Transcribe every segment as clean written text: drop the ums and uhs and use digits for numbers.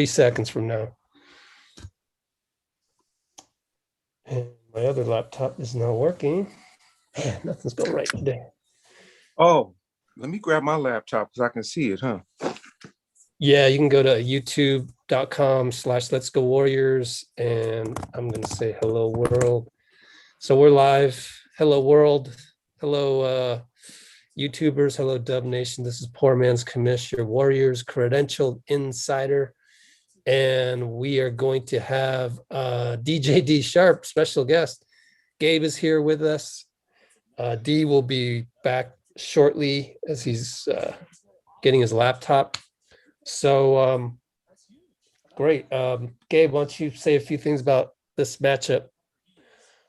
seconds from now. And my other laptop is not working. Man, nothing's going right today. Oh, let me grab my laptop because I can see it, huh? Yeah, you can go to youtube.com/Let's Go Warriors, and I'm going to say hello world. So we're live. Hello world. Hello YouTubers. Hello Dub Nation. This is Poor Man's Commish, your Warriors credentialed insider. And we are going to have DJ D Sharp, special guest. Gabe is here with us. D will be back shortly as he's getting his laptop. So great. Gabe, why don't you say a few things about this matchup?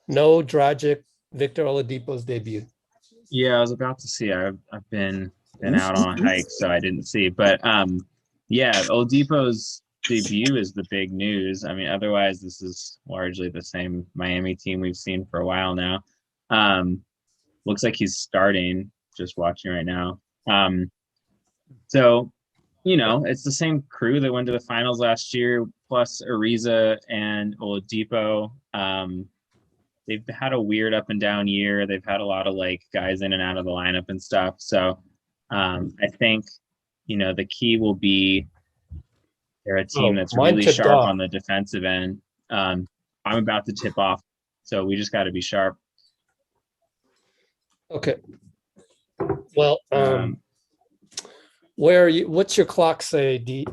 No Dragic, Victor Oladipo's debut. Yeah, I was about to see. I've been out on a hike, so I didn't see. But yeah, Oladipo's debut is the big news. I mean, otherwise, this is largely the same Miami team we've seen for a while now. Looks like he's starting. Just watching right now. So, you know, it's the same crew that went to the finals last year, plus Ariza and Oladipo. They've had a weird up and down year. They've had a lot of like guys in and out of the lineup and stuff. So I think, you know, the key will be they're a team that's really sharp on the defensive end. I'm about to tip off, so we just got to be sharp. Okay. Well, where are you? What's your clock say, D?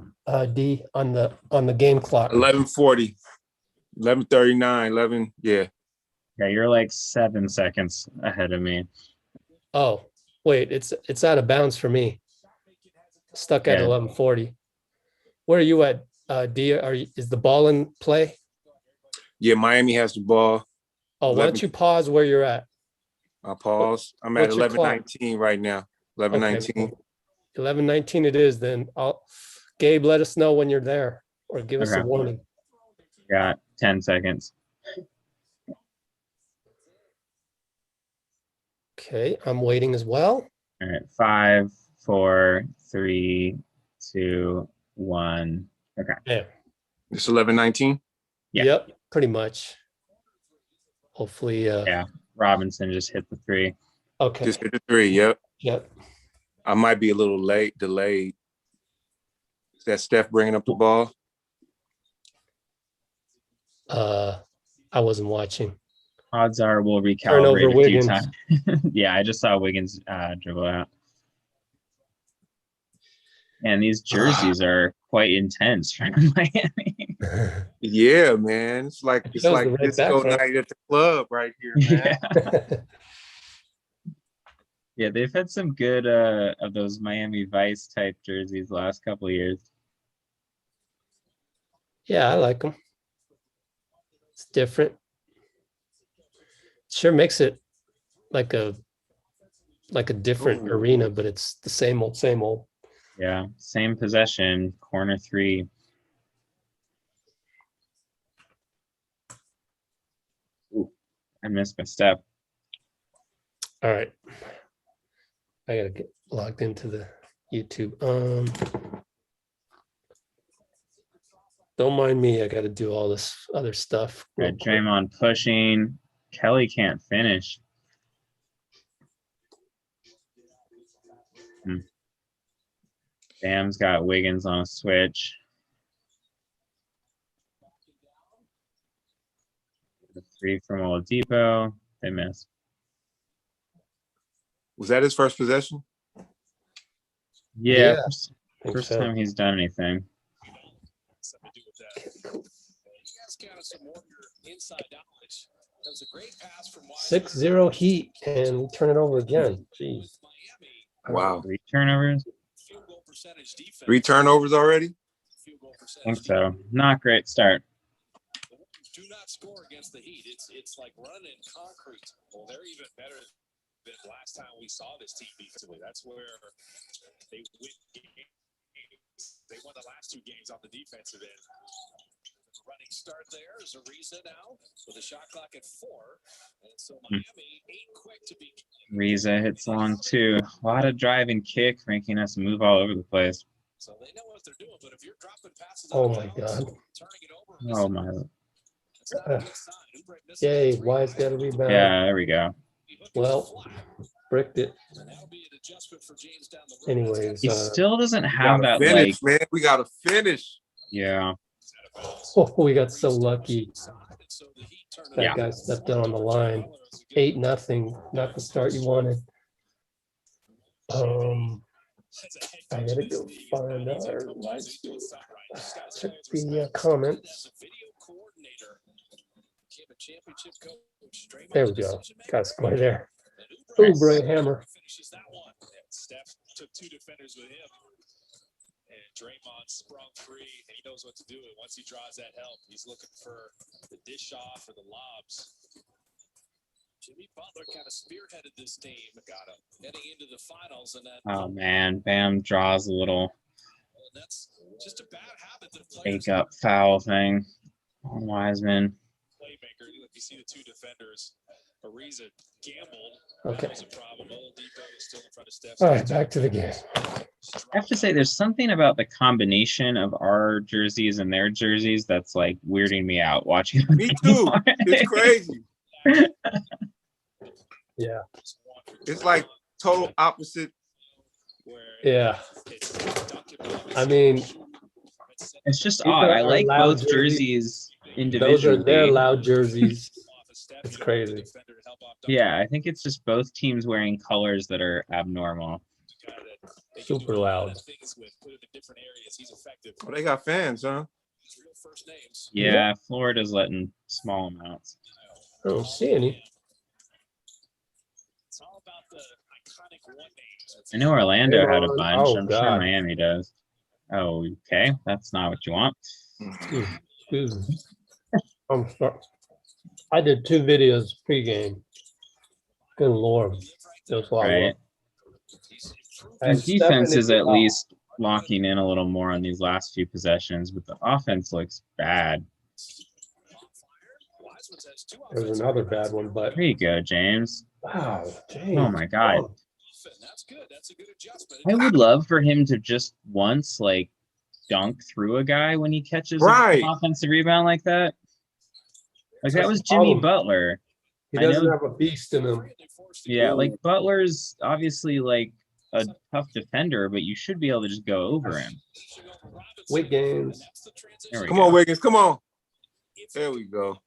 D on the game clock? 11:40, 11:39, 11. Yeah. Yeah, you're like 7 seconds ahead of me. Oh, wait, it's out of bounds for me. Stuck at 11:40. Where are you at, D? Is the ball in play? Yeah, Miami has the ball. Oh, why don't you pause where you're at? I'll pause. I'm at 11:19 right now. 11:19. Okay. 11:19 it is then. Gabe, let us know when you're there or give us a warning. Got 10 seconds. Okay, I'm waiting as well. All right, 5, 4, 3, 2, 1. Okay. Yeah. It's 11:19. Yeah. Yep, pretty much. Hopefully. Yeah, Robinson just hit the 3. Okay. Just hit the 3. Yep. Yep. I might be a little delayed. Is that Steph bringing up the ball? I wasn't watching. Odds are we'll recalibrate a few times. Yeah, I just saw Wiggins dribble out. And these jerseys are quite intense from Miami. Yeah, man. It's like disco night at the club right here, man. Yeah. Yeah, they've had some good of those Miami Vice type jerseys the last couple of years. Yeah, I like them. It's different. Sure makes it like a different arena, but it's the same old, same old. Yeah, same possession, corner 3. Ooh, I missed my step. All right. I gotta get logged into the YouTube. Don't mind me. I got to do all this other stuff. Right, Draymond pushing. Kelly can't finish. Bam's got Wiggins on a switch. The 3 from Oladipo. They missed. Was that his first possession? Yeah. First time he's done anything. 6-0 Heat, and we turn it over again. Jeez. Wow. 3 turnovers? 3 turnovers already? I think so. Not great start. Do not score against the Heat. It's like running concrete. Well, they're even better than last time we saw this team defensively. That's where they win games. They won the last 2 games on the defensive end. Running start there is Ariza now with a shot clock at 4. And so Miami ain't quick to be. Ariza hits long too. A lot of drive and kick, making us move all over the place. So they know what they're doing, but if you're dropping passes, Oh my God. turning it over, Oh my. it's not a good sign. Oubre missing Yay, that three. Wise got a rebound. Yeah, there we go. He hooked it Well, flat. bricked it. And that'll be an adjustment for James down the road. Anyways, He still doesn't have Gotta that finish, like. man. We gotta finish. Yeah. oh, we got so lucky. So the Heat turn it That Yeah. guy stepped out on the line. 8-0, not the start you wanted. I gotta go find our live stream. Check the comments. There we go. Got a square there. Oubre hammer. Steph took 2 defenders with him. And Draymond sprung free. And he knows what to do. And once he draws that help, he's looking for the dish off or the lobs. Jimmy Butler kind of spearheaded this team. Got him heading into the finals. And then Oh man, Bam draws a little that's just a bad habit that take players up foul thing on Wiseman. playmaker. You see the 2 defenders. Ariza gambled. Okay. That was a problem. Oladipo is still in front of Steph. All right, back to the game. I have to say, there's something about the combination of our jerseys and their jerseys that's like weirding me out watching. Me too. It's crazy. Yeah. It's like total opposite. Yeah. I mean, It's just These odd. are I our like loud both jerseys those individually. are their loud jerseys. It's crazy. Yeah, I think it's just both teams wearing colors that are abnormal. Super loud. Oh, they got fans, huh? Yeah, Florida's letting small amounts. I don't see any. I know Orlando had a Draymond, bunch. oh, I'm God. sure Miami does. Oh, okay. That's not what you want. Excuse me. I'm sorry. I did 2 videos pregame. Good Lord. That was a lot of Right. work. The And defense Stephanie is at did- least locking in a little more on these last few possessions, but the offense looks bad. There's another bad one, but There you go, James. wow. James. Oh my God. Oh, I would love for him to just once like dunk through a guy when he catches Right. an offensive rebound like that. Like that That's was the Jimmy problem. Butler. he I doesn't know- have a beast in him. Yeah, like Butler's obviously like a tough defender, but you should be able to just go over him. Wiggins. There we Come go. on, Wiggins. Come on. There we go.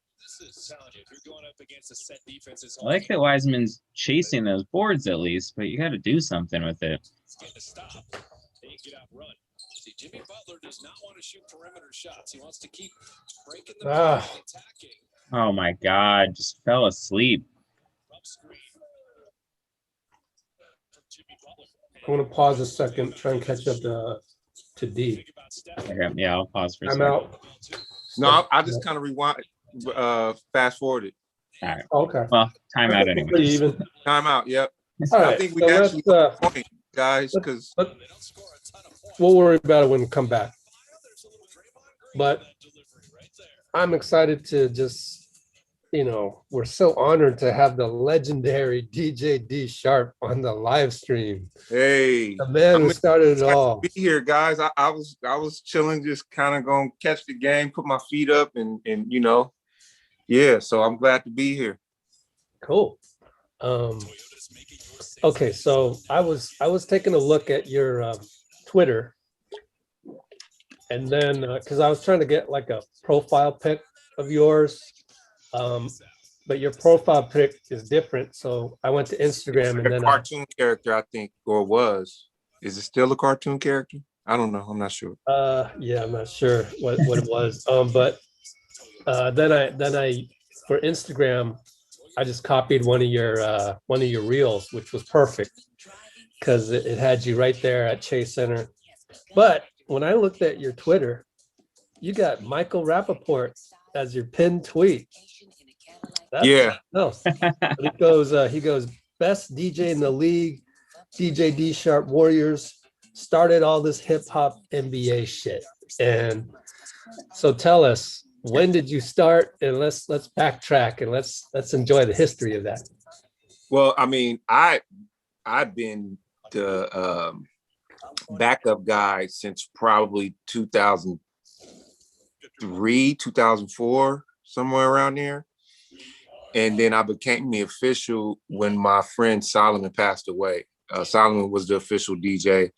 I like that Wiseman's chasing those boards at least, but you got to do something with it. Jimmy Butler does not want to shoot perimeter shots. He wants to keep breaking the Ah. paint and attacking. Oh my God, just fell asleep. Up screen. From Jimmy Butler. I'm gonna pause a second, try and catch up to D. Think about Steph. Okay, yeah, I'll pause for a I'm second. out. No, I just kind of rewind, fast forwarded. Okay. Well, timeout Pretty anyway. even. Time out. Yep. All I right. think we So actually let's, got a point, guys, because They don't score a ton of points. we'll worry about it when we come back. There's a little Draymond Green But in that delivery right there. I'm excited to just, we're so honored to have the legendary DJ D Sharp on the live stream. hey, The man who I'm started it excited all. to be here, guys. I was chilling, just kind of going to catch the game, put my feet up, and yeah. So I'm glad to be here. Cool. Okay, so I was taking a look at your Twitter, and then because I was trying to get like a profile pic of yours, but your profile pic is different. So I went to Instagram, and A then cartoon character, I think, or was. Is it still a cartoon character? I don't know. I'm not sure. yeah, I'm not sure what it was. But then I for Instagram, I just copied one of your reels, which was perfect because it had you right there at Chase Center. But when I looked at your Twitter, you got Michael Rappaport as your pinned tweet. That's Yeah. no. He goes best DJ in the league, DJ D Sharp Warriors started all this hip hop NBA shit. And so tell us, when did you start? And let's backtrack and let's enjoy the history of that. Well, I mean, I've been the backup guy since probably 2003, 2004, somewhere around there. And then I became the official when my friend Solomon passed away. Solomon was the official DJ,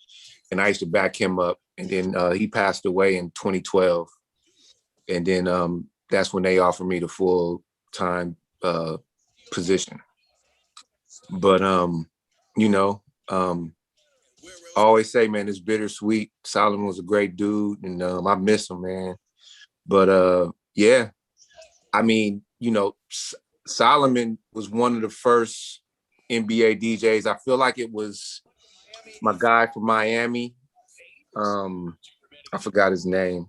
and I used to back him up. And then he passed away in 2012. And then that's when they offered me the full-time position. But, I always say, man, it's bittersweet. Solomon was a great dude, and I miss him, man. But, yeah, I mean, Solomon was one of the first NBA DJs. I feel like it was my guy from Miami. I forgot his name.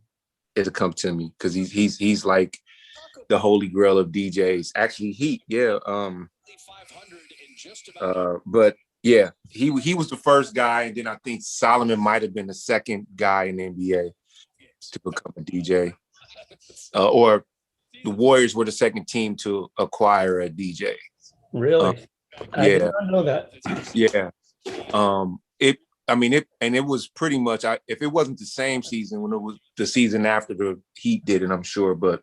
It'll come to me because he's like the holy grail of DJs. Actually, but yeah, he was the first guy, and then I think Solomon might have been the second guy in the NBA to become a DJ, or the Warriors were the second team to acquire a DJ. Really? I did not know that. Yeah. It was pretty much, if it wasn't the same season, when it was the season after the Heat did it, I'm sure, but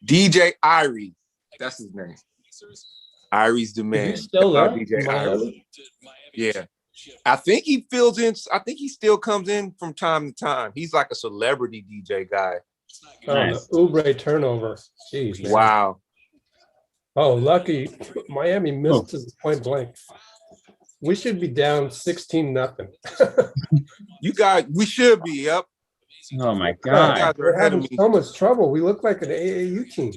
DJ Irie, that's his name. Irie's the man. Is he still there? DJ Irie. Yeah. I think he still comes in from time to time. He's like a celebrity DJ guy. Nice. The Oubre turnover. Jeez, man. Wow. Oh, lucky. Miami missed his point blank. We should be down 16-0. We should be up. Oh my God. We're having so much trouble. We look like an AAU team.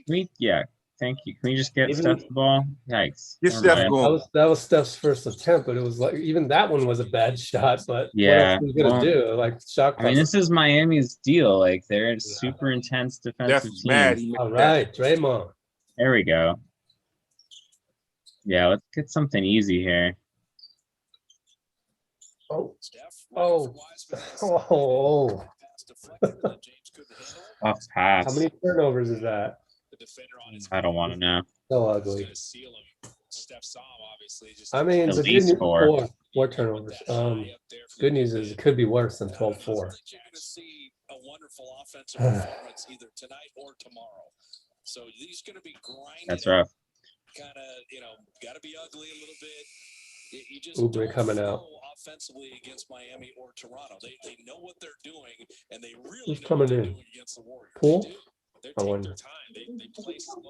Thank you. Can we just get Steph the ball? Yikes. Get Steph going. That was Steph's first attempt, but it was like even that one was a bad shot. But yeah, what else are we gonna do? Like shot. I mean, this is Miami's deal. Like they're super intense defensive team. Mad. All right, Draymond. There we go. Yeah, let's get something easy here. Oh. Off pass. How many turnovers is that? I don't want to know. So ugly. I mean, At the least good news, four. Four turnovers. Good news is it could be worse than 12-4. So he's going to be grinding. That's rough. Kind of, got to be ugly a little bit. You just Oubre coming out offensively against Miami or Toronto. They know what they're doing, and they really Who's coming in? Against the Warriors. Poole? I wonder. They play slow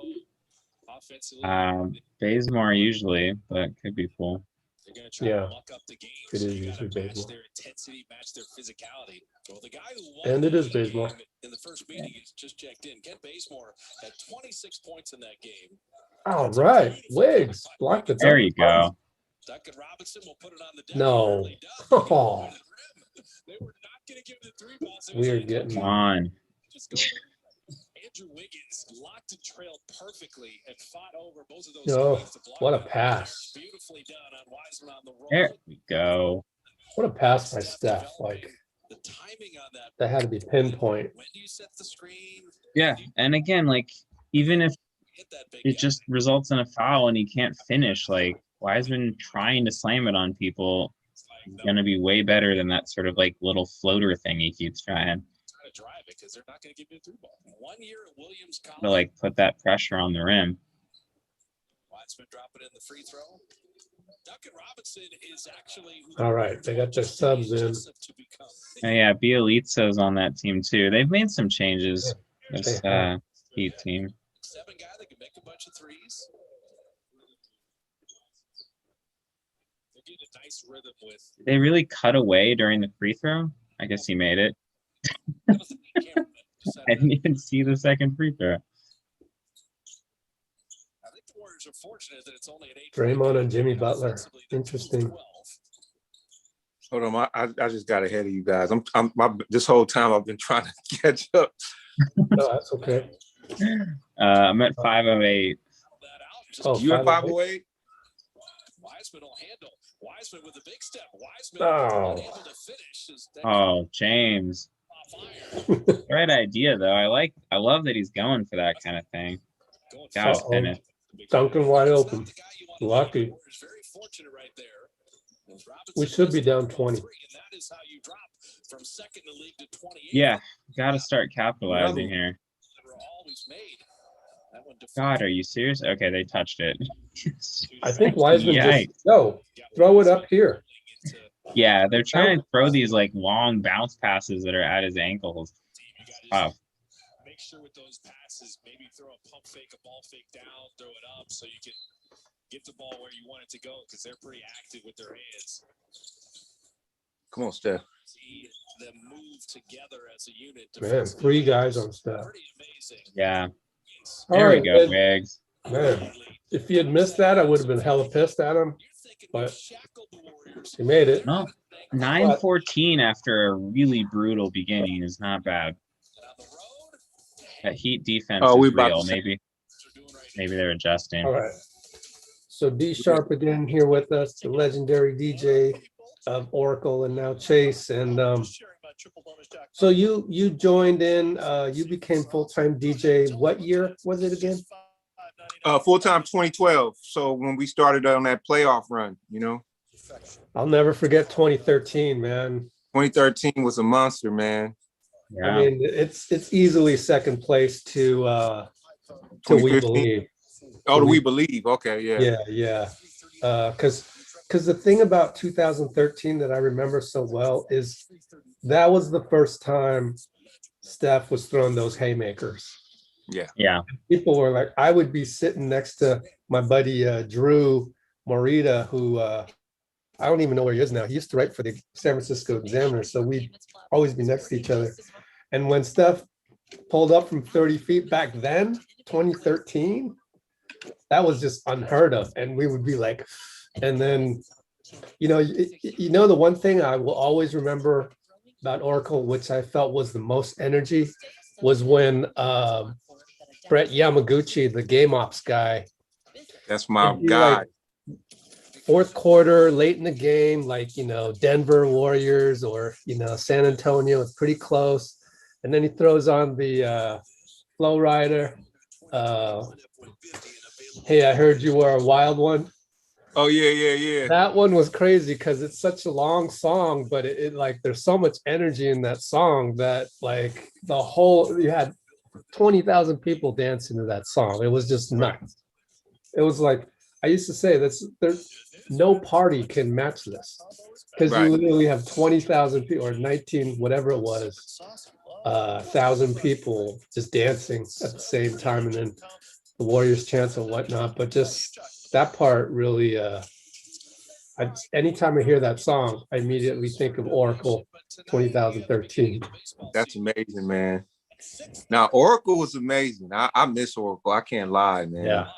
offensively. Bazemore usually, but could be Poole. They're going to try to lock up the game. It is usually Bazemore. Their intensity, match their physicality. Well, the guy who and it is Bazemore. In the first meeting, he's just checked in. Ken Bazemore had 26 points in that game. All right, Wiggs blocked it. There you go. Duncan Robinson will put it on the deck. No. Oh. They were not going to give the three balls. We are getting on. Andrew Wiggins locked and trailed perfectly and fought over both of those. Oh, what a pass. Beautifully done on Wiseman on the roll. There we go. What a pass by Steph. Like, the timing on that had to be pinpoint. When do you set the screen? Yeah, and again, like, even if it just results in a foul and he can't finish, like, Wiseman trying to slam it on people is going to be way better than that sort of like little floater thing he keeps trying. To drive it because they're not going to give you a through ball. 1 year at Williams College. To like put that pressure on the rim. Wiseman dropping in the free throw. Duncan Robinson is actually. All right, they got their subs in. And yeah, Bielitsa's on that team too. They've made some changes. This Heat team. 7 guy that can make a bunch of threes. They get a nice rhythm with. They really cut away during the free throw. I guess he made it. I didn't even see the second free throw. I think the Warriors are fortunate that it's only an 8. Draymond and Jimmy Butler. Interesting. Hold on, I just got ahead of you guys. This whole time I've been trying to catch up. No, that's okay. I'm at 508. Oh, you at 508? Wiseman will handle. Wiseman with a big step. Wiseman unable to finish. Oh, James. Right idea though. I love that he's going for that kind of thing. Gotta finish. Duncan wide open. Lucky. Very fortunate right there. We should be down 20. Yeah, got to start capitalizing here. God, are you serious? Okay, they touched it. I think Wiseman Yikes. just throw it up here. Yeah, they're trying to throw these like long bounce passes that are at his ankles. Tough. Make sure with those passes, maybe throw a pump fake, a ball fake down, throw it up so you can get the ball where you want it to go because they're pretty active with their hands. Come on, Steph. See them move together as a unit. Man, 3 guys on Steph. Pretty amazing. Yeah. All There right, we go, man. Wiggs. Man, if he had missed that, I would have been hella pissed at him. But he made it. No, 9-14 after a really brutal beginning is not bad. That Heat defense is real. Maybe they're adjusting. All right. So D Sharp again here with us, the legendary DJ of Oracle and now Chase. And so you joined in, you became full-time DJ. What year was it again? Full-time 2012. So when we started on that playoff run, you know. I'll never forget 2013, man. 2013 was a monster, man. Yeah. I mean, it's easily second place to We Believe. Oh, to We Believe. Okay, yeah. Yeah. Because the thing about 2013 that I remember so well is that was the first time Steph was throwing those haymakers. Yeah. People were like, I would be sitting next to my buddy Drew Morita, who I don't even know where he is now. He used to write for the San Francisco Examiner, so we'd always be next to each other. And when Steph pulled up from 30 feet back then, 2013, that was just unheard of. And we would be like, and then, the one thing I will always remember about Oracle, which I felt was the most energy, was when Brett Yamaguchi, the game ops guy. That's my guy. Like, fourth quarter, late in the game, like, Denver Warriors or, San Antonio, it's pretty close. And then he throws on the Flow Rider. Hey, I heard you were a wild one. Oh, yeah. That one was crazy because it's such a long song, but it like, there's so much energy in that song that like you had 20,000 people dancing to that song. It was just nuts. It was like, I used to say there's no party can match this because you literally have 20,000 people or 19, whatever it was, 1,000 people just dancing at the same time, and then the Warriors chants and whatnot. But just that part really, anytime I hear that song, I immediately think of Oracle 2013. That's amazing, man. Now, Oracle was amazing. I miss Oracle. I can't lie, man. Yeah,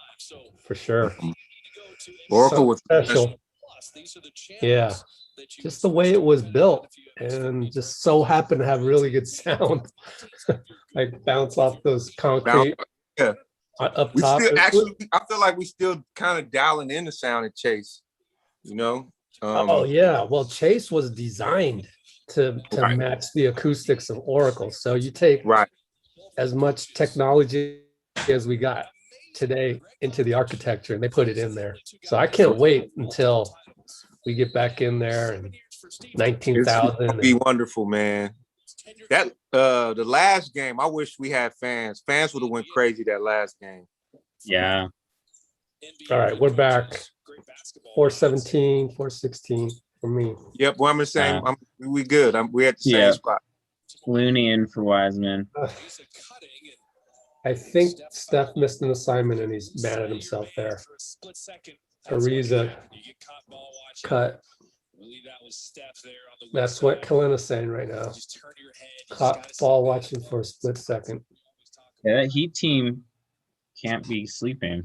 for sure. Oracle was special. Yeah, just the way it was built and just so happened to have really good sound. Like bounce off those concrete. Yeah. Up we top. Still, actually, I feel like we still kind of dialing in the sound at Chase, oh yeah, well, Chase was designed to match the acoustics of Oracle. So you take as much technology as we got today into the architecture and they put it in there. So I can't wait until we get back in there and 19,000. It'll be wonderful, man. That the last game, I wish we had fans. Fans would have went crazy that last game. Yeah. All right, we're back. 417, 416 for me. Yep, well, I'm the same. We good. We're at the same spot. Looney in for Wiseman. I think Steph missed an assignment and he's mad at himself there. Ariza cut. That's what Kalena's saying right now. Caught ball watching for a split second. Yeah, that Heat team can't be sleeping.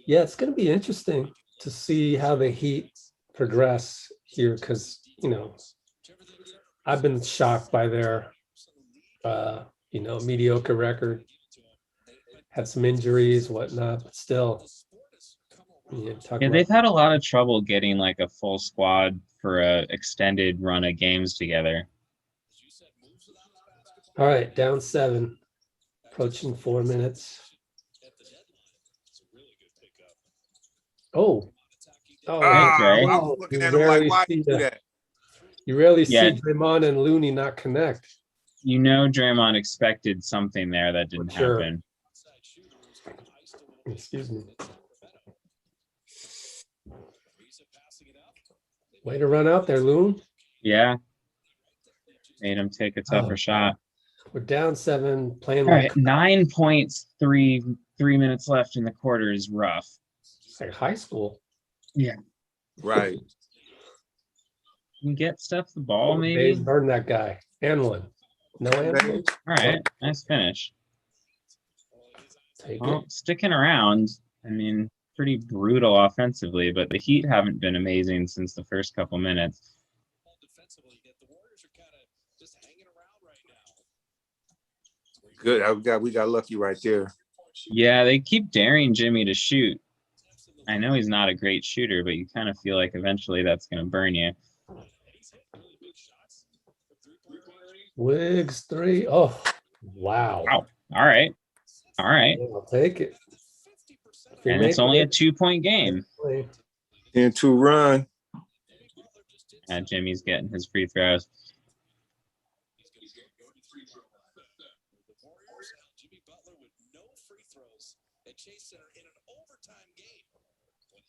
Yeah, it's going to be interesting to see how the Heat progress here because, I've been shocked by their, mediocre record. Had some injuries, whatnot, but still. They've had a lot of trouble getting like a full squad for a extended run of games together. All right, down 7, approaching 4 minutes. Oh, Oh, Hey, Dre. I was oh, looking you at him like, rarely why see you do that. that? You rarely Yeah. see Draymond and Looney not connect. You know Draymond expected something there that didn't Sure. happen. Excuse me. Way to run out there, Loon. Yeah. Made him take a tougher Oh, shot. We're down 7, playing All like, right, 9 points, 3 minutes left in the quarter is rough. like high school. Yeah. Right. Can you get Steph the ball, Babe, maybe? burn that guy. And one. No and one? All right, nice finish. Take Well, it. sticking around, I mean, pretty brutal offensively, but the Heat haven't been amazing since the first couple minutes. Good. We got lucky right there. Yeah, they keep daring Jimmy to shoot. I know he's not a great shooter, but you kind of feel like eventually that's going to burn you. Wiggs 3. Oh, wow. Wow. All right. All right. Yeah, I'll take it. And it's only a 2-point game. 10-2 run. And Jimmy's getting his free throws.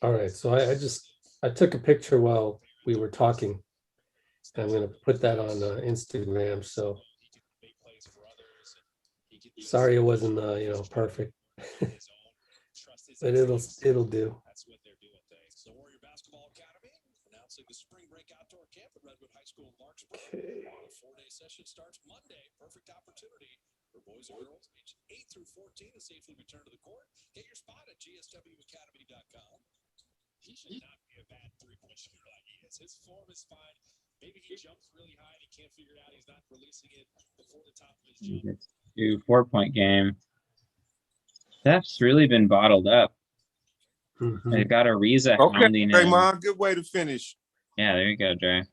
All right, so I took a picture while we were talking. I'm going to put that on Instagram. So sorry it wasn't perfect, but it'll do. Okay. 4-day session starts Monday. Perfect opportunity for boys and girls aged 8 through 14 to safely return to the court. Get your spot at gswacademy.com. He should not be a bad three-point shooter like he is. His form is fine. Maybe he jumps really high and he can't figure it out. He's not releasing it before the top of his jump. 4-point game. Steph's really been bottled up. Mhm. They've got Ariza Okay, hounding him. Draymond, good way to finish. Yeah, there you go, Dre.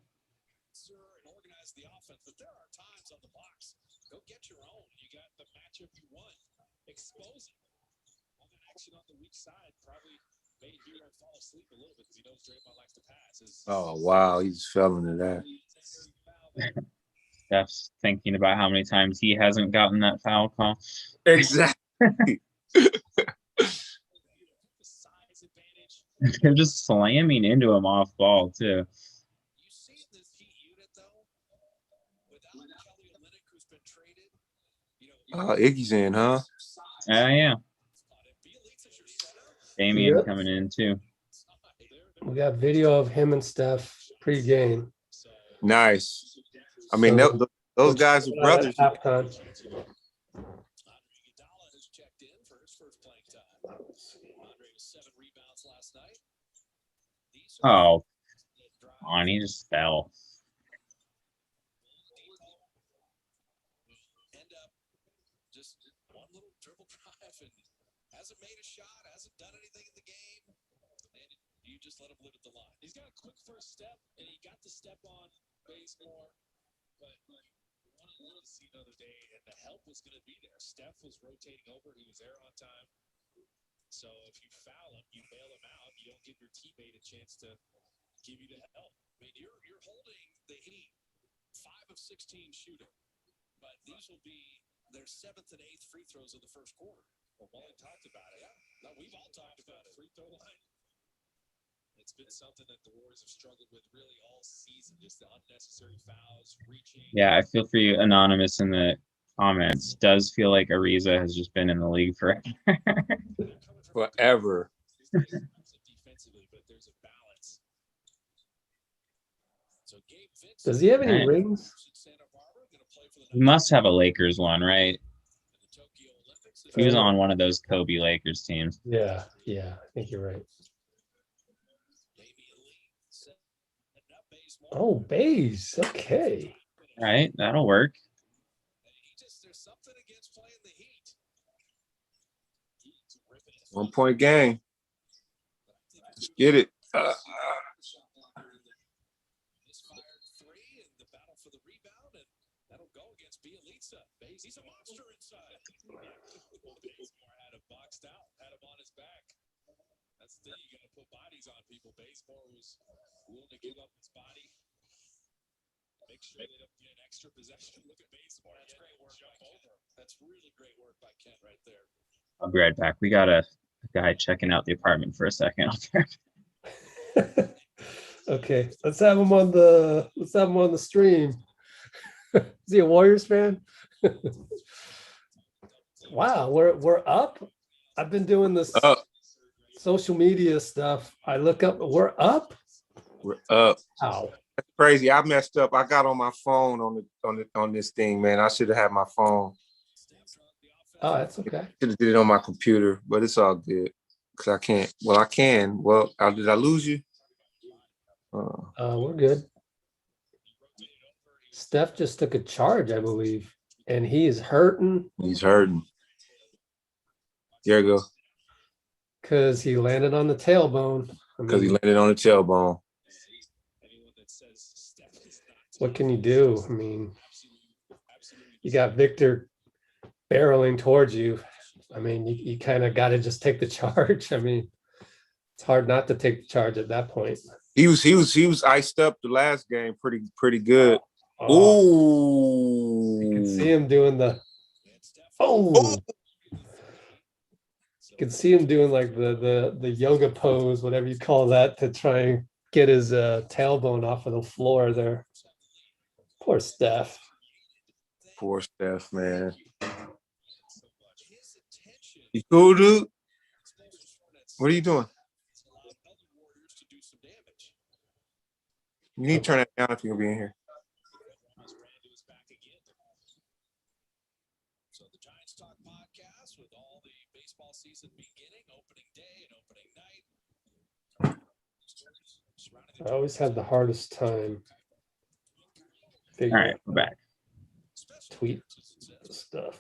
Organize the offense, but there are times on the box. Go get your own. You got the matchup you want. Expose it. All the action on the weak side probably made Hero fall asleep a little bit because he knows Draymond likes to pass. Oh, wow. He just fell into that. Steph's thinking about how many times he hasn't gotten that foul call. Exactly. They're just slamming into him off ball, too. You see this Heat unit, though, without Kelly Olynyk, who's been traded. Iggy's in, huh? Yeah. Damian coming in, too. We got video of him and Steph pre-game. Nice. I mean, So, those guys are brothers. Halftime. Oh, on, he just fell. End up just one little dribble drive and hasn't made a shot, hasn't done anything in the game, and you just let him live at the line. He's got a quick first step, and he got to step on base more, but wanted to see another day, and the help was going to be there. Steph was rotating over. He was there on time. So if you foul him, you bail him out. You don't give your teammate a chance to give you the help. I mean, you're holding the Heat 5 of 16 shooting, but these will be their 7th and 8th free throws of the first quarter. Well, Wally talked about it. Yeah, no, we've all talked about it. Free throw line. It's been something that the Warriors have struggled with really all season. Just the unnecessary fouls, reaching. Yeah, I feel for you, Anonymous, in the comments. Does feel like Ariza has just been in the league forever. Forever. Does he have any Right. rings? He must have a Lakers one, right? He was on one of those Kobe Lakers teams. Yeah, I think you're right. Oh, Bays. Okay. Right, that'll work. 1-point game. Let's get it. He's a monster inside. Had him boxed out, had him on his back. That's the thing. You got to put bodies on people. Bazemore was willing to give up his body. Make sure they don't get an extra possession. Look at Bazemore. That's great work by Kent. That's really great work by Kent right there. I'll be right back. We got a guy checking out the apartment for a second. Okay, let's have him on the stream. Is he a Warriors fan? Wow, we're up. I've been doing this Up. social media stuff. I look up, we're up. We're up. Wow. That's crazy. I messed up. I got on my phone on this thing, man. I should have had my phone. Oh, that's okay. Should have did it on my computer, but it's all good. Cause I can't. Well, I can. Well, did I lose you? We're good. Steph just took a charge, I believe, and he is hurting. He's hurting. There you go. Because he landed on the tailbone. Because he landed on the tailbone. What can you do? I mean, you got Victor barreling towards you. I mean, you kind of got to just take the charge. I mean, it's hard not to take the charge at that point. He was iced up the last game pretty good. Oh, Ooh. you can see him doing the you can see him doing like the yoga pose, whatever you call that, to try and get his tailbone off of the floor there. Poor Steph. Poor Steph, man. You cool, dude? What are you doing? You need to turn that down if you're gonna be in here. So the Giants Talk podcast with all the baseball season beginning, opening day and opening night. I always had the hardest time All figuring right, we're back. tweet stuff.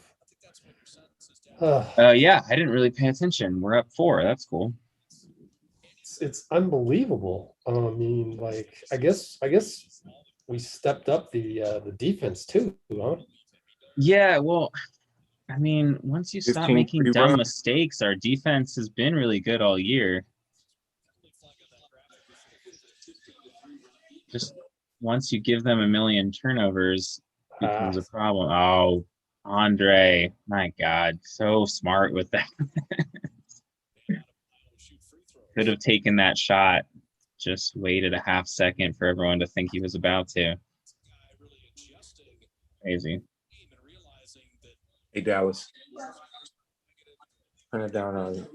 Yeah, I didn't really pay attention. We're up 4. That's cool. It's unbelievable. I mean, like, I guess we stepped up the defense too, huh? Yeah, well, I mean, once you stop 15 making free dumb runs. mistakes, our defense has been really good all year. Just once you give them a million turnovers, it becomes a problem. Oh, Andre, my God, so smart with that. Could have taken that shot, just waited a half second for everyone to think he was about to. Crazy. Hey, Dallas. Turn it down on you.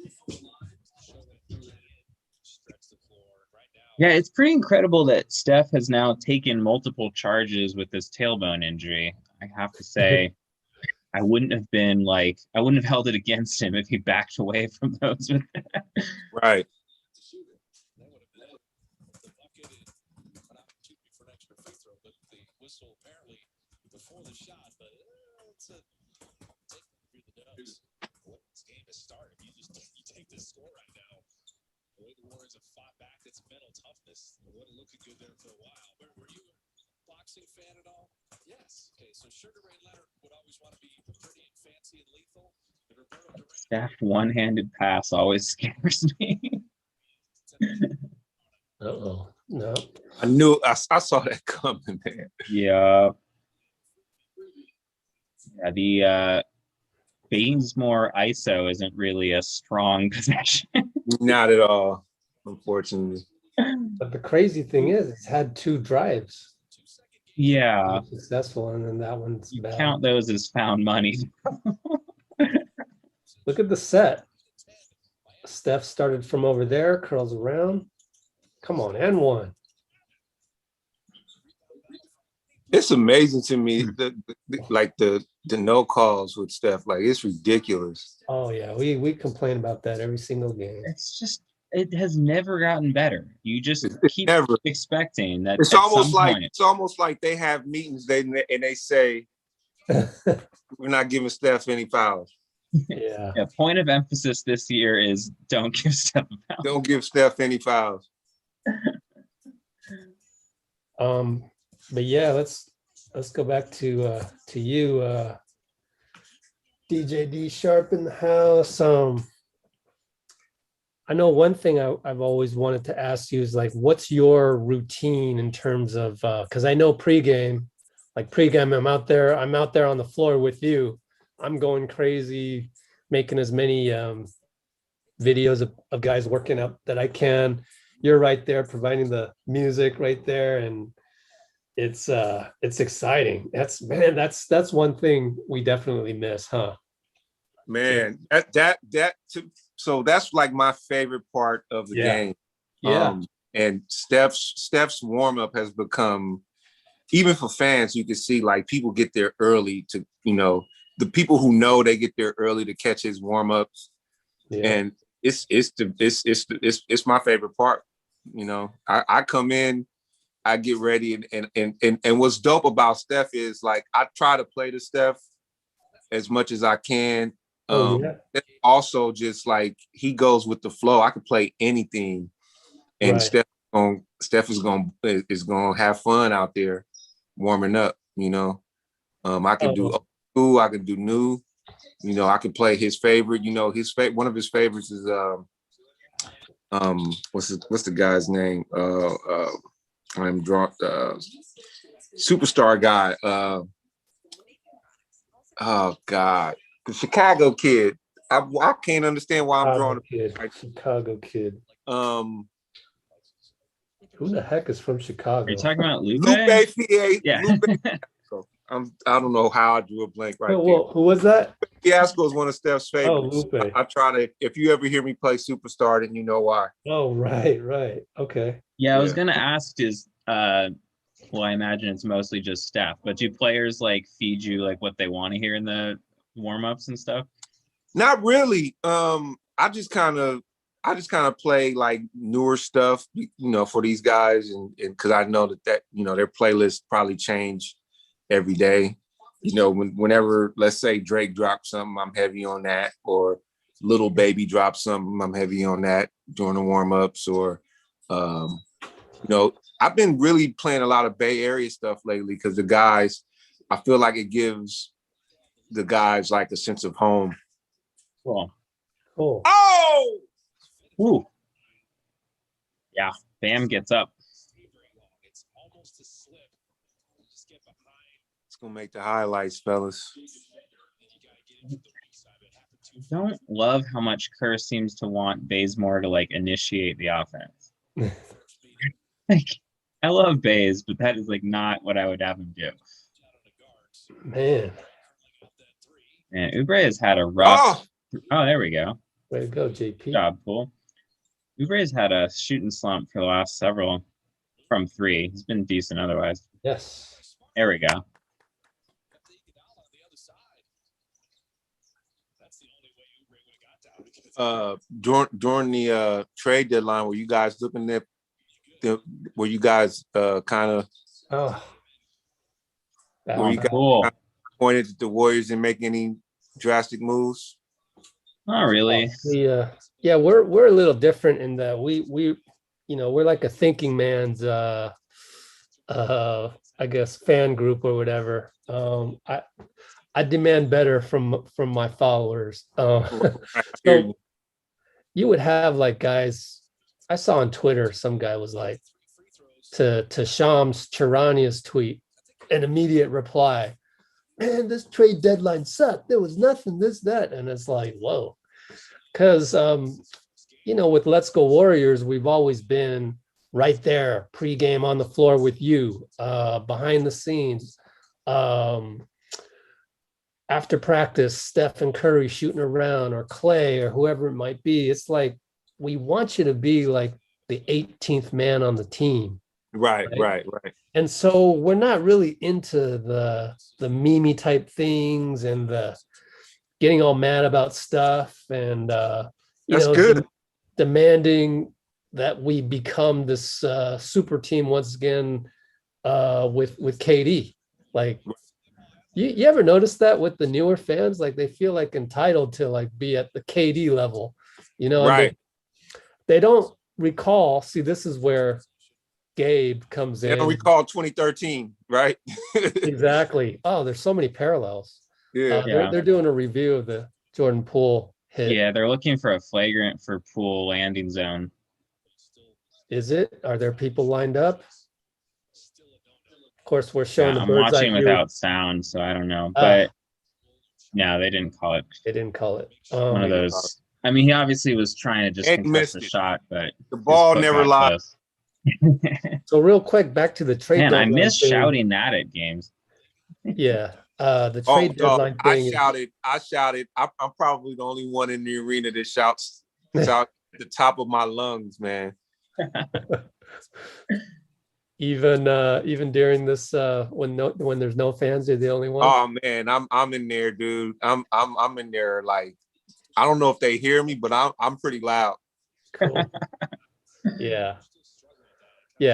Yeah, it's pretty incredible that Steph has now taken multiple charges with this tailbone injury. I have to say, I wouldn't have held it against him if he backed away from those. Right. Before the shot, but it's a this game has started. You take this score right now. The way the Warriors have fought back, it's mental toughness. It wasn't looking good there for a while. Were you a boxing fan at all? Yes. Okay, so Sugar Ray Leonard would always want to be pretty and fancy and lethal. Steph one-handed pass always scares me. No. I knew I saw that coming, man. Yeah. Yeah, the Bazemore ISO isn't really a strong possession. Not at all, unfortunately. But the crazy thing is, it's had 2 drives. Yeah. Successful, and then that one's You bad. count those as found money. Look at the set. Steph started from over there, curls around. Come on, and 1. It's amazing to me the no calls with Steph. Like, it's ridiculous. Oh yeah, we complain about that every single game. It's just, it has never gotten better. You just keep expecting that. It's almost like they have meetings and they say we're not giving Steph any fouls. Yeah. Point of emphasis this year is don't give Steph a foul. Don't give Steph any fouls. But yeah, let's go back to you, DJ D Sharp in the house. I know one thing I've always wanted to ask you is like, what's your routine in terms of, because I know pregame, like pregame, I'm out there on the floor with you. I'm going crazy, making as many videos of guys working out that I can. You're right there providing the music right there, and it's exciting. That's one thing we definitely miss, huh? Man, so that's like my favorite part of the Yeah. game. Yeah. And Steph's warm up has become, even for fans, you can see like people get there early to, the people who know they get there early to catch his warm ups, Yeah. and it's my favorite part. I come in, I get ready, and what's dope about Steph is like I try to play to Steph as much as I can. Yeah. Also, just like he goes with the flow. I could play anything, and Right. Steph is gonna have fun out there warming up. I could do old, I could do new. I could play his favorite. One of his favorites is what's the guy's name? I'm drawn superstar guy. Oh God, the Chicago kid. I can't understand why I'm drawing. Chicago kid. Who Who the heck is from Chicago? Are you talking about Lupe? Yeah. Lupe. I don't know how I drew a blank right there. Who was that? Fiasco is one of Steph's favorites. Oh, Lupe. I try to, if you ever hear me play Superstar, then you know why. Oh, right. Okay. Yeah, I was gonna ask well, I imagine it's mostly just Steph, but do players like feed you like what they want to hear in the warm-ups and stuff? Not really. I just kind of play like newer stuff, for these guys, and because I know that their playlists probably change every day. Whenever, let's say Drake drops something, I'm heavy on that, or Little Baby drops something, I'm heavy on that during the warm-ups, or I've been really playing a lot of Bay Area stuff lately because the guys, I feel like it gives the guys like a sense of home. Cool. Oh! Ooh. Yeah, Bam gets up. It's going to make the highlights, fellas. I don't love how much Kerr seems to want Bazemore to like initiate the offense. Like, I love Baze, but that is like not what I would have him do. Man. And Oubre has had a rough. Oh, there we go. Way to go, JP. Good job, Poole. Oubre's had a shooting slump for the last several from three. He's been decent otherwise. Yes. There we go. During the trade deadline, were you guys looking at were you guys kind of Cool. pointed at the Warriors and make any drastic moves? Not really. Yeah, we're a little different in that we we're like a thinking man's I guess fan group or whatever. I demand better from my followers. So you would have like guys, I saw on Twitter, some guy was like to Shams Charania's tweet, an immediate reply, man, this trade deadline sucked. There was nothing, this, that. And it's like, whoa. Because, with Let's Go Warriors, we've always been right there, pregame on the floor with you, behind the scenes. After practice, Steph and Curry shooting around, or Clay, or whoever it might be. It's like, we want you to be like the 18th man on the team. Right. And so we're not really into the Mimi type things and the getting all mad about stuff and that's good. Demanding that we become this super team once again with KD. Like, you ever notice that with the newer fans? Like, they feel like entitled to like be at the KD level, Right. They don't recall. See, this is where Gabe comes in. They don't recall 2013, right? Exactly. Oh, there's so many parallels. Yeah. They're doing a review of the Jordan Poole hit. Yeah, they're looking for a flagrant for Poole landing zone. Is it? Are there people lined up? Of course, we're Yeah, showing the I'm bird's eye watching view. without sound, so I don't know. Ah. But no, they didn't call it. They didn't call it. One of those. I mean, he obviously was trying to just And contest missed the it. shot, but The ball his foot never got lied. close. So real quick, back to the trade Man, I deadline miss thing. shouting that at games. Yeah, the Oh, trade dog, deadline I thing. shouted. I'm probably the only one in the arena that shouts at the top of my lungs, man. Even during this when there's no fans, you're the only one. Oh man, I'm in there, dude. I'm in there. Like, I don't know if they hear me, but I'm pretty loud. Cool. Yeah.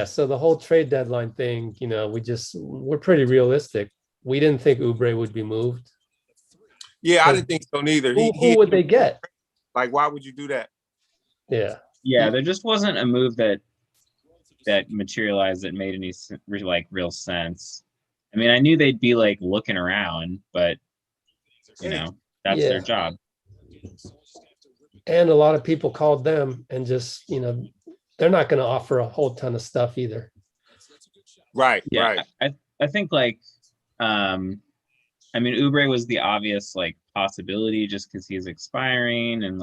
So the whole trade deadline thing, we're pretty realistic. We didn't think Oubre would be moved. Yeah, I didn't think so neither. Who would they get? Like, why would you do that? Yeah. Yeah, there just wasn't a move that materialized that made any real sense. I mean, I knew they'd be like looking around, but that's their job. And a lot of people called them and just, they're not going to offer a whole ton of stuff either. Right. Yeah. Right. I think I mean, Oubre was the obvious possibility just because he's expiring and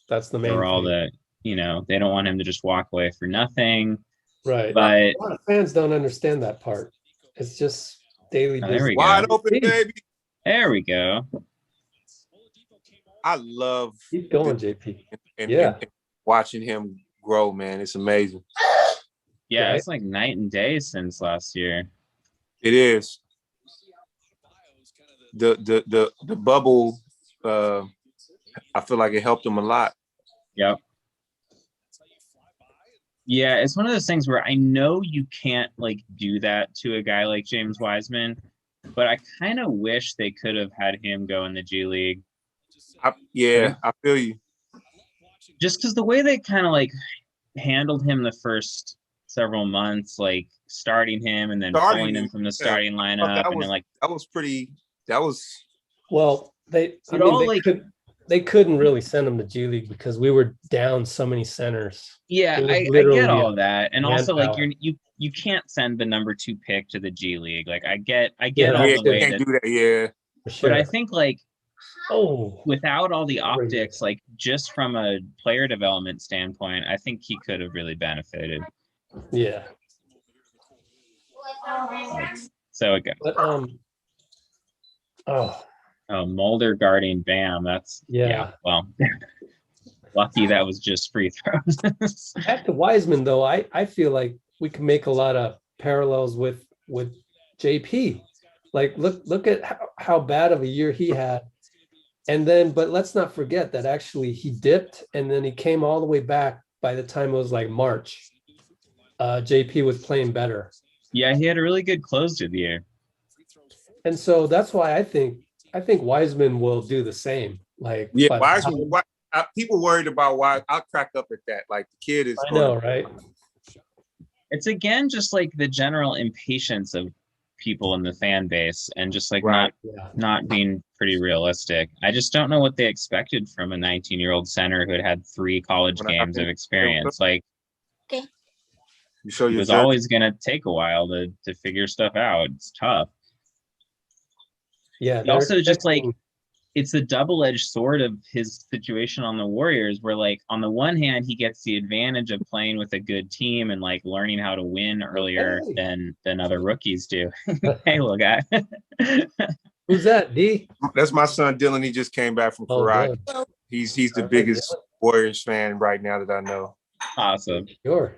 that's the main all thing. They don't want him to just walk away for nothing. Right. But a lot of fans don't understand that part. It's just daily business. There we Wide go. open, baby. There we go. I love keep going, JP. And watching him grow, man. It's amazing. Yeah, it's like night and day since last year. It is. The bubble, I feel like it helped him a lot. Yep. Yeah, it's one of those things where I know you can't do that to a guy like James Wiseman, but I kind of wish they could have had him go in the G League. I feel you. Just because the way they kind of handled him the first several months, starting him and then pulling him from the starting lineup, and then well, they couldn't really send him to G League because we were down so many centers. Yeah, I get all of that, and also you can't send the number 2 pick to the G League. I get all the way can't do that. Yeah, sure. But I think without all the optics, just from a player development standpoint, I think he could have really benefited. Yeah. So again. Oh, Mulder guarding Bam. That's well, lucky that was just free throws. Back to Wiseman though, I feel like we can make a lot of parallels with JP. Look at how bad of a year he had. And then, but let's not forget that actually he dipped and then he came all the way back by the time it was March. JP was playing better. Yeah, he had a really good close to the year. And so that's why I think Wiseman will do the same. Wiseman. People worried about why. I'll crack up at that. The kid is. I know, right? It's again just the general impatience of people in the fan base and just not being pretty realistic. I just don't know what they expected from a 19-year-old center who had 3 college games of experience. Okay. It was always going to take a while to figure stuff out. It's tough. Yeah. Also, just it's a double-edged sword of his situation on the Warriors, where on the one hand he gets the advantage of playing with a good team and learning how to win earlier than other rookies do. Hey, little guy. Who's that? D? That's my son Dylan. He just came back from karate. He's the biggest Warriors fan right now that I know. Awesome. Sure.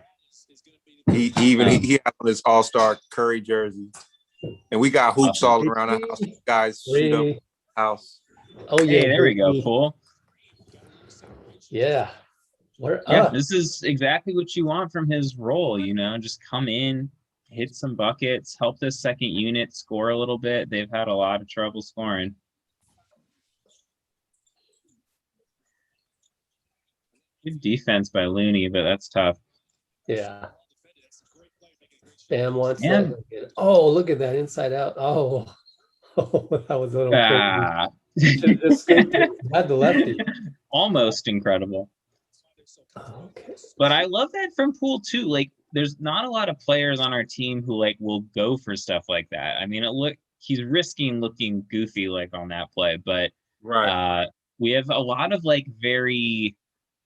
He had on his All-Star Curry jersey, and we got hoops all around the house. Guys, shoot up the house. Oh yeah, hey, there we go. Cool. Yeah, this is exactly what you want from his role. Just come in, hit some buckets, help this second unit score a little bit. They've had a lot of trouble scoring. Good defense by Looney, but that's tough. Yeah. Bam wants that. Oh, look at that inside out. Oh, that was a little crazy. Just had the lefty. almost incredible. Okay. But I love that from Poole too. Like, there's not a lot of players on our team who like will go for stuff like that. I mean, he's risking looking goofy like on that play, but Right. we have a lot of like very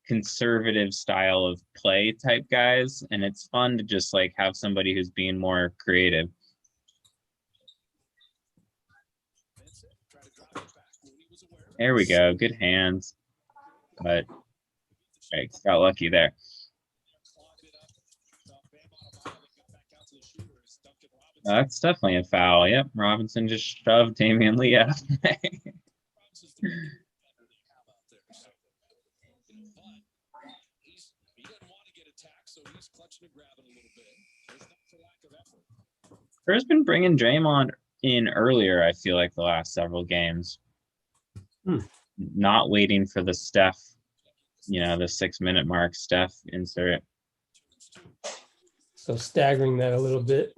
conservative style of play type guys, and it's fun to just like have somebody who's being more creative. There we go. Good hands. But right, got lucky there. That's definitely a foul. Yep. Robinson just shoved Damian Lee out of the way. Kerr's been bringing Draymond in earlier, I feel like, the last several games. Not waiting for the Steph, the 6-minute mark, Steph insert. So staggering that a little bit.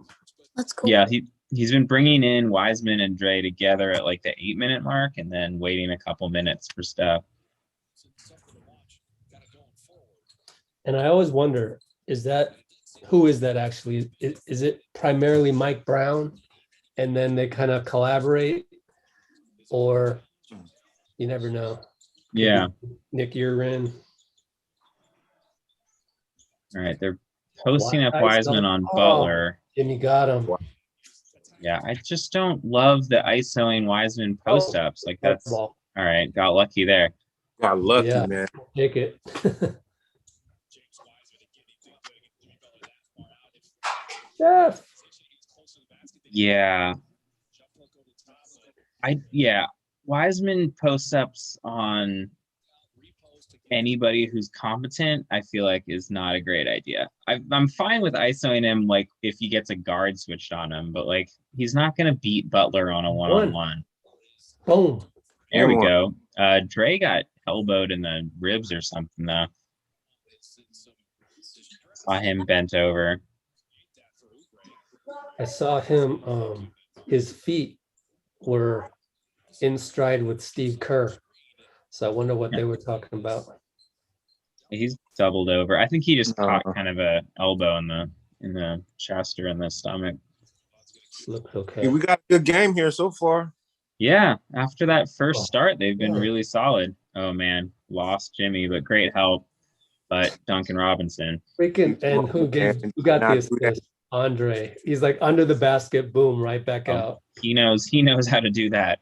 That's cool. Yeah, he's been bringing in Wiseman and Dre together at like the 8-minute mark and then waiting a couple minutes for Steph. And I always wonder, who is that actually? Is it primarily Mike Brown and then they kind of collaborate, or you never know? Yeah. Nick Urin. All right, they're posting up Wiseman on Butler. Jimmy got him. Yeah, I just don't love the ISOing Wiseman post-ups. Like, that's all right. Got lucky there. Got lucky, man. Take it. Yeah. Wiseman post-ups on anybody who's competent, I feel like is not a great idea. I'm fine with ISOing him, like, if he gets a guard switched on him, but like, he's not going to beat Butler on a one-on-one. Boom. There we go. Dre got elbowed in the ribs or something, though. Saw him bent over. I saw him, his feet were in stride with Steve Kerr. So I wonder what they were talking about. He's doubled over. I think he just caught kind of a elbow in the chest or in the stomach. Looks okay. Yeah, we got a good game here so far. Yeah, after that first start, they've been really solid. Oh man, lost Jimmy, but great help. But Duncan Robinson. Freaking, and who got the assist? Andre. He's like under the basket, boom, right back out. He knows how to do that.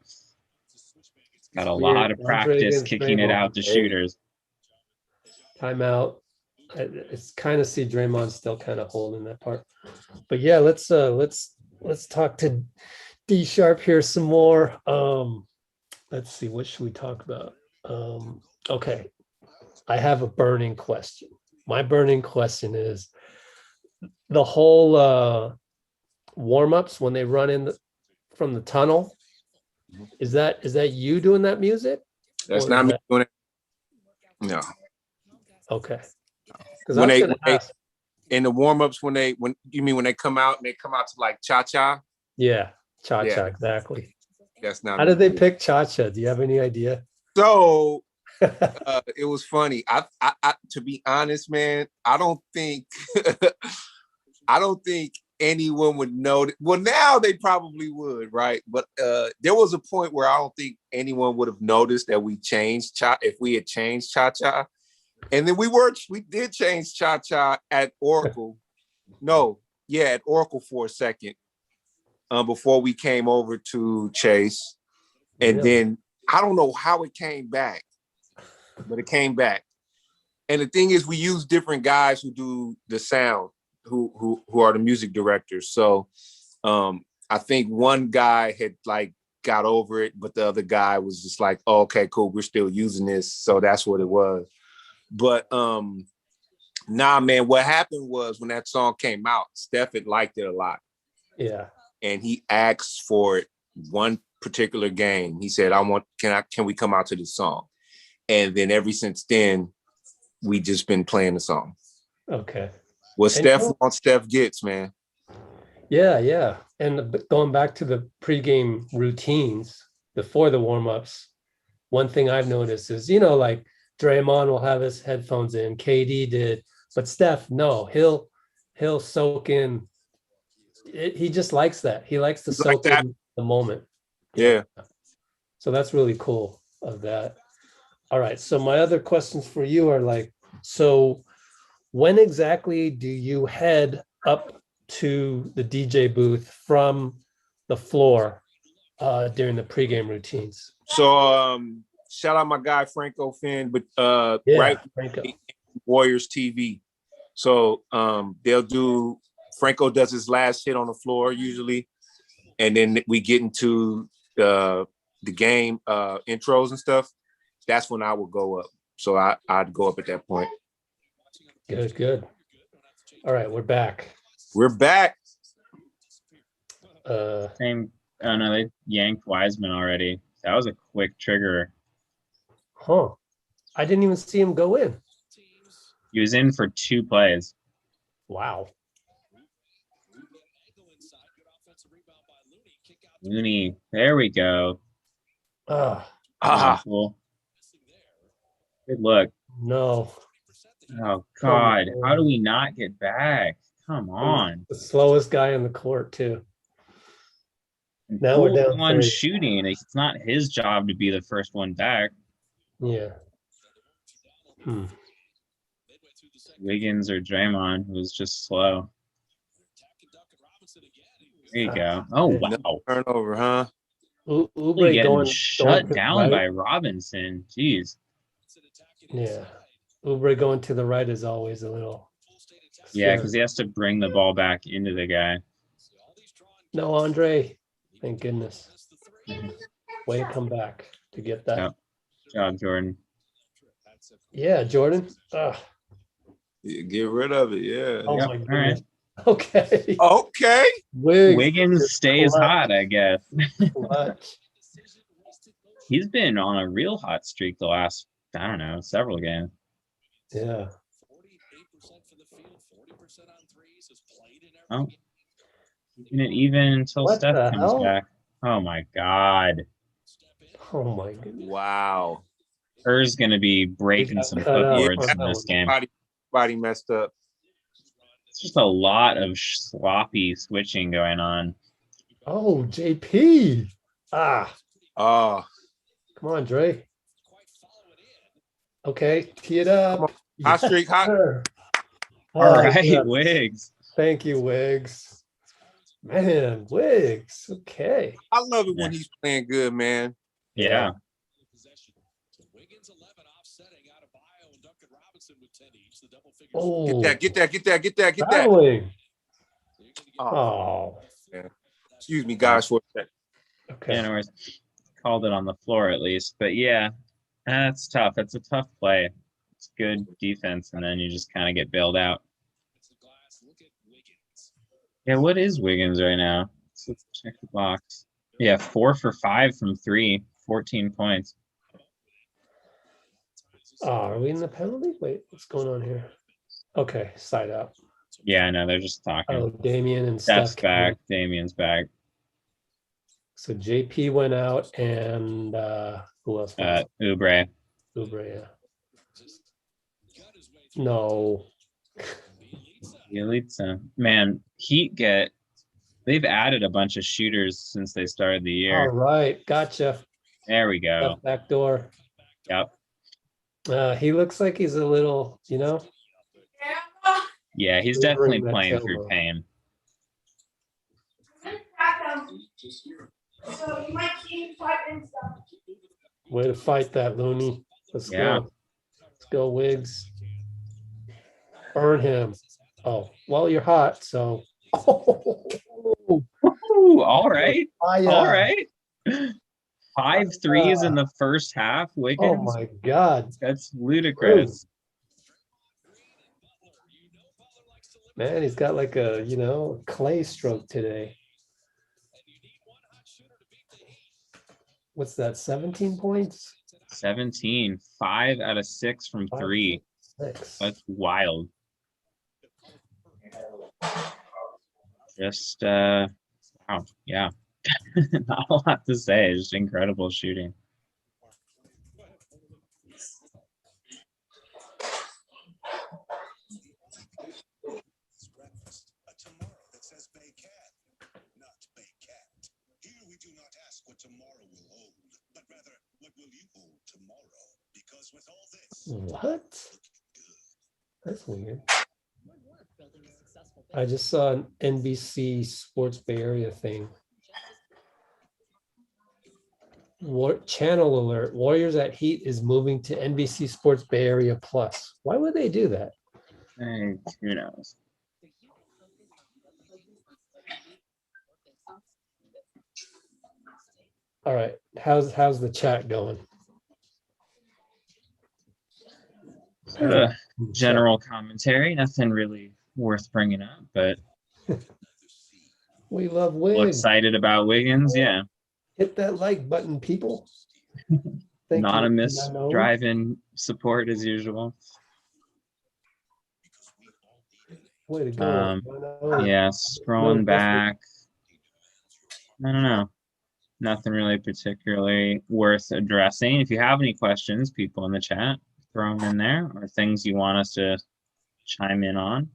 Got a lot of practice kicking it out to shooters. Timeout. It's kind of see Draymond still kind of holding that part. But yeah, let's talk to D Sharp here some more. Let's see, what should we talk about? Okay. I have a burning question. My burning question is the whole warm-ups when they run in from the tunnel. Is that you doing that music? That's not me doing it. No. Okay. When they in the warm-ups, when they come out and they come out to like cha-cha. Yeah, cha-cha, exactly. That's not. How did they pick cha-cha? Do you have any idea? So it was funny. I to be honest, man, I don't think anyone would know. Well, now they probably would, right? But there was a point where I don't think anyone would have noticed that we changed if we had changed cha-cha. And then we did change cha-cha at Oracle. At Oracle for a second before we came over to Chase. And then I don't know how it came back, but it came back. And the thing is, we use different guys who do the sound, who are the music directors. So I think one guy had like got over it, but the other guy was just like, oh, okay, cool, we're still using this. So that's what it was. But nah, man, what happened was when that song came out, Steph had liked it a lot. Yeah. And he asked for it one particular game. He said, can we come out to this song? And then ever since then, we just been playing the song. Okay. What Steph wants, Steph gets, man. Yeah. And going back to the pregame routines before the warm-ups, one thing I've noticed is, like Draymond will have his headphones in. KD did, but Steph, no, he'll soak in. He just likes that. He likes to You like soak that? in the moment. Yeah. So that's really cool of that. All right. So my other questions for you are like, so when exactly do you head up to the DJ booth from the floor during the pregame routines? So shout out my guy Franco Finn, but right Franco. Warriors TV. So they'll do Franco does his last hit on the floor usually, and then we get into the game intros and stuff. That's when I would go up. So I'd go up at that point. Good. All right, we're back. We're back. Same. Oh no, they yanked Wiseman already. That was a quick trigger. Huh. I didn't even see him go in. He was in for 2 plays. Wow. Looney, there we go. Cool. Good look. No. Oh God, how do we not get back? Come on. The slowest guy in the court too. Now Poole we're down one 3. shooting. It's not his job to be the first one back. Yeah. Wiggins or Draymond, who was just slow. There you go. Oh wow. Turnover, huh? Oubre Getting going shut to down right. by Robinson. Jeez. Yeah. Oubre going to the right is always a little. Yeah, because he has to bring the ball back into the guy. No, Andre. Thank goodness. Way to come back to get that. Yep. Good job, Jordan. Yeah, Jordan. Get rid of it, yeah. Oh Yep. my All goodness. right. Okay. Okay. Wiggins stays hot, I guess. Clutch. He's been on a real hot streak the last, I don't know, several games. Yeah. Oh. Keeping it even until What Steph the comes hell? back. Oh my God. Oh my goodness. Wow. Kerr's going to be breaking got some cut out. footboards in this game. Body messed up. It's just a lot of sloppy switching going on. Oh, JP. Oh, Come on, Dre. Okay, tee it up. hot streak, hot. Sir. All right, yeah. Wiggs. Thank you, Wiggs. Man, Wiggs. Okay. I love it when he's playing good, man. Yeah. Oh, Get that. traveling. Oh, Oh, excuse me, guys, for a second. okay. Yeah, no worries. Called it on the floor at least. But yeah, that's tough. That's a tough play. It's good defense, and then you just kind of get bailed out. Yeah, what is Wiggins right now? Let's check the box. Yeah, 4 for 5 from 3, 14 points. Oh, are we in the penalty? Wait, what's going on here? Okay, side out. Yeah, I know. They're just talking. Oh, Damian and Steph's Steph. back. Damian's back. So JP went out, and who else? Oubre. Oubre, yeah. No. Yelitsa. Man, they've added a bunch of shooters since they started the year. All right, gotcha. There we go. Back door. Yep. He looks like he's a little, Yeah, he's Delivering definitely that playing through tailbone. pain. So you might keep fighting stuff. Way to fight that, Looney. Let's Yeah. go. Let's go, Wiggs. Burn him. Oh, well, you're hot, so. Ooh, all right. Fire. All right. 5 threes in the first half, Oh Wiggins. my God. That's ludicrous. Man, he's got like a, clay stroke today. What's that, 17 points? 17. 5 out of 6 from 3. 6. That's wild. Just wow, yeah. Not a lot to say. Just incredible shooting. What? That's weird. I just saw an NBC Sports Bay Area thing. Channel alert: Warriors at Heat is moving to NBC Sports Bay Area Plus. Why would they do that? Hey, who knows? All right, how's the chat going? Sort of general commentary, nothing really worth bringing up, but We love well, Wiggins. excited about Wiggins. Yeah, Hit that like button, people. Thank anonymous you. Unknown. drive-in support as usual. Way to go. Unknown. Yeah, scrolling No, back. I don't know. Nothing really particularly worth addressing. If you have any questions, people in the chat, throw them in there, or things you want us to chime in on.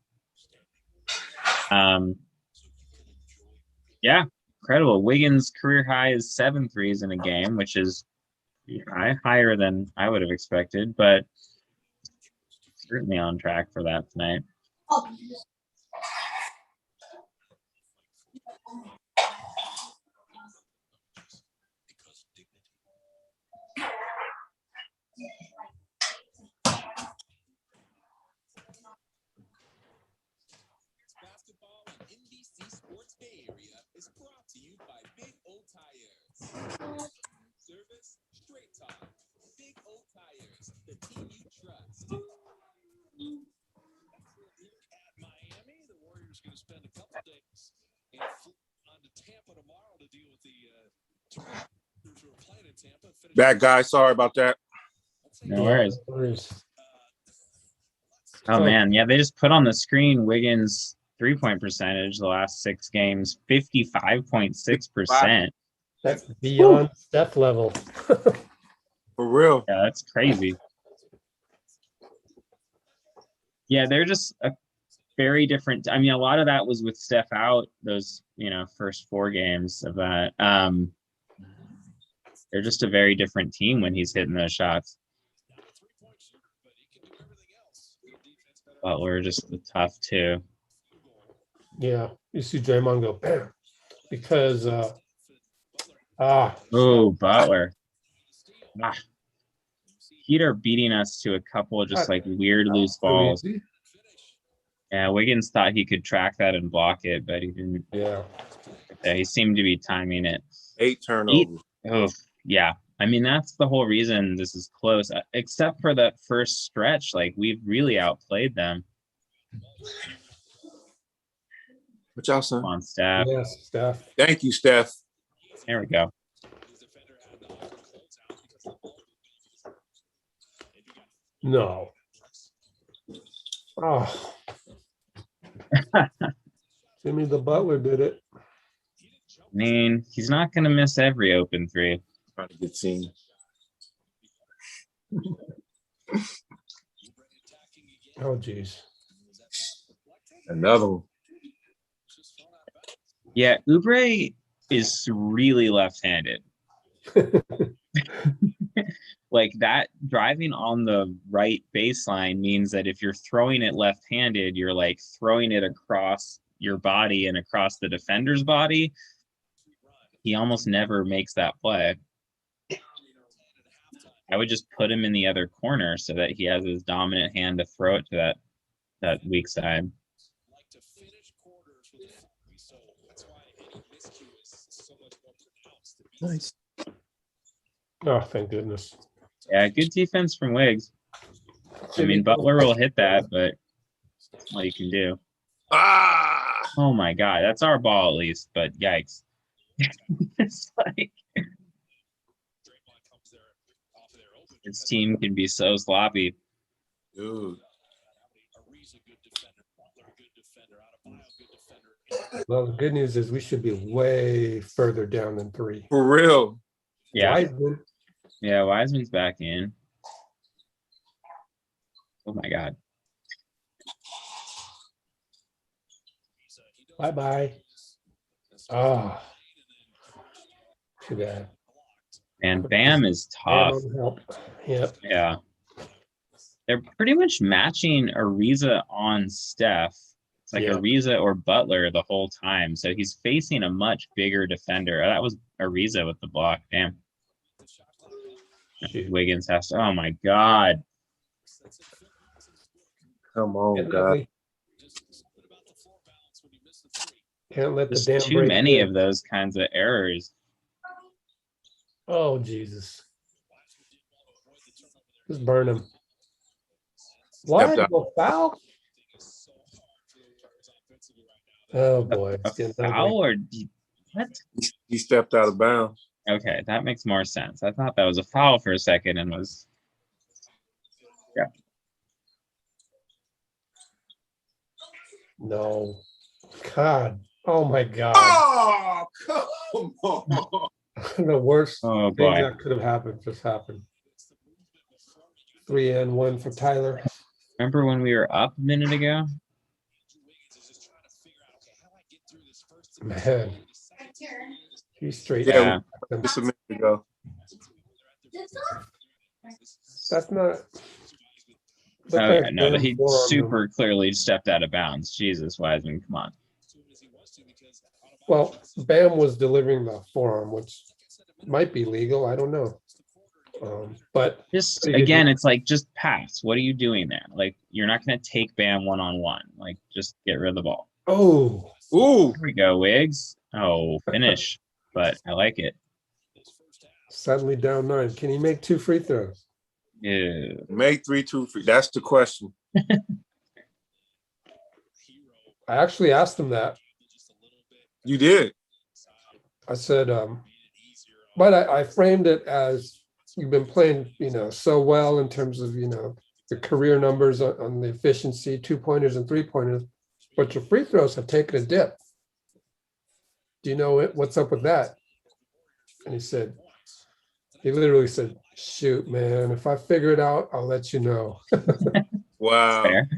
Yeah, incredible. Wiggins' career high is 7 threes in a game, which is higher than I would have expected, but certainly on track for that tonight. Basketball on NBC Sports Bay Area is brought to you by Big O Tires. Service, straight talk. Big O Tires, the team you trust. Here at Miami, the Warriors going to spend a couple days and fly on to Tampa tomorrow to deal with the Raptors who are playing in Tampa. Bad guy. Sorry about that. No worries. worries. Oh, man. Yeah, they just put on the screen Wiggins' three-point percentage the last 6 games, 55.6%. That's beyond Steph level. For real. Yeah, that's crazy. Yeah, they're just a very different. I mean, a lot of that was with Steph out, those, first 4 games of that. They're just a very different team when he's hitting those shots. Butler just the tough too. Yeah, you see Draymond go bam because Oh, Butler. Heat are beating us to a couple of just like weird loose balls. Yeah, Wiggins thought he could track that and block it, but he didn't. Yeah, He seemed to be timing it. 8 turnovers. Oh, yeah. I mean, that's the whole reason this is close, except for that first stretch. Like, we've really outplayed them. What y'all saying? Come on, Steph. yes, Steph. Thank you, Steph. There we go. No. Oh, Jimmy the Butler did it. I mean, he's not going to miss every open 3. Trying to get seen. Oh, geez. Another one. Yeah, Oubre is really left-handed. Like, that driving on the right baseline means that if you're throwing it left-handed, you're like throwing it across your body and across the defender's body. He almost never makes that play. I would just put him in the other corner so that he has his dominant hand to throw it to that weak side. Nice. Oh, thank goodness. Yeah, good defense from Wiggs. I mean, Butler will hit that, but that's all you can do. Oh my God, that's our ball at least, but yikes. It's like his team can be so sloppy. Dude. Well, the good news is we should be way further down than 3. For real. Yeah. Wiseman. Yeah, Wiseman's back in. Oh my God. Bye-bye. Oh, too bad. And Bam is Bam tough. on help. Yep. Yeah. They're pretty much matching Ariza on Steph. It's like Yeah. Ariza or Butler the whole time. So he's facing a much bigger defender. That was Ariza with the block. Damn. Shoot. Wiggins has to. Oh my God. Come on, Can't God. let the There's damn too break many in. of those kinds of errors. Oh, Jesus. Just burn him. Why? Stepped out. No foul? Oh, boy. A It's getting ugly. foul or what? He stepped out of bounds. Okay, that makes more sense. I thought that was a foul for a second and was. Yeah. No. God. Oh, my God. Oh, come on. The worst Oh thing boy. that could have happened just happened. 3-1 for Tyler. Remember when we were up a minute ago? Man, he's straight. Yeah, Yeah. just a minute ago. That's not. Oh looked like yeah, no, Bam he forearmed him. super clearly stepped out of bounds. Jesus, Wiseman, come on. Well, Bam was delivering the forearm, which might be legal. I don't know. But Just Pretty good again, it's like just pass. What are you doing there? Like you're not gonna take Bam one-on-one. Like just get rid of the ball. oh, Ooh, Here we go, Wiggs. Oh, finish. But I like it. suddenly down 9. Can he make 2 free throws? Yeah. make 3-2 free. That's the question. I actually asked him that. You did. I said, but I framed it as you've been playing, so well in terms of, the career numbers on the efficiency, 2-pointers and 3-pointers, but your free throws have taken a dip. Do you know what's up with that? And he literally said, shoot, man, if I figure it out, I'll let you know. Wow. Fair.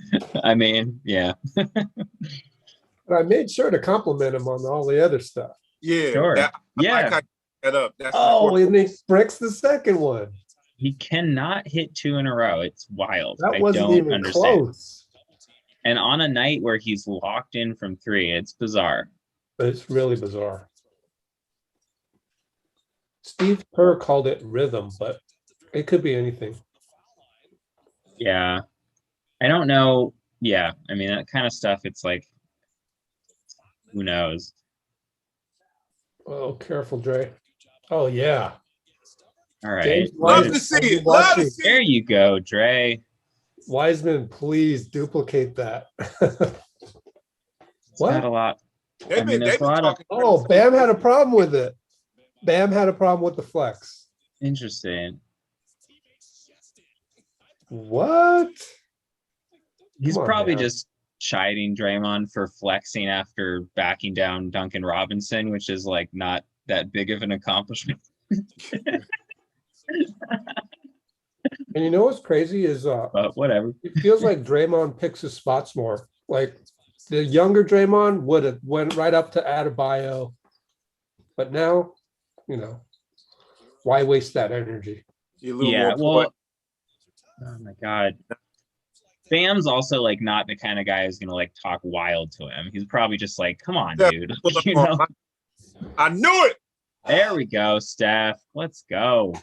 I mean, yeah. But I made sure to compliment him on all the other stuff. Yeah. Sure. I like Yeah. how you set up. That's Oh, important. and he breaks the second one. He cannot hit 2 in a row. It's wild. That I wasn't don't even understand. close. And on a night where he's locked in from 3, it's bizarre. But it's really bizarre. Steve Kerr called it rhythm, but it could be anything. Yeah. I don't know. Yeah. I mean, that kind of stuff, it's like, who knows? Oh, careful, Dre. Oh, yeah. All right. James Love Wiseman, to see I'll be it. Love to watching. see There it. you go, Dre. Wiseman, please duplicate that. It's not What? a lot. They've been there's a lot of talking. Oh, Bam had a problem with it. Bam had a problem with the flex. interesting. What? He's Come on, probably Bam. just chiding Draymond for flexing after backing down Duncan Robinson, which is like not that big of an accomplishment. And you know what's crazy is But whatever. it feels like Draymond picks his spots more. Like the younger Draymond would have went right up to Adebayo, but now, why waste that energy? You're a little Yeah, more well, oh my God. Bam's also like not the kind of guy who's gonna like talk wild to him. He's probably just like, come on, Yeah, dude. pull up You on- know? I knew it. There we go, Steph. Let's go.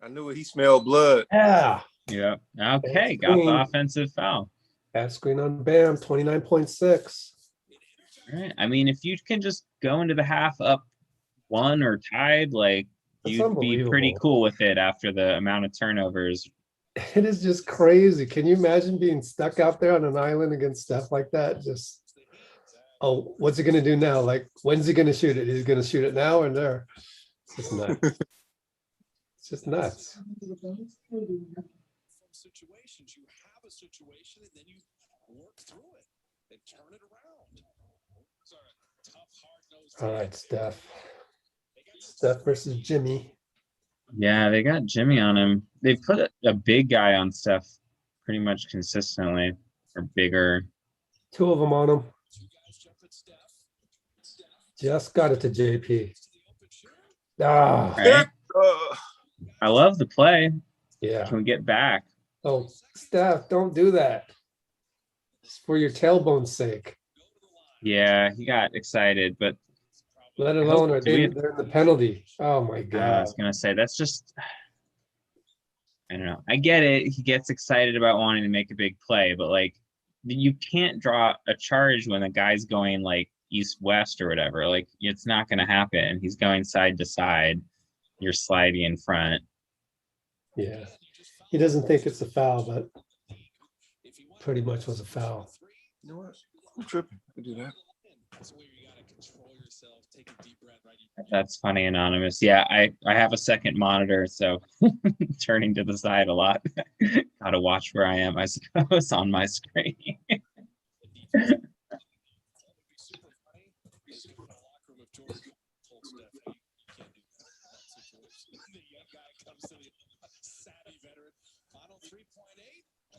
I knew it. He smelled blood. Yeah. Yeah. Okay, got the offensive foul. That screen on Bam, 29.6. All right. I mean, if you can just go into the half up 1 or tied, like That's you'd be pretty unbelievable. cool with it after the amount of turnovers. It is just crazy. Can you imagine being stuck out there on an island against Steph like that? Just, oh, what's he going to do now? Like, when's he going to shoot it? Is he going to shoot it now or there? It's just nuts. It's just nuts. Situations, you have a situation and then you work through it and turn it around. Those are tough, hard-nosed All right, Steph. Steph versus Jimmy. Yeah, they got Jimmy on him. They've put a big guy on Steph pretty much consistently, or bigger. 2 of them on him. two guys jump at Steph. Just got it to JP. Ah, Right? Uh, I love the play. yeah. Can we get back? Oh, Steph, don't do that. It's for your tailbone's sake. Yeah, he got excited, but Let alone are do we they're in the penalty. Oh my I God. was gonna say that's just I don't know. I get it. He gets excited about wanting to make a big play, but like you can't draw a charge when a guy's going like east-west or whatever. Like it's not gonna happen. He's going side to side. You're sliding in front. Yeah. He doesn't think it's a foul, but pretty much was a foul. you know what? I'm tripping. I do that. That's funny, Anonymous. Yeah, I have a second monitor, so turning to the side a lot. Gotta watch where I am, I suppose, on my screen.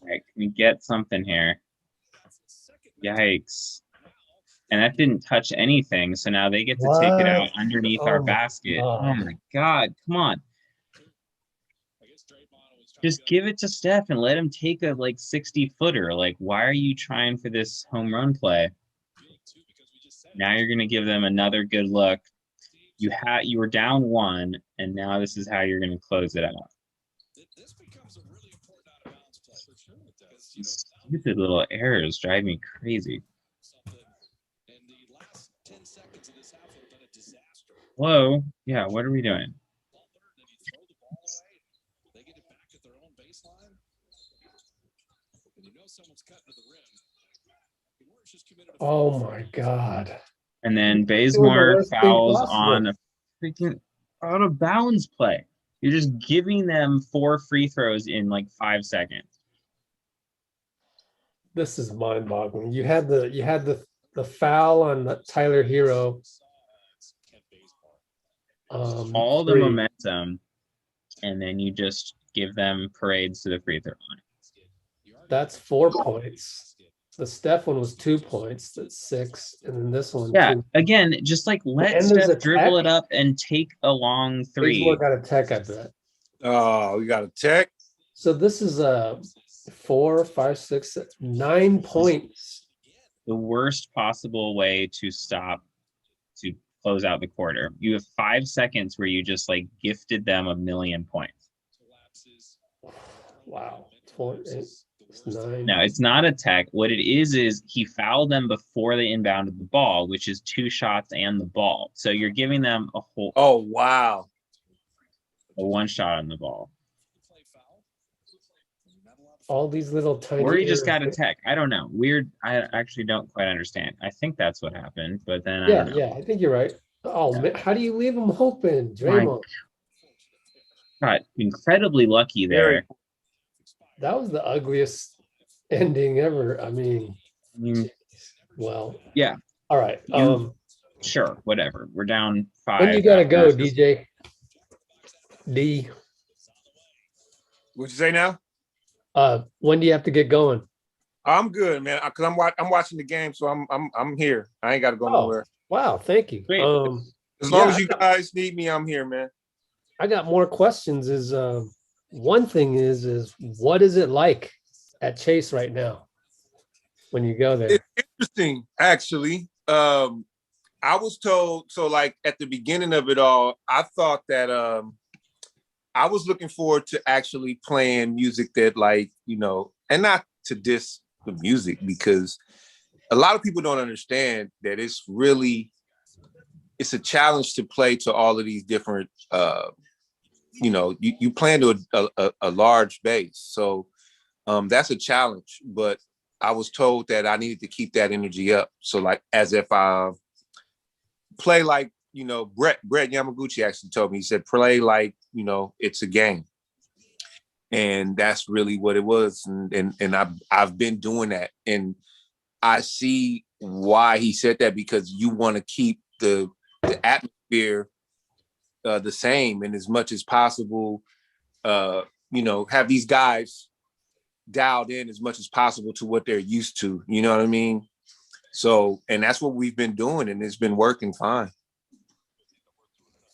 All right, can we get something here? Yikes. And that didn't touch anything, so now they get to take it out underneath our Oh my basket. God. Oh my God, come on. Just give it to Steph and let him take a like 60-footer. Like, why are you trying for this home run play? Now you're gonna give them another good look. You were down 1, and now this is how you're gonna close it out. These stupid little errors drive me crazy. Hello? Yeah, what are we doing? Oh my God. And then Doing the Bazemore worst thing fouls possible. on a freaking out of bounds play. You're just giving them 4 free throws in like 5 seconds. This is mind-boggling. You had the foul on Tyler Hero. All the 3. momentum, and then you just give them parades to the free throw line. That's 4 points. The Steph one was 2 points. That's 6, and then this one. Yeah, 2. again, just like let And there's Steph a dribble tech. it up and take a long Bazemore 3. got a tech, I bet. Oh, we got a tech. So this is 4, 5, 6, 9 points. The worst possible way to close out the quarter. You have 5 seconds where you just like gifted them 1,000,000 points. Wow. 4, 8, 9. No, it's not a tech. What it is he fouled them before they inbounded the ball, which is 2 shots and the ball. So you're giving them a whole Oh, wow. a 1 shot on the ball. All these little tiny. Or he just got a errors. tech. I don't know. Weird. I actually don't quite understand. I think that's what happened, but then I Yeah, don't know. yeah, I think you're right. Oh man, how do you leave them open, My Draymond? Got incredibly lucky there. That was the ugliest ending ever. I mean, well, Yeah. all right. Sure, whatever. We're down 5. When you gotta go, after- DJ? D. What'd you say now? When do you have to get going? I'm good, man. Cause I'm watching the game, so I'm here. I ain't got to go nowhere. Wow, thank you. Great. As long as you guys need me, I'm here, man. I got more questions. Is one thing is what is it like at Chase right now when you go there? It's interesting, actually. I was told, so like at the beginning of it all, I thought that I was looking forward to actually playing music that, like, you know, and not to diss the music, because a lot of people don't understand that it's a challenge to play to all of these different you know, you plan to a large base. So that's a challenge, but I was told that I needed to keep that energy up. So like, as if I play like, you know, Brett Yamaguchi actually told me, he said, play like, you know, it's a game. And that's really what it was. And I've been doing that. And I see why he said that, because you want to keep the atmosphere the same, and as much as possible, you know, have these guys dialed in as much as possible to what they're used to. You know what I mean? So, and that's what we've been doing, and it's been working fine.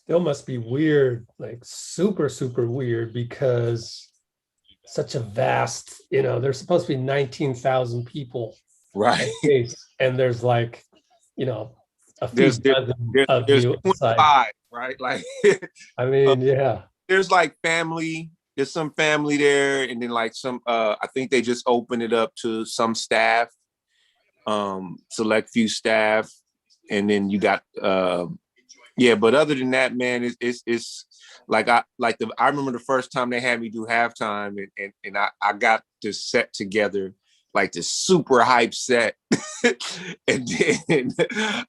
Still must be weird, like super, super weird, because such a vast, there's supposed to be 19,000 people. Right. And there's like, a few There's dozen of there's you 25, right? Like, I mean, yeah. There's like family. There's some family there, and then like some. I think they just opened it up to some staff, select few staff, and then you got. Yeah, but other than that, man, it's like I remember the first time they had me do halftime, and I got this set together, like this super hype set. And then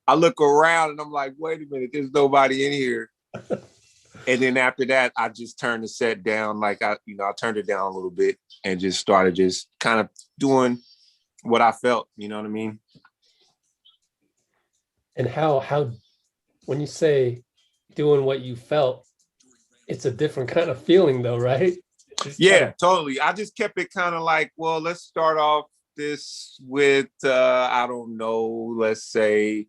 I look around and I'm like, wait a minute, there's nobody in here. And then after that, I just turned the set down. Like I turned it down a little bit and just started just kind of doing what I felt, you know what I mean? And how when you say doing what you felt, it's a different kind of feeling though, right? Yeah, totally. I just kept it kind of like, well, let's start off this with I don't know, let's say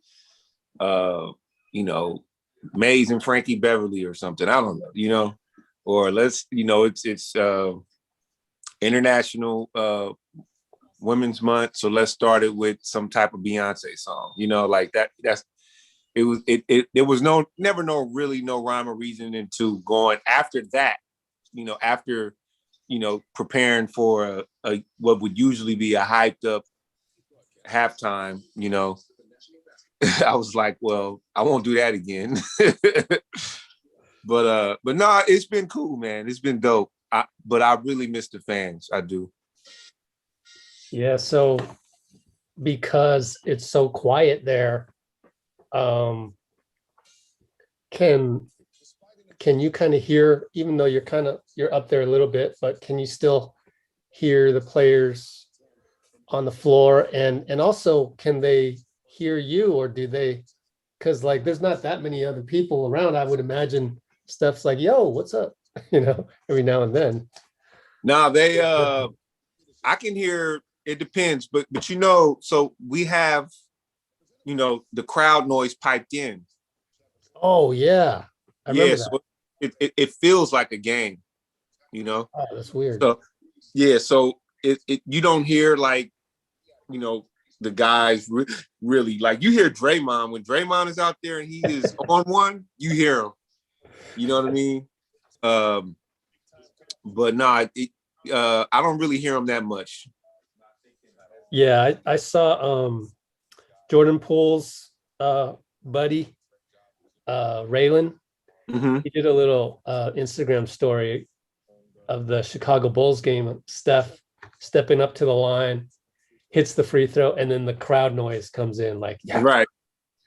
Maze and Frankie Beverly or something. I don't know, or let's, it's International Women's Month. So let's start it with some type of Beyonce song, like that. There was never no rhyme or reason into going after that, after, preparing for a what would usually be a hyped up halftime, I was like, well, I won't do that again. But no, it's been cool, man. It's been dope. But I really miss the fans. I do. Yeah. So because it's so quiet there, can you kind of hear, even though you're up there a little bit, but can you still hear the players on the floor, and also can they hear you, or do they, because like there's not that many other people around, I would imagine. Steph's like, yo, what's up, every now and then. No, I can hear, it depends, but so we have, the crowd noise piped in. Oh yeah, I remember that. So it feels like a game, Oh, that's weird. So yeah, so it you don't hear like, the guys really, like, you hear Draymond when Draymond is out there and he is on one, you hear him. You know what I mean? But no, I don't really hear him that much. Yeah, I saw Jordan Poole's buddy, Raylan. Mm-hmm. He did a little Instagram story of the Chicago Bulls game. Steph stepping up to the line, hits the free throw, and then the crowd noise comes in. Like, yeah, right,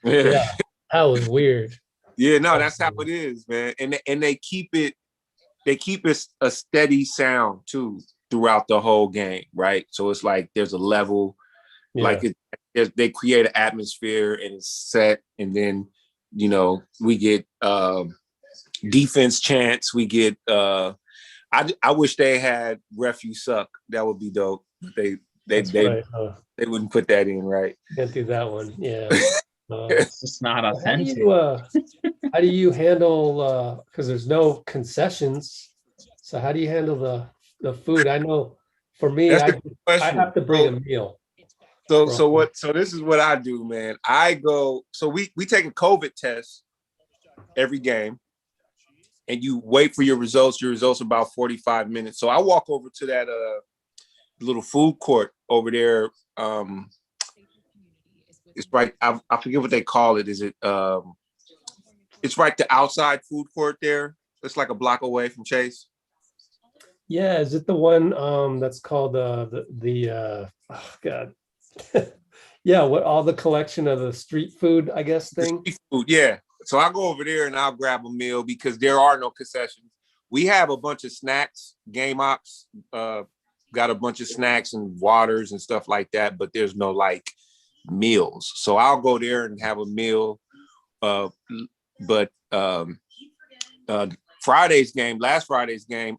yeah, that was weird. Yeah, no, that's how it is, man. And they keep it a steady sound too throughout the whole game, right? So it's like there's a level, like they create an atmosphere and it's set, and then we get defense chants. We get I wish they had Ref You Suck. That would be dope. They wouldn't put that in, right? Can't do that one. Yeah. It's just not authentic. How do you handle, because there's no concessions, so how do you handle the food? I know for me, I have to bring a meal. So this is what I do, man. I go, so we take a COVID test every game, and you wait for your results. Your results about 45 minutes. So I walk over to that little food court over there. It's right, I forget what they call it. Is it it's right, the outside food court there. It's like a block away from Chase. Yeah, is it the one that's called the oh God. Yeah, what, all the collection of the street food, I guess, thing? Street food, yeah. So I go over there and I'll grab a meal because there are no concessions. We have a bunch of snacks. Game Ops got a bunch of snacks and waters and stuff like that, but there's no like meals. So I'll go there and have a meal. But last Friday's game,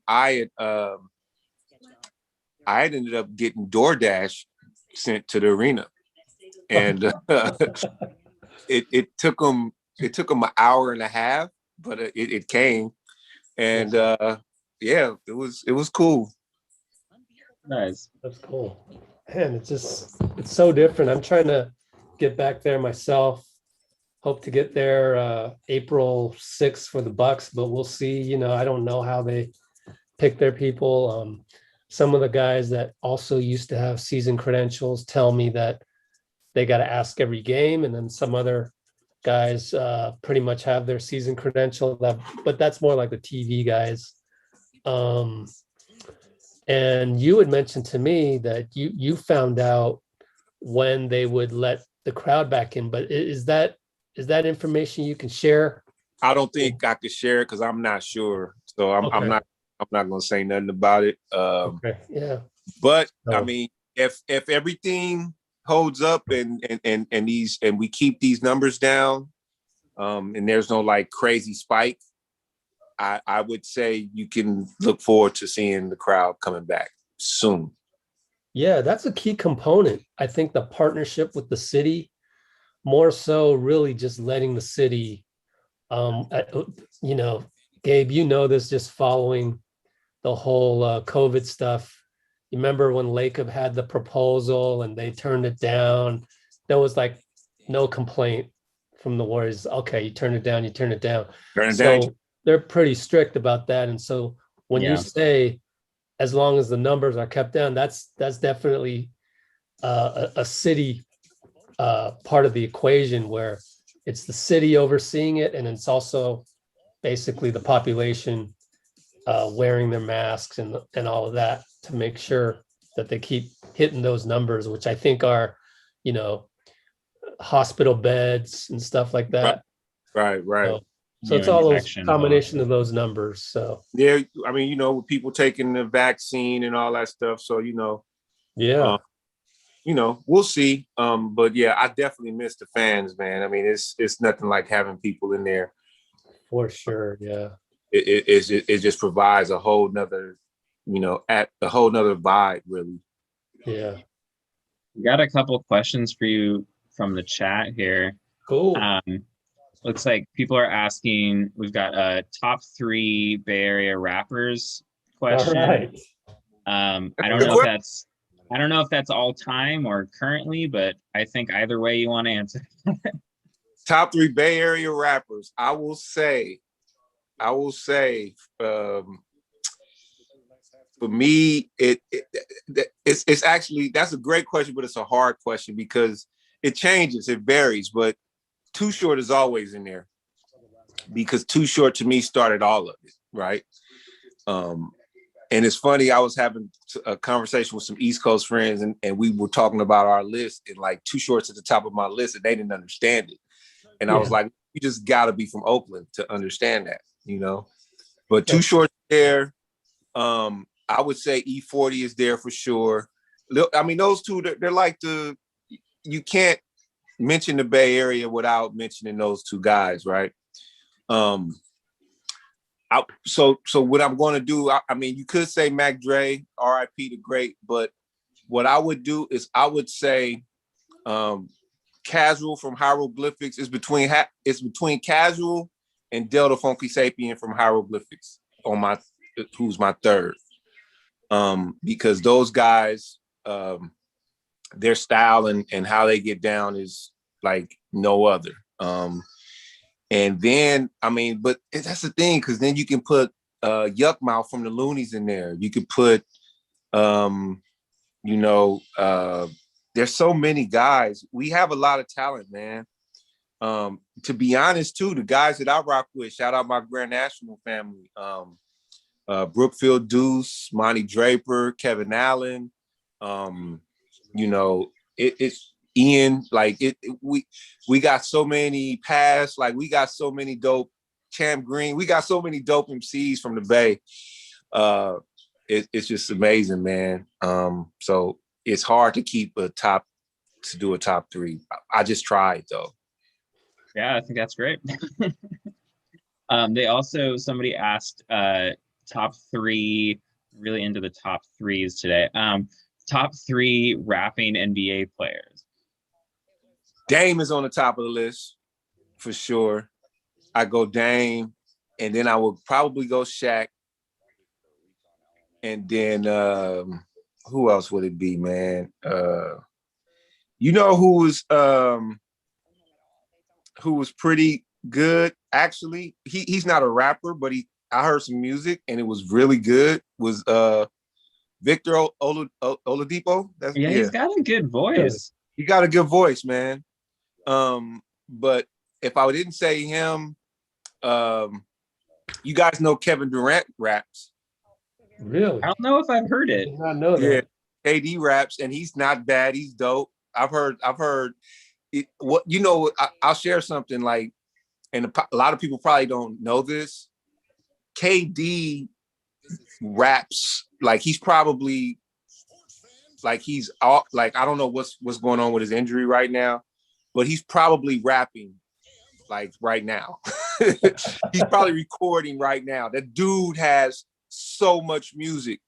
I had ended up getting DoorDash sent to the arena. and it took them an hour and a half, but it came, and yeah, it was cool. Nice. That's cool. Man, it's so different. I'm trying to get back there myself. Hope to get there April 6th for the Bucks, but we'll see. You know, I don't know how they pick their people. Some of the guys that also used to have season credentials tell me that they got to ask every game, and then some other guys pretty much have their season credential. But that's more like the TV guys. And you had mentioned to me that you found out when they would let the crowd back in, but is that information you can share? I don't think I could share it because I'm not sure, so I'm Okay. not going to say nothing about it. Okay. Yeah. But No. I mean, if everything holds up and we keep these numbers down, and there's no like crazy spike, I would say you can look forward to seeing the crowd coming back soon. Yeah, that's a key component. I think the partnership with the city, more so really just letting the city, you know, Gabe, you know this just following the whole COVID stuff. You remember when Lacob had the proposal and they turned it down? There was like no complaint from the Warriors. Okay, you turn it down, you turn it down. Turn it So down. they're pretty strict about that. And so when Yeah. you say, as long as the numbers are kept down, that's definitely a city part of the equation where it's the city overseeing it, and it's also basically the population wearing their masks and all of that to make sure that they keep hitting those numbers, which I think are, you know, hospital beds and stuff like that. Right. So it's all those combination of those numbers. So yeah, I mean, you know, with people taking the vaccine and all that stuff. So, you know, yeah, you know, we'll see. But yeah, I definitely miss the fans, man. I mean, it's nothing like having people in there. for sure. Yeah. It just provides a whole nother, you know, at a whole nother vibe, really. Yeah. We got a couple of questions for you from the chat here. Cool. Looks like people are asking, we've got a top 3 Bay Area rappers question. All right. I don't know if that's all time or currently, but I think either way you want to answer. Top 3 Bay Area rappers. I will say, for me, it's actually, that's a great question, but it's a hard question because it changes, it varies. But Too Short is always in there because Too Short to me started all of it, right? And it's funny, I was having a conversation with some East Coast friends, and we were talking about our list, and like Too Short's at the top of my list, and they didn't understand it. And I was like, you just got to be from Oakland to understand that, you know? But Too Short's there. I would say E40 is there for sure. I mean, those two, they're like you can't mention the Bay Area without mentioning those two guys, right? So what I'm going to do, I mean, you could say Mac Dre, R.I.P. the great, but what I would do is I would say Casual from Hieroglyphics is between Casual and Delta Funky Sapien from Hieroglyphics who's my third. Because those guys, their style and how they get down is like no other. And then, I mean, but that's the thing, because then you can put Yuck Mouth from the Loonies in there. You could put, you know, there's so many guys. We have a lot of talent, man. To be honest, too, the guys that I rock with, shout out my Grand National family, Brookfield Deuce, Monty Draper, Kevin Allen, you know, it's Ian, like we got so many past, like we got so many dope, Champ Green, we got so many dope MCs from the Bay. It's just amazing, man. So it's hard to do a top 3. I just tried though. Yeah, I think that's great. Somebody asked top 3, really into the top 3s today. Top 3 rapping NBA players. Dame is on the top of the list for sure. I go Dame, and then I would probably go Shaq. And then who else would it be, man? You know who was pretty good actually? He's not a rapper, but I heard some music and it was really good. Was Victor Oladipo? Yeah, he's got a good voice. He got a good voice, man. But if I didn't say him, you guys know Kevin Durant raps. Really? I don't know if I've heard I it. did not know that. Yeah, KD raps, and he's not bad. He's dope. I've heard it. What you know? I'll share something like, and a lot of people probably don't know this. KD raps like he's probably like he's all like I don't know what's going on with his injury right now, but he's probably rapping like right now. He's probably recording right now. That dude has so much music.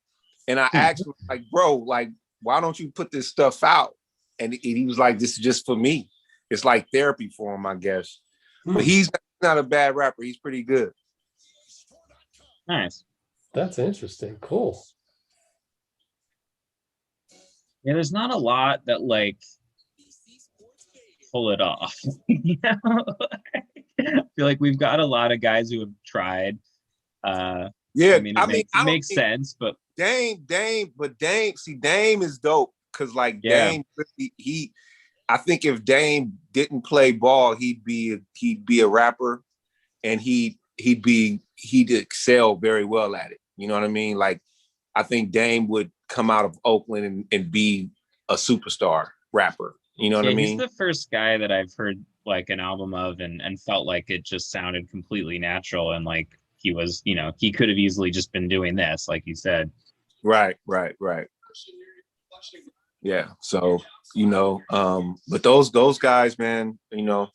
And I asked him, like, bro, like, why don't you put this stuff out? And he was like, this is just for me. It's like therapy for him, I guess. But he's not a bad rapper. He's pretty good. Nice. That's interesting. Cool. Yeah, there's not a lot that like pull it off. You know? I feel like we've got a lot of guys who have tried. Yeah, it makes sense, but Dame, see, Dame is dope because like Dame, I think if Dame didn't play ball, he'd be a rapper, and he'd excel very well at it. You know what I mean? Like, I think Dame would come out of Oakland and be a superstar rapper. You know what I mean? He's the first guy that I've heard like an album of and felt like it just sounded completely natural and like he was, you know, he could have easily just been doing this, like you said. Right. Yeah. So, you know, but those guys, man, you know,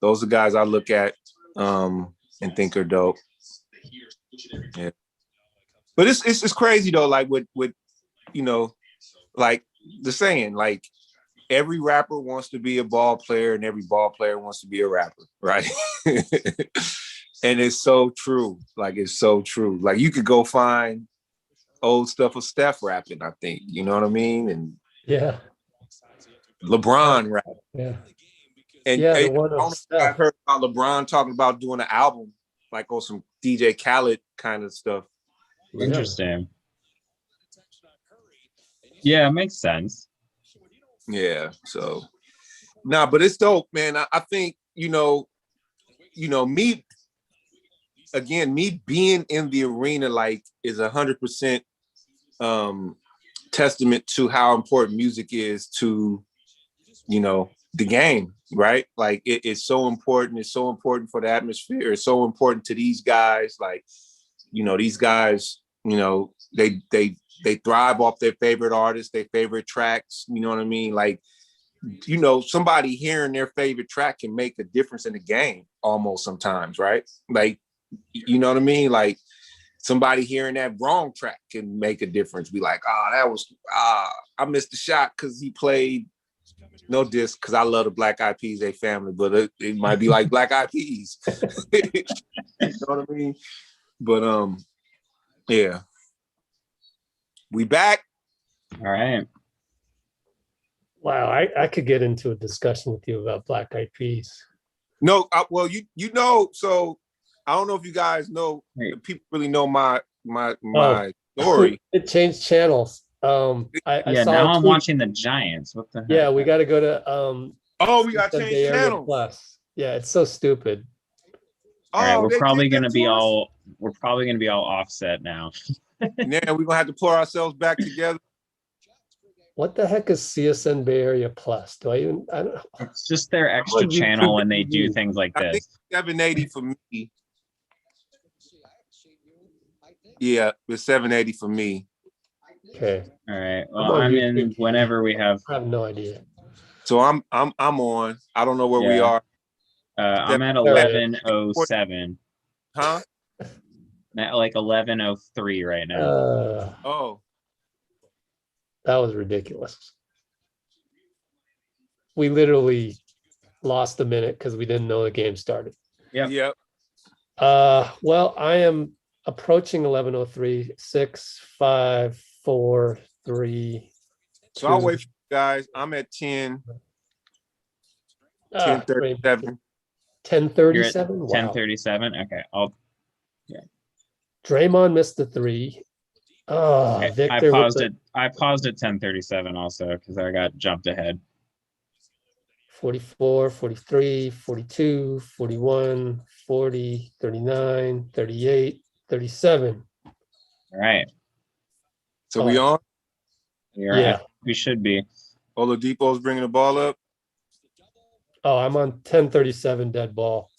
those are guys I look at and think are dope. Yeah. But it's crazy though, like with you know, like the saying, like every rapper wants to be a ball player and every ball player wants to be a rapper, right? And it's so true. Like, it's so true. Like, you could go find old stuff of Steph rapping, I think. You know what I mean? And Yeah. LeBron rap. Yeah. And yeah, I heard about LeBron talking about doing an album, like on some DJ Khaled kind of stuff. Interesting. Yeah, it makes sense. Yeah. So, but it's dope, man. I think, you know, me being in the arena, like, is 100% testament to how important music is to, you know, the game, right? Like, it's so important. It's so important for the atmosphere. It's so important to these guys. Like, you know, these guys, you know, they thrive off their favorite artists, their favorite tracks. You know what I mean? Like, you know, somebody hearing their favorite track can make a difference in the game almost sometimes, right? Like, you know what I mean? Like, somebody hearing that wrong track can make a difference. Be like, I missed the shot because he played no diss, because I love the Black Eyed Peas, they family, but it might be like Black Eyed Peas. You know what I mean? But yeah. We back. All right. Wow, I could get into a discussion with you about Black Eyed Peas. No, well, you know, so I don't know if you guys know, people really know my story. It changed channels. I saw now I'm watching the Giants. What the heck? Yeah, we got to go to we got to change channels. Plus. Yeah, it's so stupid. All right, we're probably gonna be all offset now. Yeah, we're gonna have to pull ourselves back together. What the heck is CSN Bay Area Plus? I don't know. It's just their extra channel when they do things like this. I think 780 for me. Yeah, it's 780 for me. Okay. All right. Well, I'm in whenever we have. I have no idea. So I'm on. I don't know where we are. I'm at 11:07. Huh? At like 11:03 right now. That was ridiculous. we literally lost a minute because we didn't know the game started. Yep. Well, I am approaching 11:03. 6, 5, 4, 3. So I'll wait for you guys. I'm at 10, 10:37. 10:37. Wow. 10:37. Okay. Draymond missed the 3. Oh, Okay. Victor. I paused at 10:37 also because I got jumped ahead. 44, 43, 42, 41, 40, 39, 38, 37. All right. So we on? Yeah. We should be. Oladipo's bringing the ball up. Oh, I'm on 10:37 dead ball.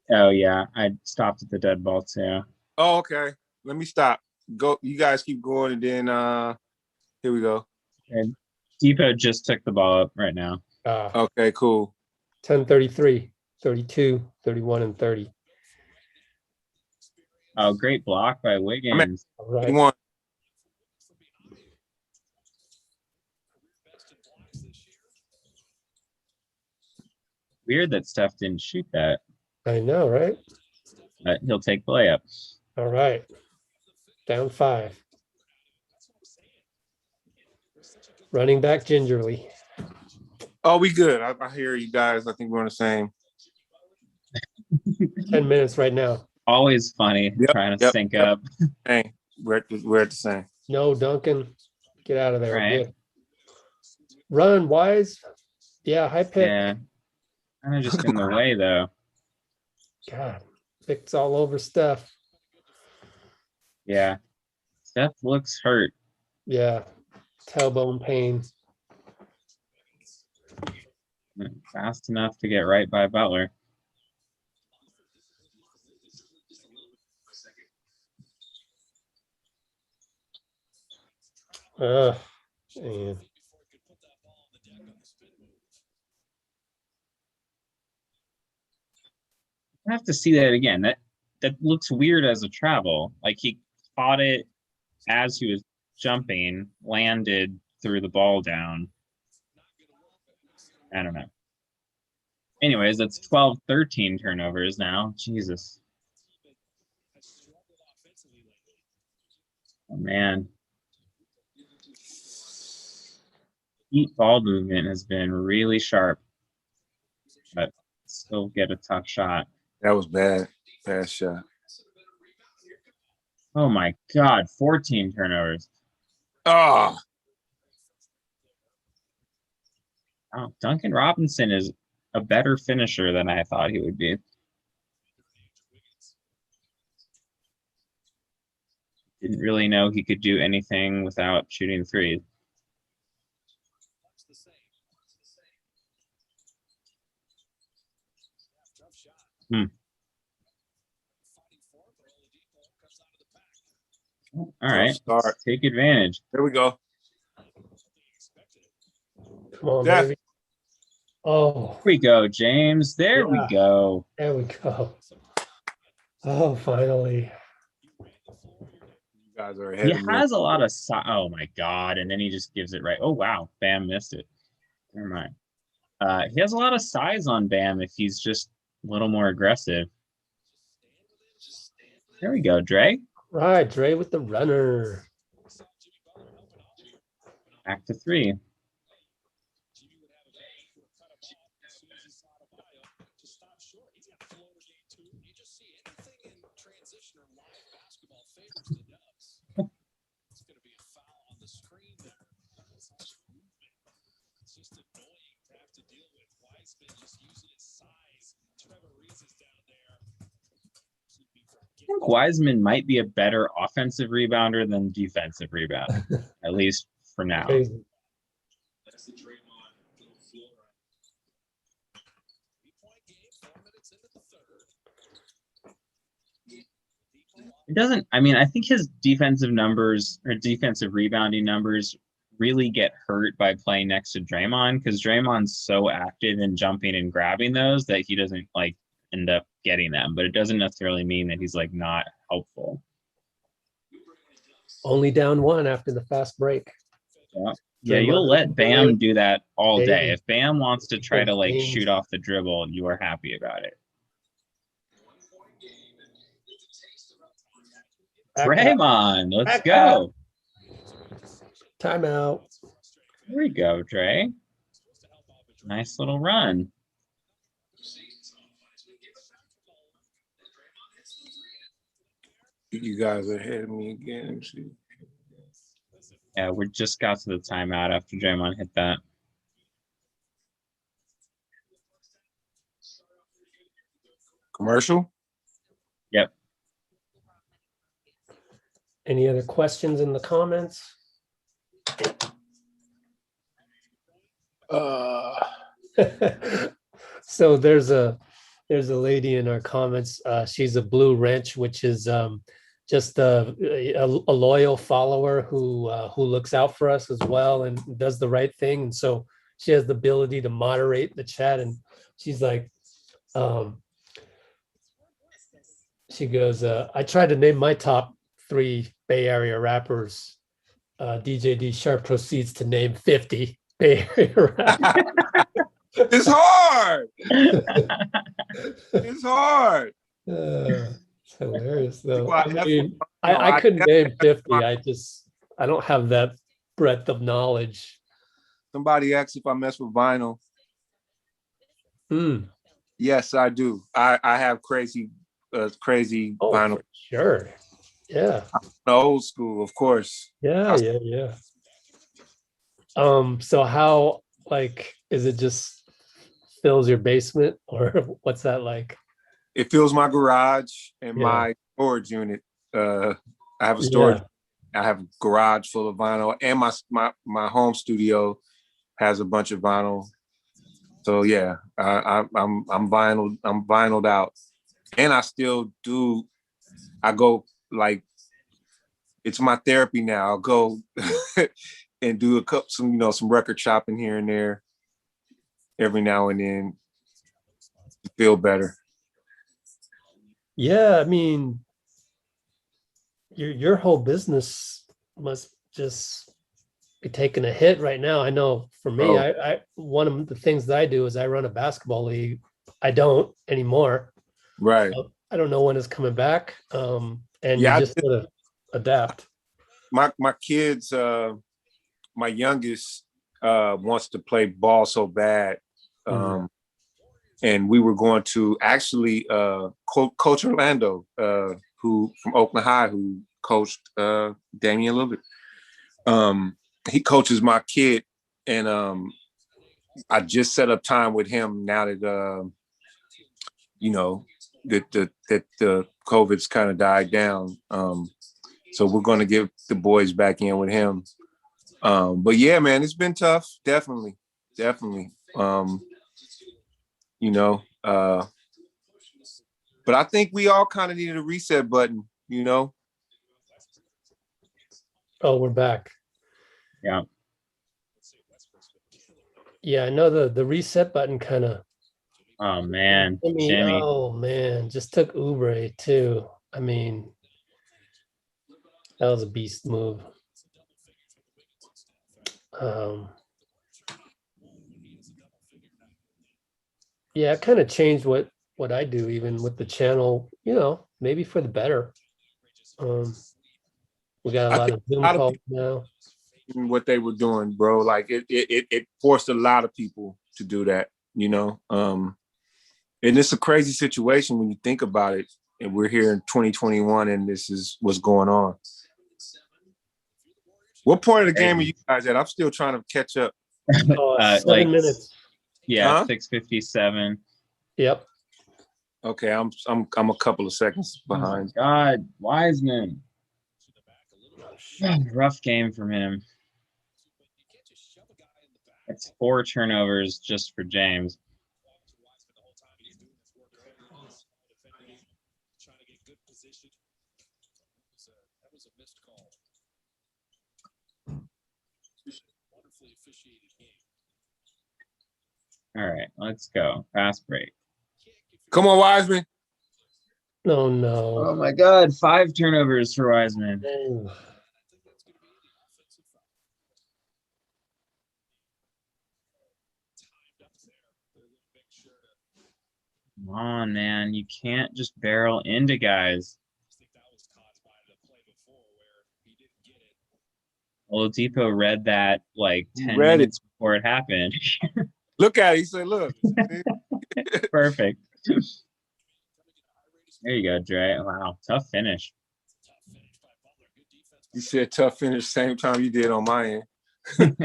Oh yeah, I stopped at the dead ball too. Oh, okay. Let me stop. Go. You guys keep going, and then here we go. And Depot just took the ball up right now. Okay, cool. 10:33, 32, 31, and 30. Oh, great block by Wiggins. All right. 21. Weird that Steph didn't shoot that, I know, right? but he'll take the layup. All right. Down 5. Running back gingerly. Oh, we good. I hear you guys. I think we're on the same. 10 minutes right now. Always funny trying to sync up. Hey, we're at the same. No, Duncan. Get out of there. Right. Good. Run, Wise. Yeah, high pick. Yeah. Kind of just in the way though. God, picks all over Steph. Yeah. Steph looks hurt. Yeah. Tailbone pain. Fast enough to get right by Butler. Man. I have to see that again. That looks weird as a travel. Like he caught it as he was jumping, landed, threw the ball down. I don't know. Anyways, that's 12-13 turnovers now. Jesus. Oh, man. Heat ball movement has been really sharp, but still get a tough shot. That was bad. Bad shot. Oh, my God. 14 turnovers. Oh, Oh, Duncan Robinson is a better finisher than I thought he would be. Didn't really know he could do anything without shooting threes. All right, start. take advantage. Here we go. Come on, Yeah. baby. Oh, Here we go, James. There we Yeah. go. there we go. Oh, finally. You guys are ahead He of me. has a lot of size. Oh my God! And then he just gives it right. Oh wow, Bam missed it. Never mind. He has a lot of size on Bam if he's just a little more aggressive. There we go, Dre. Right, Dre with the runner. Back to 3. I think Wiseman might be a better offensive rebounder than defensive rebounder, at least for now. Crazy. It doesn't, I mean, I think his defensive numbers or defensive rebounding numbers really get hurt by playing next to Draymond because Draymond's so active in jumping and grabbing those that he doesn't like end up getting them, but it doesn't necessarily mean that he's like not helpful. Only down 1 after the fast break. Yeah, you'll let Bam do that all day. Bam. If Bam wants to try to like Bam. shoot off the dribble, you are happy about it. Draymond, let's go. Timeout. Here we go, Dre. Nice little run. You guys are ahead of me again. Yeah, we just got to the timeout after Draymond hit that. Commercial? Yep. Any other questions in the comments? So there's a lady in our comments. She's a blue wrench, which is just a loyal follower who looks out for us as well and does the right thing. And so she has the ability to moderate the chat. And she's like, she goes, I tried to name my top 3 Bay Area rappers. DJ D Sharp proceeds to name 50 Bay Area rappers. It's hard. It's hard. It's hilarious though. Well, I mean, I couldn't name 50. I don't have that breadth of knowledge. Somebody asked if I mess with vinyl. Hmm. Yes, I do. I have crazy vinyl. Sure. Yeah. The old school, of course. Yeah. So how, like, is it just fills your basement or what's that like? It fills my garage and my storage unit. I have a storage. I have a garage full of vinyl, and my home studio has a bunch of vinyl. So yeah, I'm vinyl. I'm vinyled out, and I still do. I go like it's my therapy now. I'll go and do some record shopping here and there every now and then to feel better. Yeah, I mean, your whole business must just be taking a hit right now. I know for me, I one of the things that I do is I run a basketball league. I don't anymore. Right. So I don't know when it's coming back. And you just sort of adapt. My kids, my youngest wants to play ball so bad. And we were going to actually Coach Orlando, who from Oakland High, who coached Damian Lillard. He coaches my kid, and I just set up time with him now that that the COVID's kind of died down. So we're going to get the boys back in with him. But yeah, man, it's been tough. Definitely. But I think we all kind of needed a reset button, Oh, we're back. Yeah. Yeah, I know the reset button kind of. Oh man, I mean, Jimmy. oh man, just took Oubre too. I mean, that was a beast move. Yeah, it kind of changed what I do, even with the channel. Maybe for the better. We got a lot of Zoom calls now. What they were doing, bro, like it forced a lot of people to do that, and it's a crazy situation when you think about it. And we're here in 2021, and this is what's going on. What point of the game are you guys at? I'm still trying to catch up. 7 minutes. Yeah, 6:57. Yep. Okay, I'm a couple of seconds behind. Oh God, Wiseman. Rough game from him. It's 4 turnovers just for James. All right, let's go. Fast break. Come on, Wiseman. Oh no. Oh my God, 5 turnovers for Wiseman. Come on, man. You can't just barrel into guys. I think that was caused by the play before where he didn't get it. Oladipo read that like He 10 read it. minutes before it happened. Look at it. He said, look. Perfect. There you go, Dre. Wow, tough finish. Tough finish by Butler. Good defense. You said tough finish same time you did on my end. Third.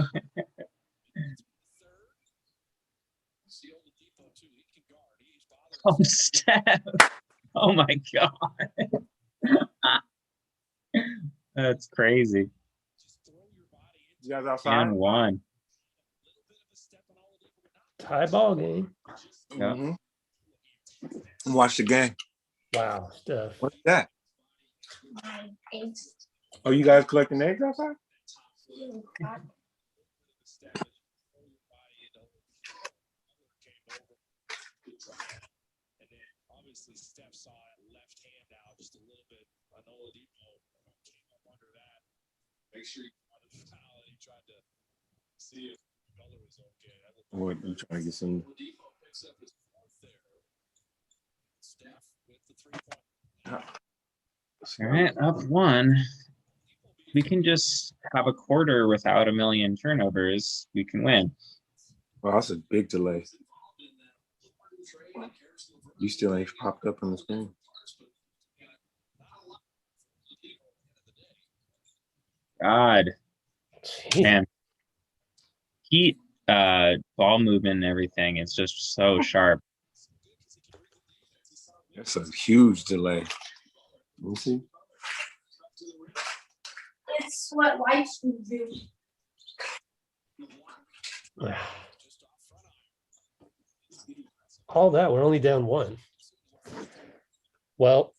See Oladipo too. He can guard. He's bothering. Oh, Steph. Oh my God. That's crazy. Just throw your body into You guys outside? And one. a little bit of a step on Oladipo, but not Tie ball game. Yeah. Mhm. Watch the game. Wow, Steph. What's that? My eggs. Oh, you guys collecting eggs outside? step. Just throw your body into Oladipo. Came over. Good drive. And then obviously Steph saw it left hand out just a little bit on Oladipo. Came up under that. Make sure you on the foul and he tried to see if Butler was okay. That looked What, you trying to get some? Oladipo picks up his fourth there. Steph with the 3-point. All right, up one. We can just have a quarter without a million turnovers. We can win. Well, that's a big delay. You still ain't popped up on the screen. God, Jeez. man. Heat, ball movement and everything is just so sharp. That's a huge delay. Let me see. It's what light streams do. All that, we're only down one. Well,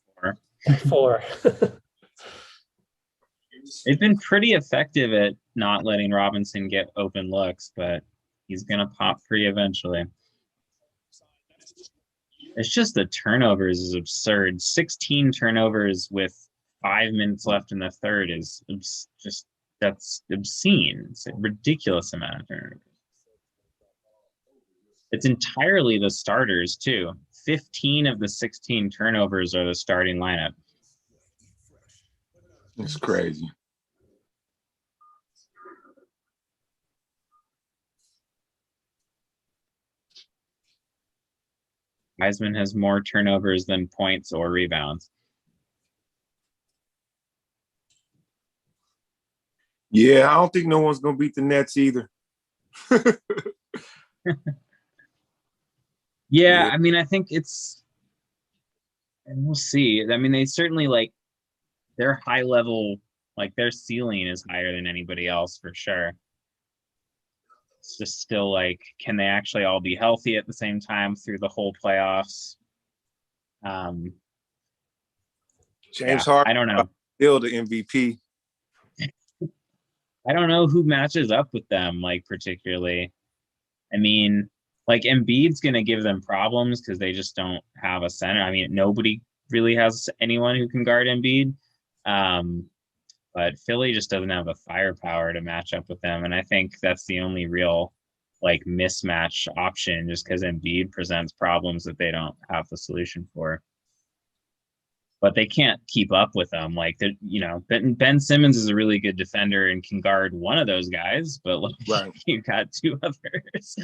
4. They've been pretty effective at not letting Robinson get open looks, but he's going to pop free eventually. It's just the turnovers is absurd. 16 turnovers with 5 minutes left in the third is just, that's obscene. It's a ridiculous amount of turnovers. It's entirely the starters too. 15 of the 16 turnovers are the starting lineup. It's crazy. Heisman has more turnovers than points or rebounds. Yeah, I don't think no one's gonna beat the Nets either. Yeah, I mean, I think it's, and we'll see. I mean, they certainly like their high level, like their ceiling is higher than anybody else for sure. It's just still like, can they actually all be healthy at the same time through the whole playoffs? James Harden, I don't know. still the MVP. I don't know who matches up with them, like particularly. I mean, like Embiid's going to give them problems because they just don't have a center. I mean, nobody really has anyone who can guard Embiid. But Philly just doesn't have the firepower to match up with them. And I think that's the only real like mismatch option just because Embiid presents problems that they don't have the solution for. But they can't keep up with them. Like, you know, Ben Simmons is a really good defender and can guard one of those guys, but like, Right. you've got 2 others.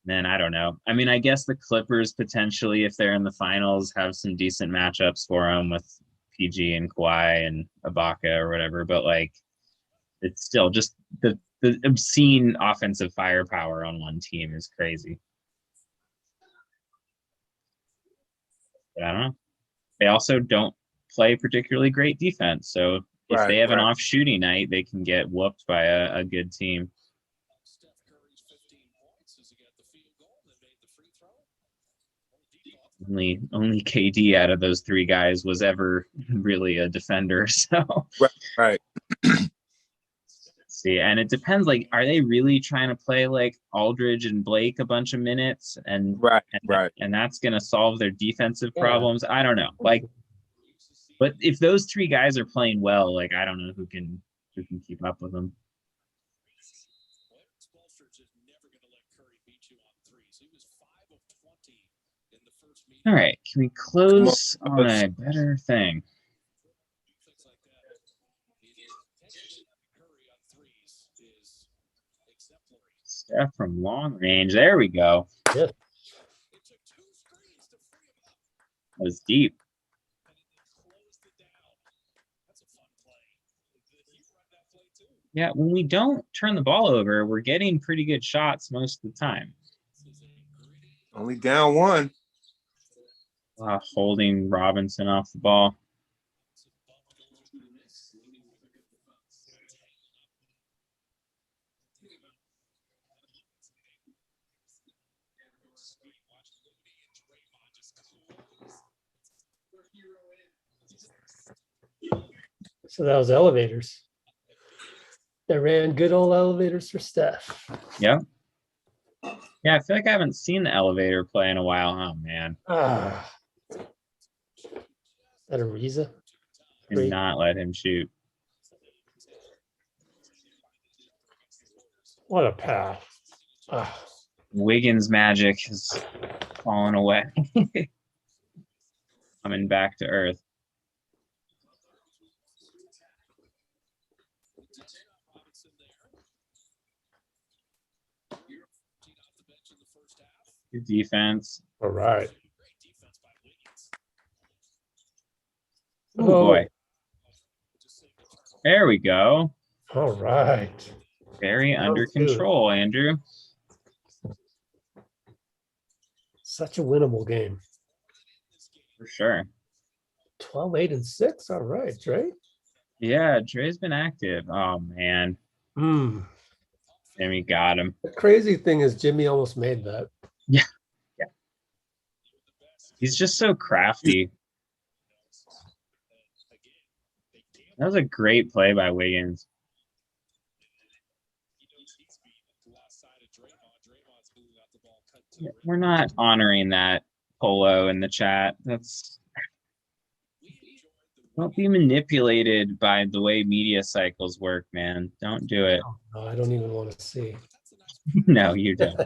Then I don't know. I mean, I guess the Clippers potentially, if they're in the finals, have some decent matchups for them with PG and Kawhi and Ibaka or whatever. But like, it's still just the obscene offensive firepower on one team is crazy. But I don't know. They also don't play particularly great defense. So if they have an off shooting night, they can get whooped by a good team. Steph Curry's 15 points. Does he get the field goal and made the free throw? Only KD out of those 3 guys was ever really a defender. So Right. see, and it depends. Like, are they really trying to play like Aldridge and Blake a bunch of minutes, and and that's going to solve their defensive problems? I don't know. Like, but if those 3 guys are playing well, like I don't know who can keep up with them. Spolster's just never going to let Curry beat you on threes. He was 5 of All right, can we close on a better thing? Steph from long range. There we go. Yeah. That was deep. Yeah, when we don't turn the ball over, we're getting pretty good shots most of the time. Only down one. Holding Robinson off the ball. So that was elevators. They ran good old elevators for Steph. Yep. Yeah, I feel like I haven't seen the elevator play in a while. Oh, man. Ah. Is that Ariza? Do not let him shoot. What a pass. Ah. Wiggins' magic has fallen away. Coming back to earth. Good defense. All right. Oh, boy. There we go. All right. Very under good. control, Andrew. Such a winnable game. For sure. 12, 8, and 6. All right, Dre. Yeah, Dre's been active. Oh, man. Jimmy got him. The crazy thing is Jimmy almost made that. Yeah. Yeah. He's just so crafty. That was a great play by Wiggins. Yeah, we're not honoring that polo in the chat. Don't be manipulated by the way media cycles work, man. Don't do it. No, I don't even want to see. No, you don't.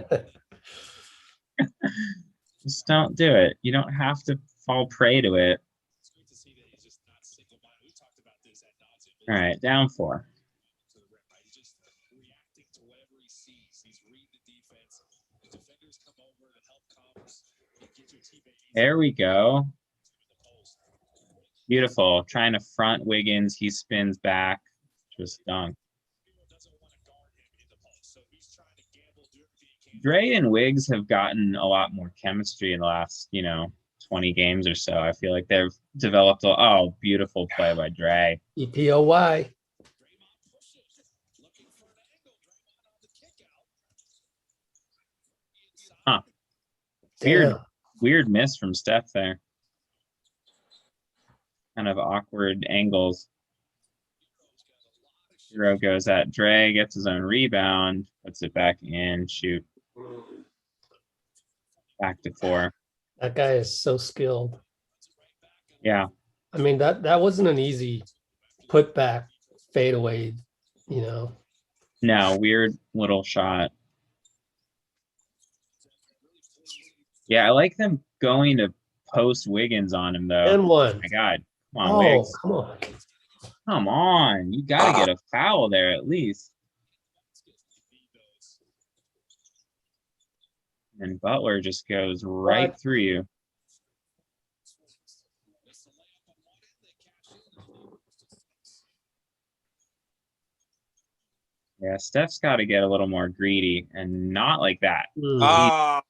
Just don't do it. You don't have to fall prey to it. All right, down 4. There we go. Beautiful. Trying to front Wiggins. He spins back. Just dunk. Dre and Wiggs have gotten a lot more chemistry in the last, 20 games or so. I feel like they've developed beautiful play by Dre. EPOY. Huh. Weird miss from Steph there. Kind of awkward angles. Hero goes at Dre, gets his own rebound, puts it back in, shoot. Back to 4. That guy is so skilled. Yeah. I mean, that wasn't an easy put back fadeaway, No, weird little shot. Yeah, I like them going to post Wiggins on him, though. And 1. Oh my God. Come on, Oh, Wiggs. come on. Come on. You got to get a foul there at least. And Butler just goes right through you. Yeah, Steph's got to get a little more greedy and not like that. Timeout.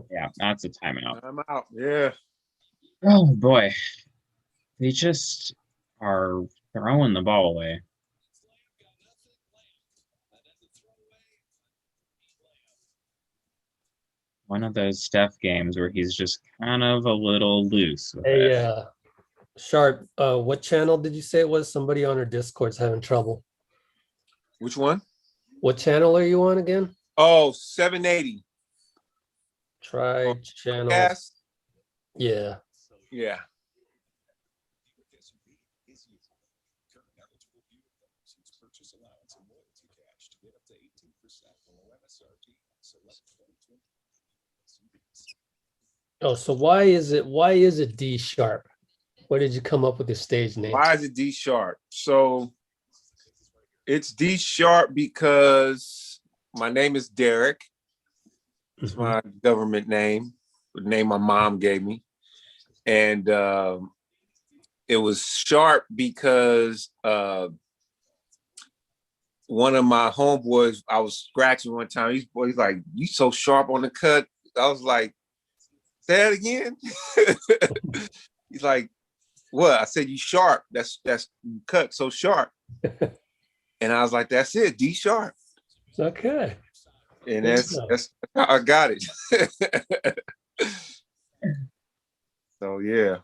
Yeah, that's a timeout. Timeout. Yeah. Oh, boy. They just are throwing the ball away. One of those Steph games where he's just kind of a little loose with it. Hey, Sharp, what channel did you say it was? Somebody on our Discord's having trouble. Which one? What channel are you on again? Oh, 780. Try channel. Yes. Yeah. Yeah. Oh, so why is it D sharp? Where did you come up with the stage name? Why is it D sharp? So it's D sharp because my name is Derek. It's Mm-hmm. my government name, the name my mom gave me. And it was sharp because one of my homeboys, I was scratching one time. He's like, "You so sharp on the cut." I was like, "Say that again." He's like, "What?" I said, "You sharp. That's cut so sharp." And I was like, "That's it, D sharp." Okay. And There you that's go. that's how I got it. So yeah,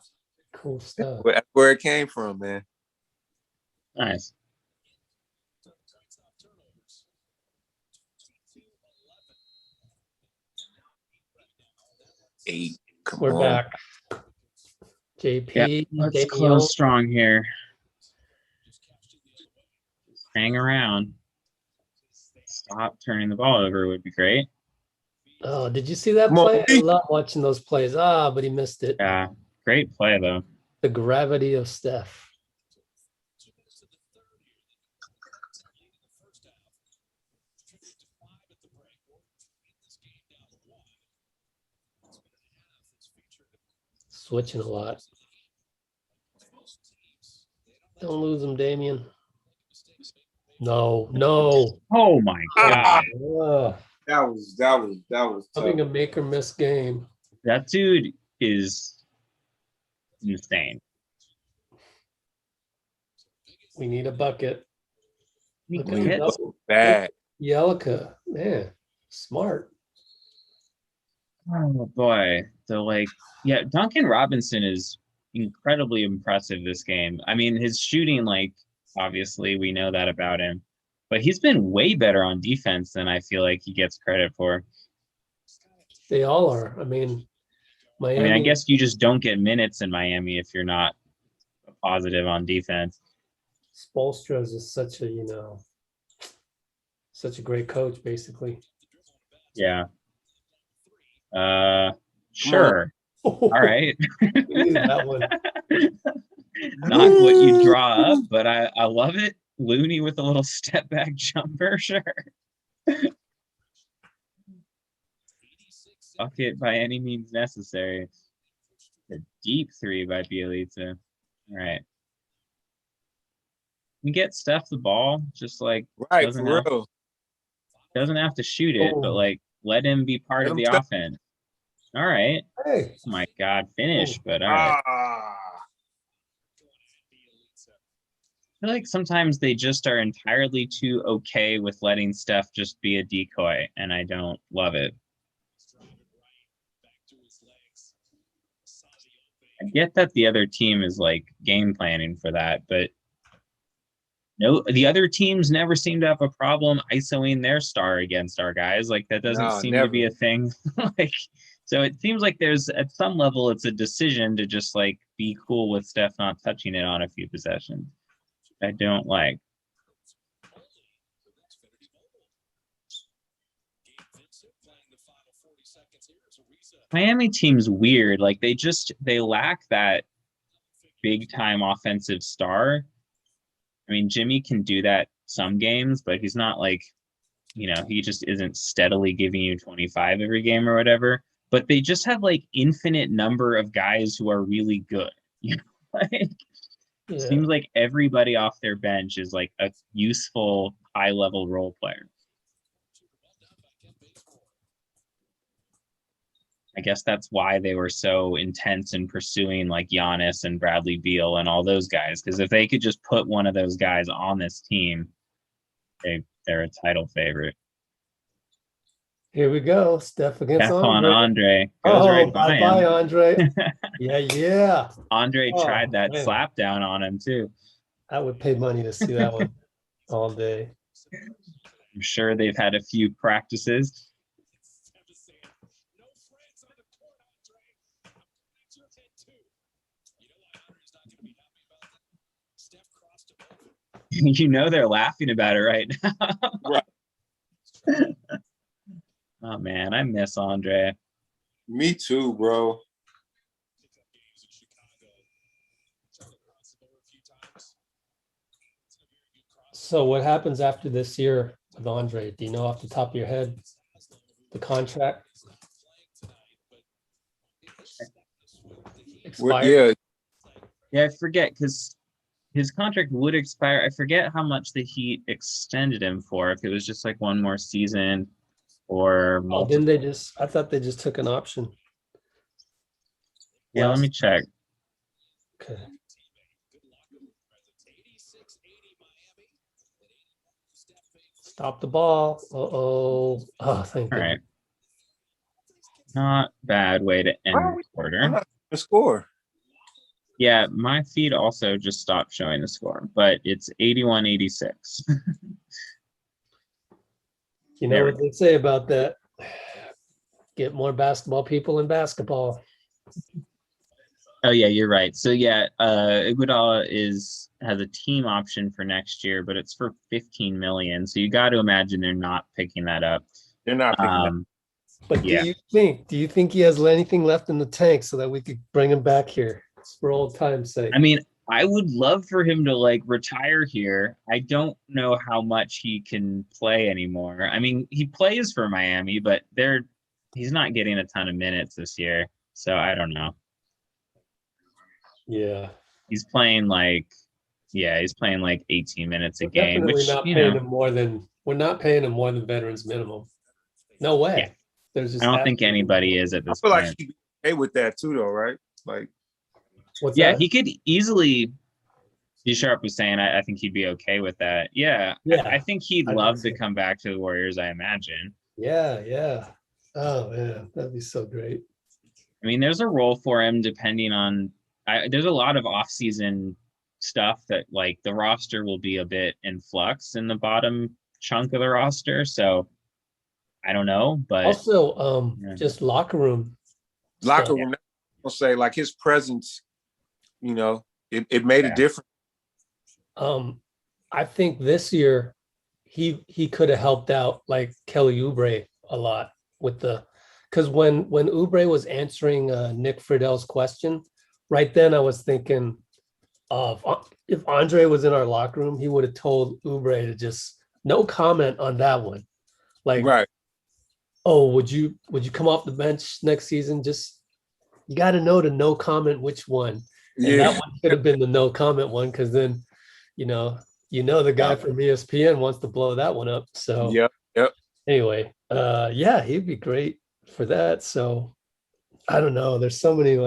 Cool stuff. that's where it came from, man. Nice. 8. Come We're on. back. JP, Yeah, let's Damian. close strong here. Just hang around. Stop turning the ball over would be great. Oh, did you see that Come on, play? I B. love watching those plays. But he missed it. Yeah, great play though. The gravity of Steph. Switching a lot. Don't lose him, Damian. No. Oh my God. Ugh. That was Having a tough. make or miss game. That dude is insane. We need a bucket. Look We at get- Bad. Yelika. Man, smart. Oh boy. So Duncan Robinson is incredibly impressive this game. I mean, his shooting, obviously we know that about him, but he's been way better on defense than I feel like he gets credit for. They all are. I mean, Miami. I mean, I guess you just don't get minutes in Miami if you're not positive on defense. Spoelstra's is such a great coach, basically. Yeah. Sure. All right. That one. Not what you draw up, but I love it. Looney with a little step back jumper, sure. Bucket by any means necessary. A deep 3 by Bielitsa. All right. We get Steph the ball, just Right, doesn't for real. doesn't have to shoot it, but let him be part Let of him the step- offense. All right. Hey. Oh my God, finish, but all right. Ah. I feel like sometimes they just are entirely too okay with letting Steph just be a decoy, and I don't love it. I get that the other team is game planning for that, but no, the other teams never seem to have a problem ISOing their star against our guys. That doesn't No, seem never. to be a thing. So it seems like there's at some level it's a decision to just be cool with Steph not touching it on a few possessions. I don't like. Miami team's weird. They lack that big time offensive star. I mean, Jimmy can do that some games, but he's not he just isn't steadily giving you 25 every game or whatever. But they just have infinite number of guys who are really good. Yeah. Seems like everybody off their bench is a useful high level role player. I guess that's why they were so intense in pursuing Giannis and Bradley Beal and all those guys. Because if they could just put one of those guys on this team, they're a title favorite. Here we go. Steph against Steph on Andre. Andre. Goes right by bye, him. Andre. Yeah. Andre tried that man. slap down on him too. I would pay money to see that one all day. I'm sure they've had a few practices. They're laughing about it right now. Right. Oh man, I miss Andre. Me too, bro. So what happens after this year with Andre? Do you know off the top of your head the contract expired? Yeah, Yeah, I forget because his contract would expire. I forget how much the Heat extended him for. If it was just like one more season or Oh, multiple. didn't they just? I thought they just took an option. Yeah, let me last- check. Okay. Stop the ball. Uh-oh. Oh, thank All goodness. right. Not bad way to end Why are the we- I'm quarter. not the score. Yeah, my feed also just stopped showing the score, but it's 81-86. You There know we what they say about that? Get more basketball people in basketball. Oh yeah, you're right. So yeah, Iguodala has a team option for next year, but it's for 15 million. So you got to imagine they're not picking that up. They're not picking that. But Yeah. do you think he has anything left in the tank so that we could bring him back here for old time's sake? I mean, I would love for him to like retire here. I don't know how much he can play anymore. I mean, he plays for Miami, but he's not getting a ton of minutes this year. So I don't know. Yeah. He's playing like 18 minutes a We're game, definitely which, not you paying know, him more than veterans minimum. No way. Yeah. There's just I don't think absolutely- anybody is at I this feel like point. he'd be okay with that too, though, right? Like, What's Yeah, that? he could easily. G Sharp was saying, I think he'd be okay with that. Yeah, Yeah, I think he'd I think love to so. come back to the Warriors, I imagine. Yeah. Oh man, that'd be so great. I mean, there's a role for him depending on. There's a lot of off-season stuff that like the roster will be a bit in flux in the bottom chunk of the roster. So I don't know, but Also, yeah. just locker room. locker stuff. room, I'll say, like his presence, it made a Yeah. difference. I think this year he could have helped out like Kelly Oubre a lot with because when Oubre was answering Nick Friedell's question, right then I was thinking of if Andre was in our locker room, he would have told Oubre to just no comment on that one. Like, Right. oh, would you come off the bench next season? Just you got to know to no comment which one. And Yeah. that one should have been the no comment one because then, you know the guy Yeah. from ESPN wants to blow that one up. So Yep. anyway, yeah, he'd be great for that. So I don't know. There's so many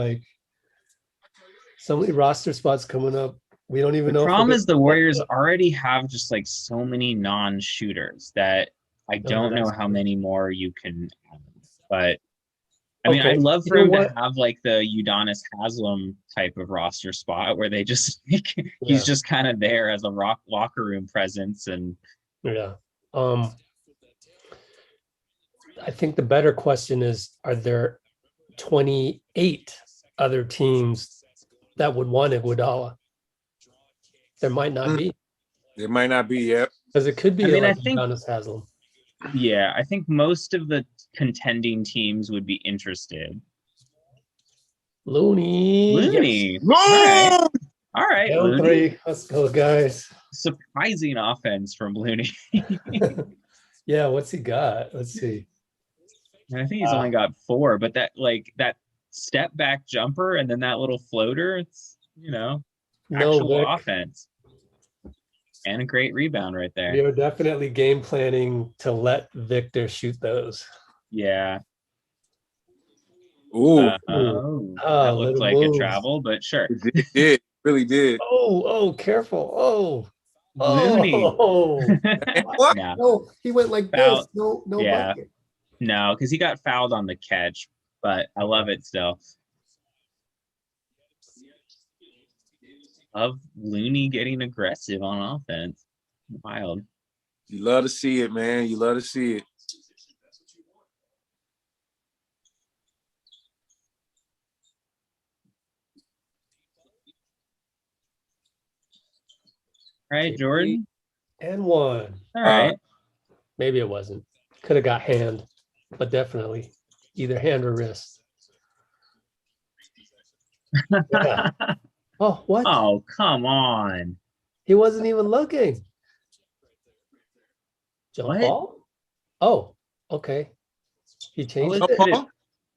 roster spots coming up. We don't even The know. problem is the Warriors already have just like so many non-shooters that I don't know that's how true. many more you can add. But I mean, Okay, I'd love you for know him what? to have like the Udonis Haslem type of roster spot where they just he's Yeah. just kind of there as a locker room presence. And Yeah. I think the better question is, are there 28 other teams that would want Iguodala? There might not be, It might not be yet. because it could be I mean, like I think- Udonis Haslem. yeah, I think most of the contending teams would be interested. Looney. Yes. Looney. All right. Down Looney. 3. Let's go, guys. Surprising offense from Looney. Yeah, what's he got? Let's see. I think he's only got 4, but that step back jumper and then that little floater, it's actual Vic. offense. And a great rebound right there. We are definitely game planning to let Victor shoot those. Yeah. Ooh, That let looked him like a move. travel, but sure. it did. Really did. Oh, careful. Looney. What? No, No, he went like Foul. this. No, Yeah. bucket. no, because he got fouled on the catch, but I love it still. Of Looney getting aggressive on offense. Wild. You love to see it, man. You love to see it. All right, Jordan. And 1. All right. Maybe it wasn't. Could have got hand, but definitely either hand or wrist. Yeah. Oh, what? Oh, come on. He wasn't even looking. Jump What? ball? Oh, okay. He changed Jump it. ball?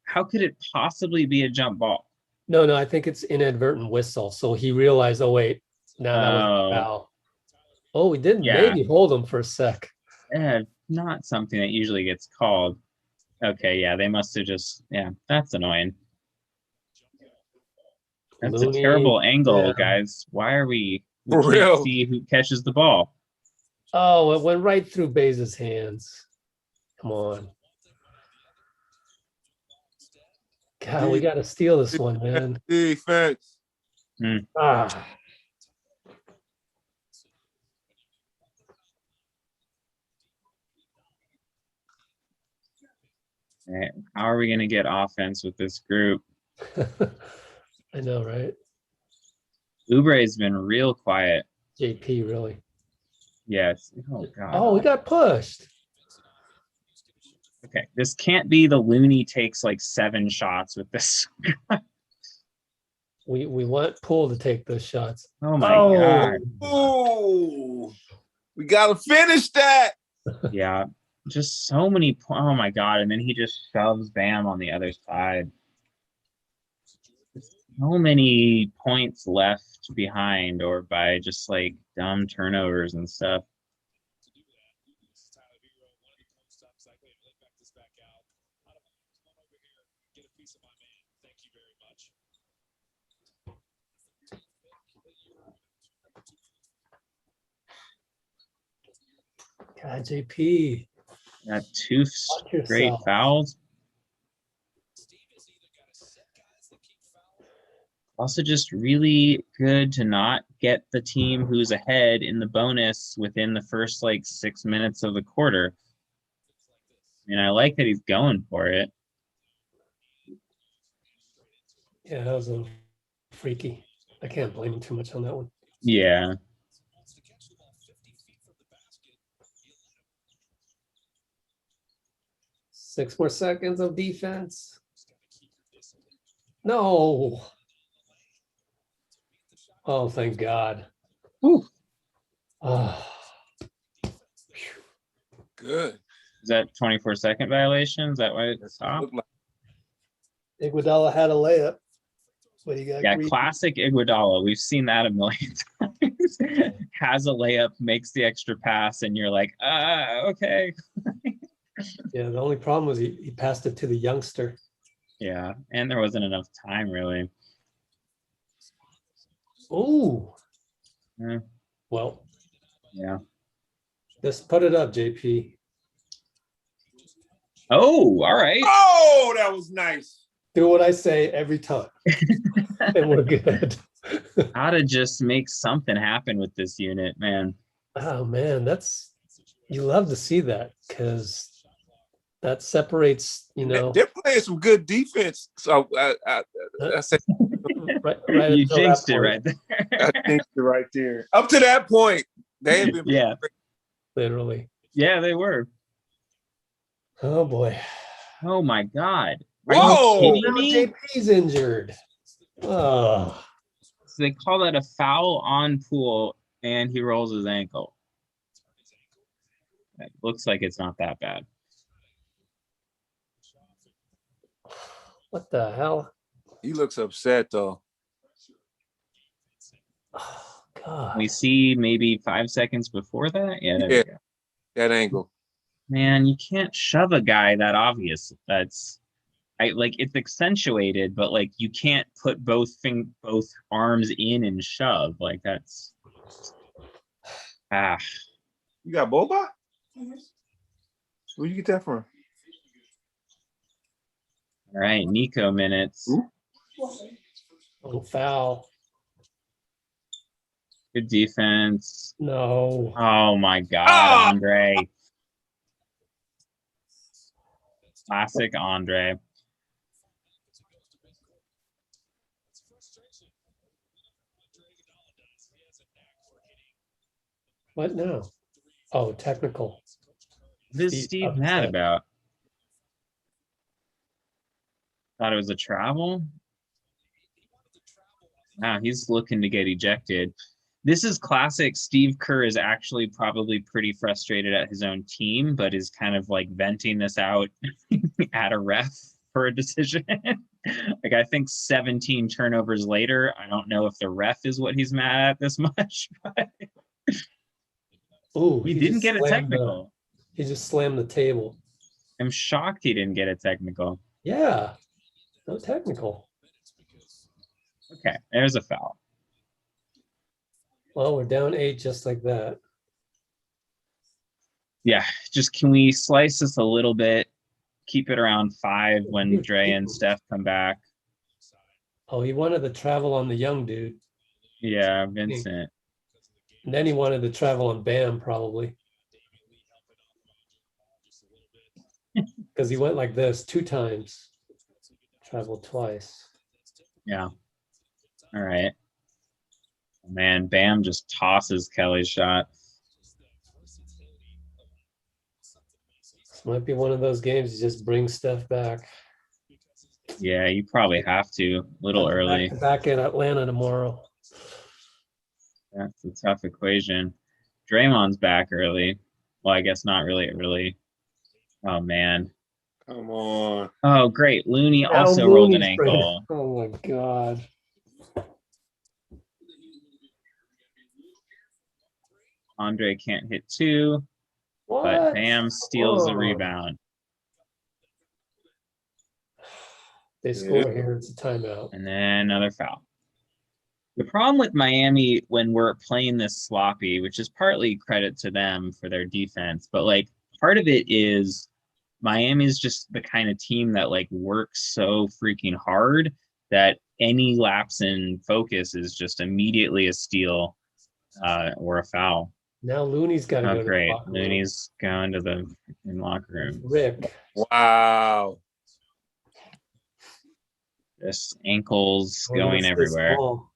How could it possibly be a jump ball? No, I think it's inadvertent whistle. So he realized, oh wait, now that was a Oh, foul. Oh, we did yeah. maybe hold him for a sec. Not something that usually gets called. Okay, yeah, they must have just, yeah, that's annoying. That's Looney, a terrible angle, yeah. guys. Why are we For can't real. see who catches the ball? Oh, it went right through Baze's hands. Come on. God, we got to steal this one, man. Defense. Ah. Right. How are we going to get offense with this group? I know, right? Ubre's been real quiet. JP, really. Yes. Oh, God. Oh, we got pushed. Okay, this can't be the Looney takes like 7 shots with this. We want Poole to take those shots. Oh, my God. Oh, we gotta finish that. Yeah, just so many. Oh, my God. And then he just shoves Bam on the other side. So many points left behind or by just like dumb turnovers and stuff. God, JP. Got 2 Watch straight yourself. fouls. Also, just really good to not get the team who's ahead in the bonus within the first like 6 minutes of the quarter. I mean, I like that he's going for it. Yeah, that was a freaky. I can't blame him too much on that one. Yeah. Six more seconds of defense. No. Oh, thank God. Whew. Oh. Good. Is that 24-second violation? Is that why it stopped? Look like Iguodala had a layup, but he got Yeah, greedy. classic Iguodala. We've seen that a million times. Has a layup, makes the extra pass, and you're like, okay. Yeah, the only problem was he passed it to the youngster. Yeah, and there wasn't enough time, really. Oh. Yeah. Well, Yeah. just put it up, JP. Oh, all right. Oh, that was nice. Do what I say every time. And we're good. How to just make something happen with this unit, man. Oh man, you love to see that because that separates, They're playing some good defense. So I said, right You until jinxed that it point. right there. I think you're right there. Up to that point, they have been. Yeah. Literally. Yeah, they were. Oh boy. Oh my God. Are Whoa! you kidding Now me? JP's injured. Oh. So they call that a foul on Poole, and he rolls his ankle. It looks like it's not that bad. What the hell? He looks upset though. Oh God. We see maybe 5 seconds before that. Yeah, there we go. That angle. Man, you can't shove a guy that obvious. It's accentuated, but like you can't put both arms in and shove. Like that's You got boba? Where you get that from? All right, Nico minutes. Ooh. Oh, foul. Good defense. No. Oh my God, Andre. Classic Andre. What now? Oh, technical. What is Steve mad about? Thought it was a travel? Wow, he's looking to get ejected. This is classic. Steve Kerr is actually probably pretty frustrated at his own team, but is kind of like venting this out at a ref for a decision. Like, I think 17 turnovers later, I don't know if the ref is what he's mad at this much, but Ooh, he didn't just get a technical. He just slammed the table. I'm shocked he didn't get a technical. Yeah, no technical. Okay, there's a foul. Well, we're down 8 just like that. Yeah, just can we slice this a little bit? Keep it around 5 when Dre and Steph come back. Oh, he wanted to travel on the young dude. Yeah, Vincent. And then he wanted to travel on Bam, probably. Because he went like this 2 times. Traveled twice. Yeah. All right. Man, Bam just tosses Kelly's shot. This might be one of those games you just bring Steph back. Yeah, you probably have to. A little early. Back in Atlanta tomorrow. That's a tough equation. Draymond's back early. Well, I guess not really early. Oh, man. Come on. Oh, great. Looney Now also rolled an Looney's ankle. Oh, my God. Andre can't hit 2, What? but Bam steals the Oh. rebound. They score here. It's a timeout. And then another foul. The problem with Miami when we're playing this sloppy, which is partly credit to them for their defense, but like part of it is Miami's just the kind of team that like works so freaking hard that any lapse in focus is just immediately a steal or a foul. Now Looney's got to go to Great. the locker room. Looney's going to the locker room. Rick. Wow. Just ankles We're gonna going stay everywhere. small.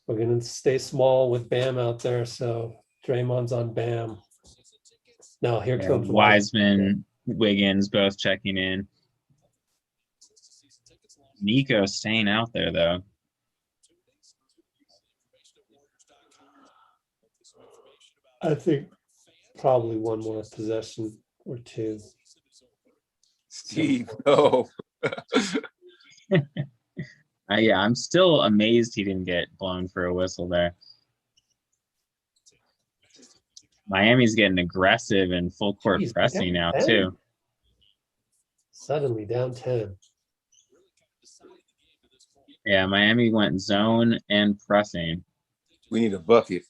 We're going to stay small with Bam out there. So Draymond's on Bam. Now here Yeah, comes Wiseman, Wiggins both checking in. Nico staying out there though. I think probably one more possession or 2. Steve, no. Yeah, I'm still amazed he didn't get blown for a whistle there. Miami's getting aggressive and full court Jeez, pressing now 10? too. Suddenly down 10. Yeah, Miami went zone and pressing. We need a bucket.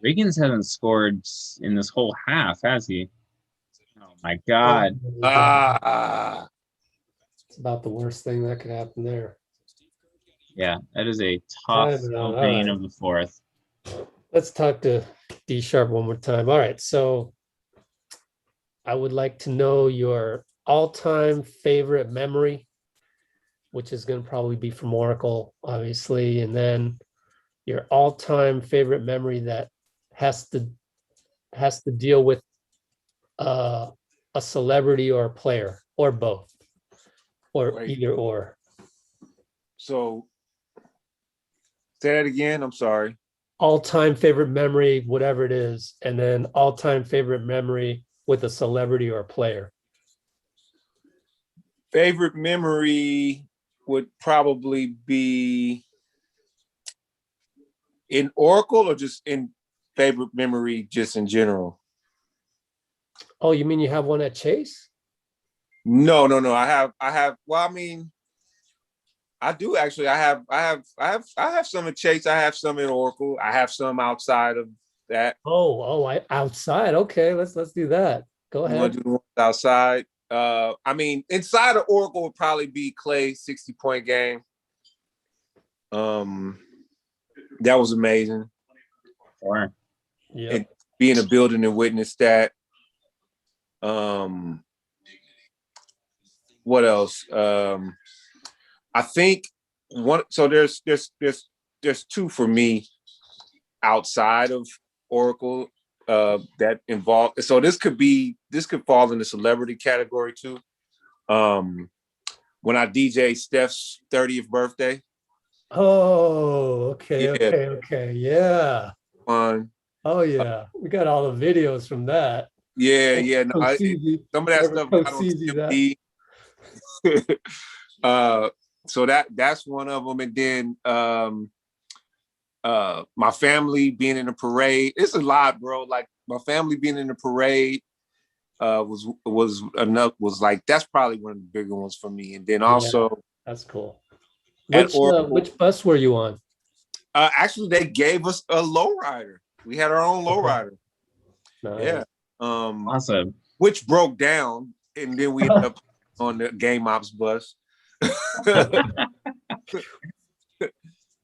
Wiggins hasn't scored in this whole half, has he? Oh my God. It's about the worst thing that could happen there. Yeah, that is a tough opening of the fourth. Let's talk to D Sharp one more time. All right, so I would like to know your all-time favorite memory, which is going to probably be from Oracle, obviously, and then your all-time favorite memory that has to deal with a celebrity or a player, or both, or Right. either or. So say that again. I'm sorry. All-time favorite memory, whatever it is, and then all-time favorite memory with a celebrity or a player. Favorite memory would probably be in Oracle, or just in favorite memory just in general? Oh, you mean you have one at Chase? No. I have. Well, I mean, I do actually. I have some at Chase. I have some in Oracle. I have some outside of that. I outside. Okay, let's do that. Go You want ahead. to do the ones outside? I mean, inside of Oracle would probably be Clay's 60-point game. That was amazing. Sure. Yeah. And be in a building and witness that. What else? I think one. So there's 2 for me outside of Oracle that involve. So this could fall in the celebrity category too. when I DJ Steph's 30th birthday. Oh, Yeah. okay. Yeah. Fun. Oh, yeah. We got all the videos from that. Yeah. No, Coach Cece, some of that whoever stuff Coach got on Cece TMZ. So that's one of them. And then my family being in the parade. It's a lot, bro. Like my family being in the parade was enough. Was like that's probably one of the bigger ones for me. And then also that's cool. at Oracle, Which bus were you on? actually, they gave us a lowrider. We had our own lowrider. Nice. Yeah. Awesome. Which broke down, and then we ended up on the Game Ops bus.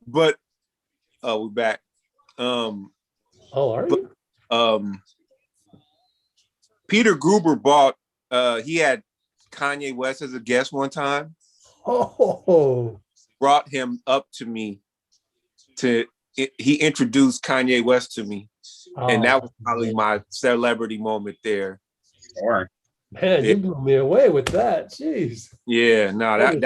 But we're back. Are you? Peter Gruber bought. He had Kanye West as a guest one time. Oh. Brought him up to me. He introduced Kanye West to me, and that was probably my celebrity moment there. Sure. Man, you blew me away with that. Jeez. Yeah, no, that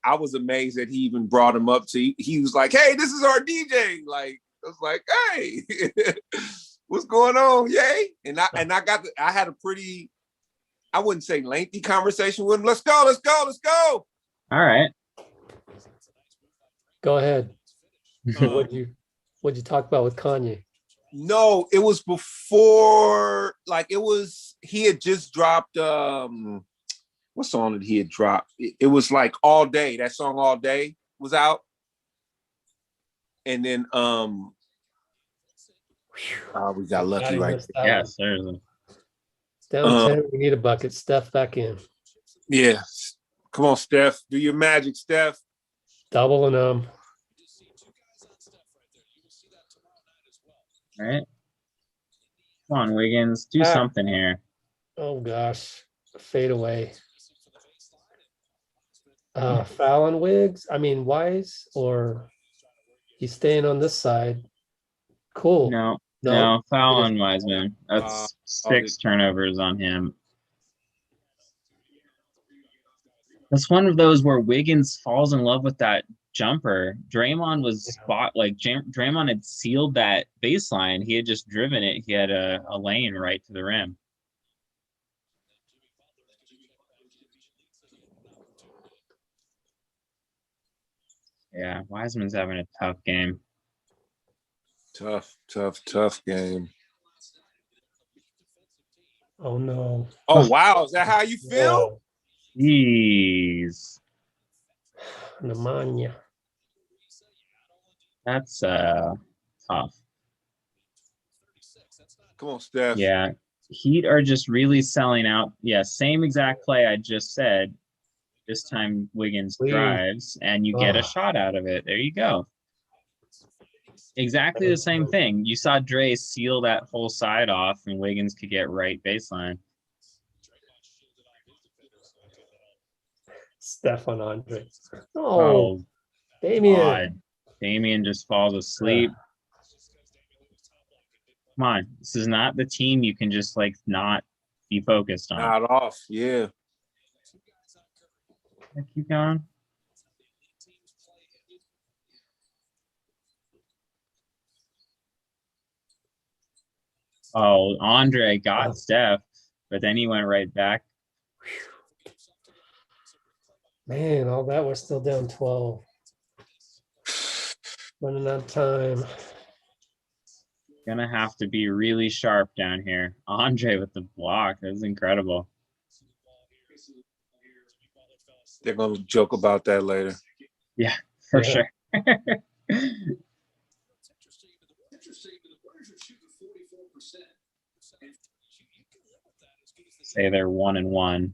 I was amazed that he even brought him up to. He was like, "Hey, this is our DJ." Like, I was like, "Hey, what's going on, yay?" And I had a pretty, I wouldn't say lengthy conversation with him. Let's go. All right. Go ahead. What'd you talk about with Kanye? No, it was before, like he had just dropped what song did he had dropped? It was like All Day. That song All Day was out. And then we got lucky right there. Yes, there's down 10. We need a bucket. Steph back in. Yeah. Come on, Steph. Do your magic, Steph. Doubling them. all right. Come on, Wiggins. Do something here. Oh gosh. Fade away. Foul on Wiggs. I mean Wise, or he's staying on this side. Cool. No, foul on Wiseman. That's 6 turnovers on him. That's one of those where Wiggins falls in love with that jumper. Draymond was Draymond had sealed that baseline. He had just driven it. He had a lane right to the rim. Yeah, Wiseman's having a tough game. Tough game. Oh no. Oh wow, is that how you feel? Jeez. Pneumonia. That's tough. Come on, Steph. Yeah. Heat are just really selling out. Yeah, same exact play I just said. This time Wiggins drives and you get a shot out of it. There you go. Exactly the same thing. You saw Dre seal that whole side off and Wiggins could get right baseline. Steph on Andre. Oh, Damian. God. Damian just falls asleep. Come on. This is not the team you can just not be focused on. Not off, yeah. Keep going. Oh, Andre got Steph, but then he went right back. Man, all that was still down 12. Running out of time. Gonna have to be really sharp down here. Andre with the block. That was incredible. They're gonna joke about that later. Yeah, for sure. Say they're 1-1.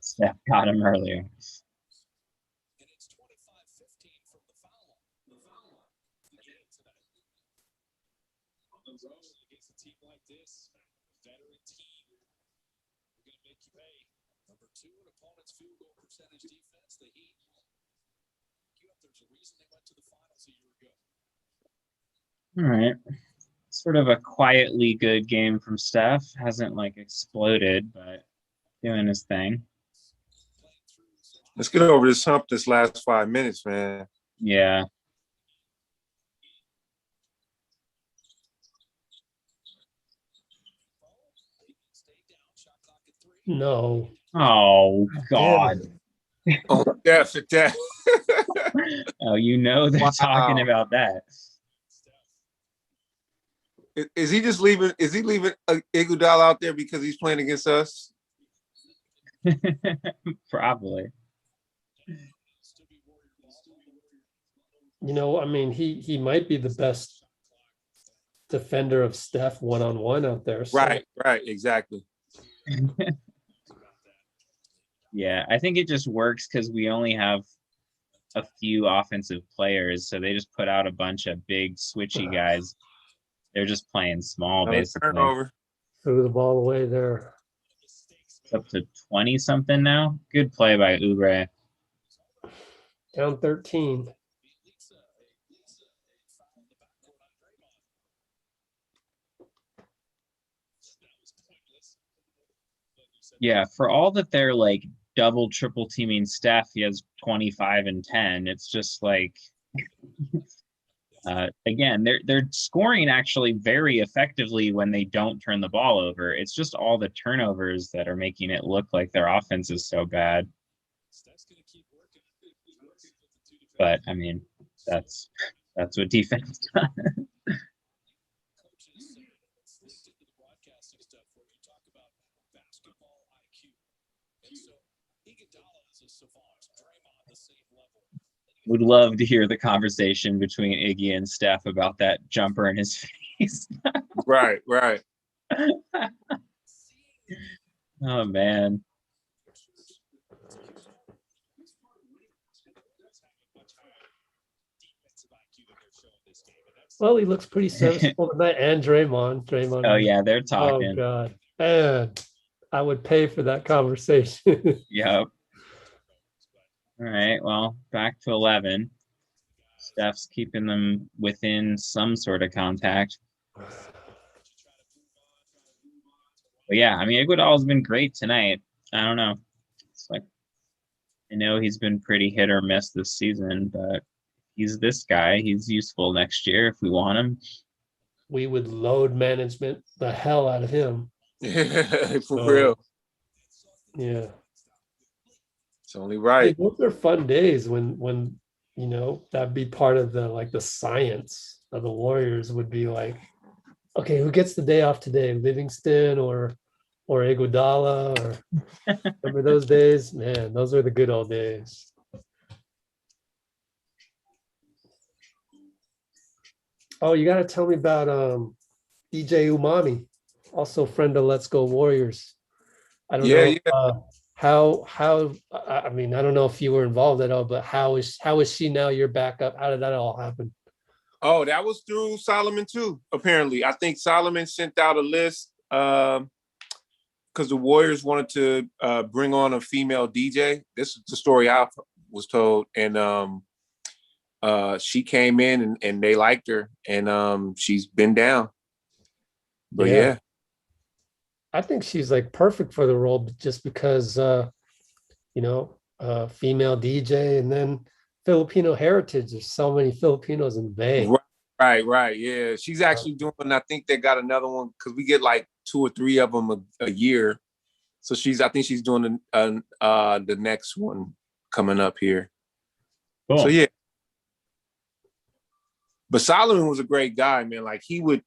Steph got him earlier. All right. Sort of a quietly good game from Steph. Hasn't exploded, but doing his thing. Let's get over this hump this last 5 minutes, man. Yeah. No. Oh God. Oh, Steph at that. Oh, you know they're Wow. talking about that. Is he just leaving? Is he leaving Iguodala out there because he's playing against us? Probably. You know, I mean, he might be the best defender of Steph one-on-one out there. So. Right, exactly. Yeah, I think it just works because we only have a few offensive players, so they just put out a bunch of big switchy guys. They're just playing small, Another basically. turnover. Threw the ball away there. It's up to 20 something now. Good play by Oubre. Down 13. Yeah, for all that they're like double, triple teaming Steph, he has 25 and 10. It's just like, again, they're scoring actually very effectively when they don't turn the ball over. It's just all the turnovers that are making it look like their offense is so bad. But I mean, that's what defense does. Would love to hear the conversation between Iggy and Steph about that jumper in his face. Right. Oh man. Well, he looks pretty serviceable tonight. And Draymond. Oh yeah, they're Oh talking. God. And I would pay for that conversation. Yep. All right, well, back to 11. Steph's keeping them within some sort of contact. But yeah, I mean, Iguodala's been great tonight. I don't know. It's like, I know he's been pretty hit or miss this season, but he's this guy. He's useful next year if we want him. We would load management the hell out of him. For real. Yeah. It's only right. Those are fun days when you know that'd be part of the science of the Warriors would be like, okay, who gets the day off today? Livingston or Iguodala or remember those days? Man, those are the good old days. Oh, you gotta tell me about DJ Umami, also friend of Let's Go Warriors. I don't know. Yeah. How I mean, I don't know if you were involved at all, but how is she now your backup? How did that all happen? Oh, that was through Solomon too, apparently. I think Solomon sent out a list because the Warriors wanted to bring on a female DJ. This is the story I was told. And she came in and they liked her, and she's been down. But yeah. I think she's like perfect for the role just because female DJ and then Filipino heritage. There's so many Filipinos in the Bay. Right. Yeah. She's actually doing, I think they got another one because we get like 2 or 3 of them a year. So I think she's doing the next one coming up here. Cool. So yeah. But Solomon was a great guy, man. Like he was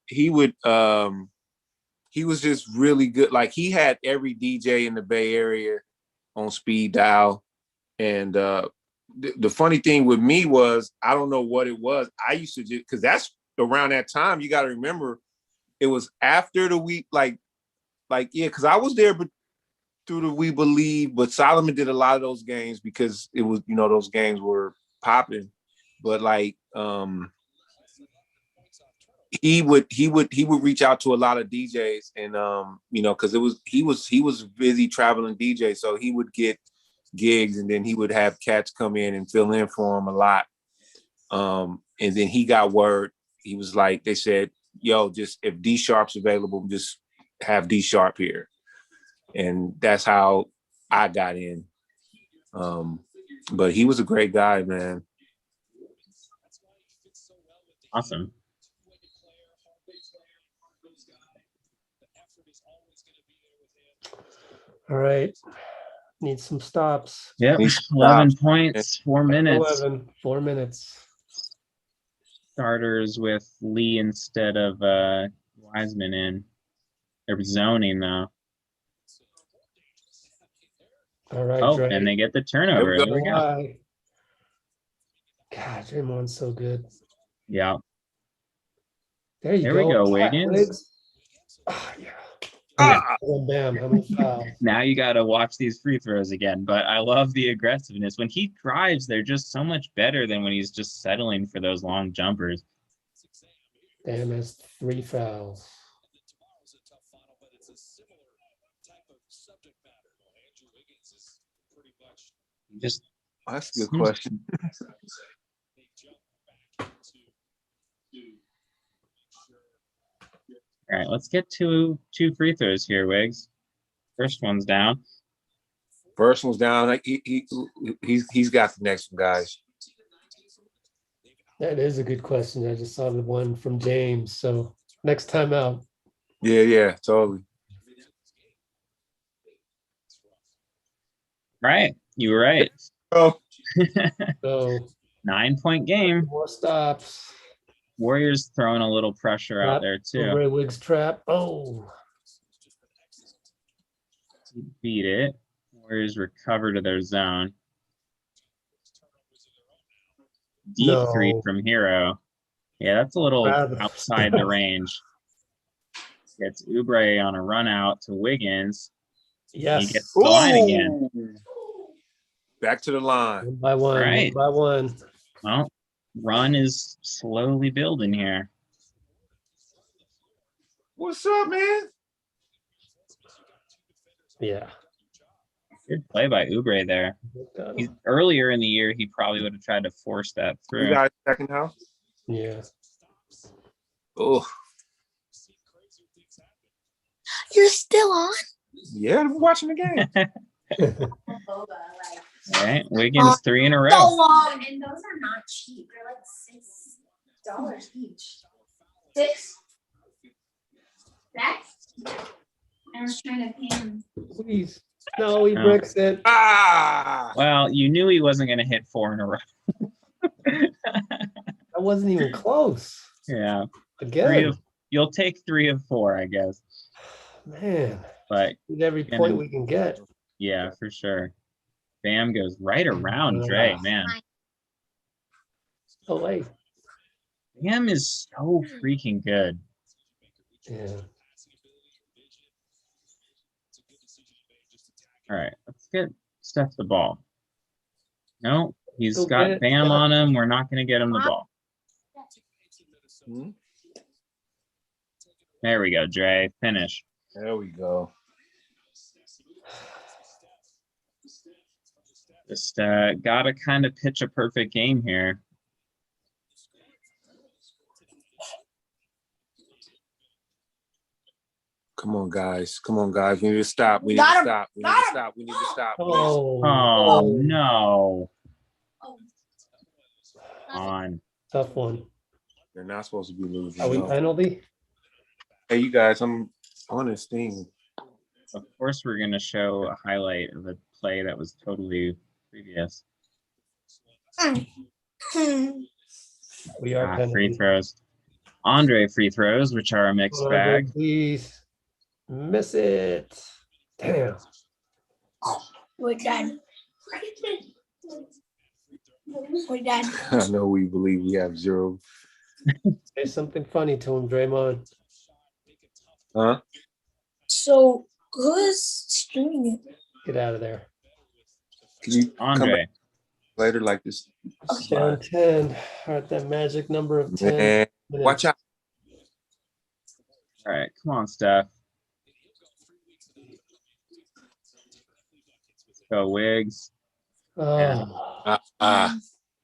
just really good. Like he had every DJ in the Bay Area on speed dial. And the funny thing with me was, I don't know what it was. I used to just, because that's around that time, you got to remember, it was after the week, because I was there through the We Believe, but Solomon did a lot of those games because it was, those games were popping. But he would reach out to a lot of DJs and because he was busy traveling DJ, so he would get gigs and then he would have cats come in and fill in for him a lot. And then he got word. He was like, they said, yo, just if D Sharp's available, just have D Sharp here. And that's how I got in. But he was a great guy, man. Awesome. All right. Need some stops. Yep. Needs to 11 stop. points, 4 minutes. 11, 4 minutes. Starters with Lee instead of Wiseman in. They're zoning though. All right, Oh, Dre. and they get the turnover. There There we go. Why? God, Draymond's so good. Yeah. There you There go. we go, Yeah, Wiggins. Wiggs. Oh, yeah. Ah! Bam, how many fouls? Now you got to watch these free throws again. But I love the aggressiveness. When he drives, they're just so much better than when he's just settling for those long jumpers. Bam has 3 fouls. Just That's a good question. all right. Let's get two free throws here, Wiggs. First one's down. First one's down. Like he's got the next one, guys. That is a good question. I just saw the one from James. So next time out. Yeah, totally. Right. You were right. Oh, So 9-point game. more stops. Warriors throwing a little pressure out there too. Ray Wiggs trap. Oh, Beat it. Warriors recover to their zone. Deep No. 3 from Hero. Yeah, that's a little Rather. outside the range. Gets Oubre on a run out to Wiggins. yes. He gets the line again. back to the line. One by one. Right. One by one. Well, run is slowly building here. What's up, man? Yeah. Good play by Oubre there. Earlier in the year, he probably would have tried to force that You through. guys second house? Yeah. Oh, You're still on? yeah, I'm watching the game. All right, Wiggins 3 in a row. So long. And those are not cheap. They're like $6 each. 6? That? I was trying to pay him. Please. No, he No. bricks it. Ah! Well, you knew he wasn't going to hit 4 in a row. I wasn't even close. Yeah, Again. you'll take 3 of 4, I guess. Man. But Need every point we can get. yeah, for sure. Bam goes right around Dre, man. Oh, wait. Bam is so freaking good. Yeah. All right, let's get Steph the ball. No, he's Go get got it, Bam Steph. on him. We're not going to get him the ball. Hmm? There we go, Dre. Finish. There we go. Just got to kind of pitch a perfect game here. Come on, guys. Come on, guys. We need to stop. We need Got to him. stop. We need Got to him. stop. We need to stop. Oh, no. On. Tough one. They're not supposed to be losing. Are we no. penalty? Hey, you guys, I'm on this thing. Of course, we're going to show a highlight of a play that was totally previous. We are penalty. Free throws. Andre free throws, which are a mixed Come on, Andre, bag. please. Miss it. Damn. We're done. We're done. I know we believe we have 0. Say something funny to him, Draymond. Huh? So who's streaming it? Get out of there. Can you come Andre. back later like this? Down 10. All right, that magic number of 10. Man, minutes. watch out. All right, come on, Steph. Let's go, Wiggs. Oh,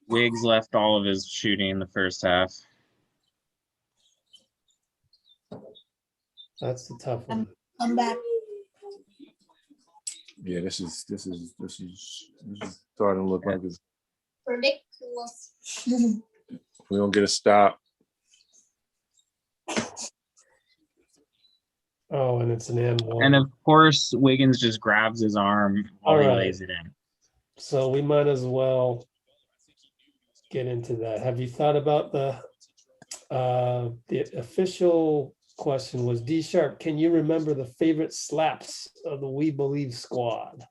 Wiggs left all of his shooting in the first half. that's the tough one. I'm back. Yeah, this is starting to look like it's, Ridiculous. we don't get a stop. Oh, and it's an and one. And of course, Wiggins just grabs his arm while All he right. lays it in. So we might as well get into that. Have you thought about the official question was D Sharp, can you remember the favorite slaps of the We Believe squad?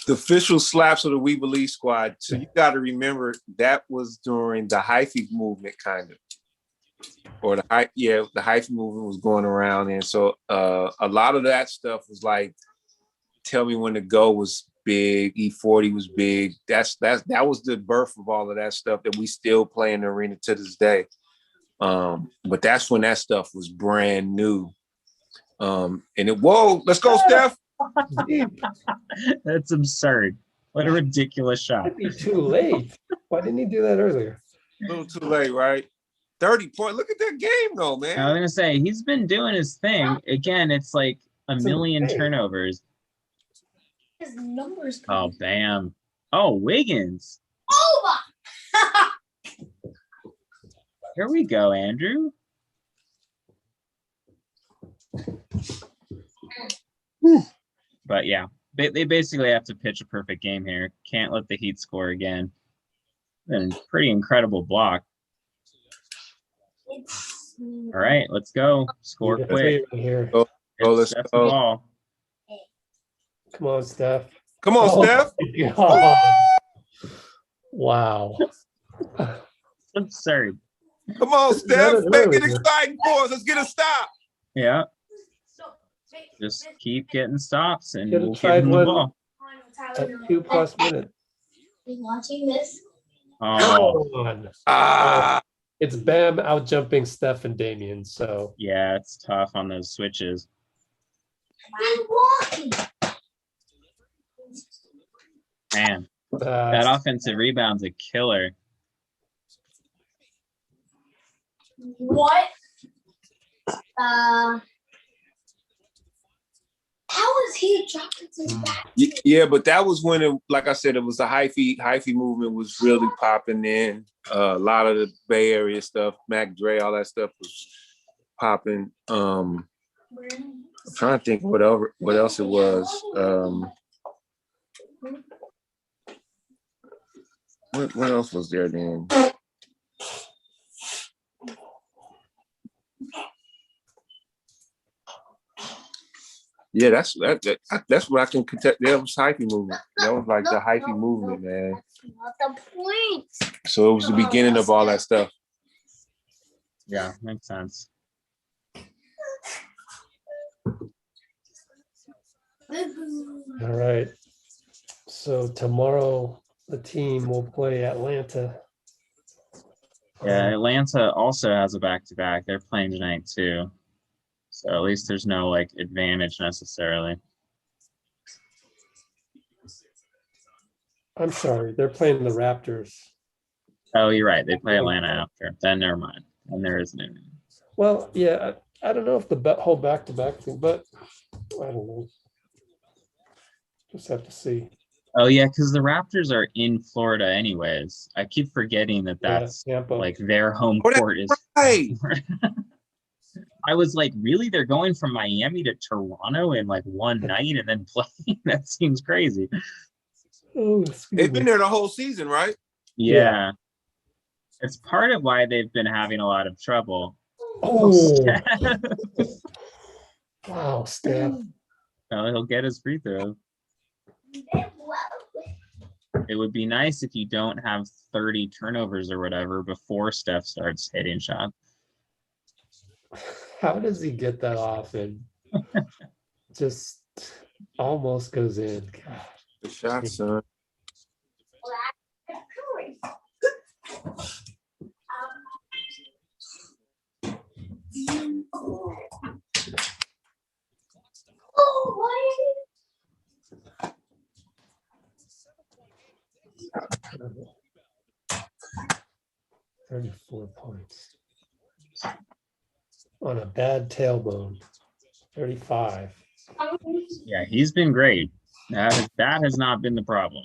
The official slaps of the We Believe squad. So you got to remember that was during the hyphy movement, kind of, or the hyphy movement was going around, and so a lot of that stuff was like, "Tell Me When to Go" was big. E40 was big. That was the birth of all of that stuff that we still play in the arena to this day. But that's when that stuff was brand new. And whoa, let's go, Steph. That's absurd. What a ridiculous shot. Might be too late. Why didn't he do that earlier? A little too late, right? 30 point. Look at that game, though, man. I was gonna say he's been doing his thing. Again, it's like a million turnovers. His numbers. Oh, bam. Oh, Wiggins. Over. Here we go, Andrew. But yeah, they basically have to pitch a perfect game here. Can't let the Heat score again. And pretty incredible block. All right, let's go. Score Yeah, quick. right here. Oh, let's That's go. the ball. Come on, Steph. Come on, Oh, Steph. my God. Wow. Absurd. Come on, That Steph. is Make it early. exciting for us. Let's get a stop. Yeah, just keep getting stops and Should've we'll give tried him the one. ball. At 2+ minutes. Watching this. Oh, Come on. Ah, It's Bam out jumping Steph and Damian. So yeah, it's tough on those switches. Walking. Man, that offensive rebound's a killer. What? How is he dropping his back? yeah, but that was when it, like I said, it was the hyphy movement was really popping in. A lot of the Bay Area stuff, Mac Dre, all that stuff was popping. I'm trying to think what else it was. What else was there then? Yeah, that's what I can contest. That was hyphy movement. That was like the hyphy movement, man. That's not the point. So it was the beginning of all that stuff. Yeah, makes sense. all right. So tomorrow the team will play Atlanta. Yeah, Atlanta also has a back-to-back. They're playing tonight too. So at least there's no like advantage necessarily. I'm sorry, they're playing the Raptors. Oh, you're right. They play Atlanta after. Then never mind. And there isn't any. Well, yeah, I don't know if the whole back-to-back thing, but I don't know. Just have to see. Oh yeah, because the Raptors are in Florida anyways. I keep forgetting that that's Tampa. like their home Oh, that's court is. right. I was like, really? They're going from Miami to Toronto in like one night and then playing? That seems crazy. Oh, They've been there the whole season, right? Yeah. It's part of why they've been having a lot of trouble. Oh, wow, Steph. Well, he'll get his free throw. It would be nice if you don't have 30 turnovers or whatever before Steph starts hitting shots. How does he get that off and just almost goes in? God. The shot, son. Oh, what? 34 points. On a bad tailbone. 35. Yeah, he's been great. That has not been the problem.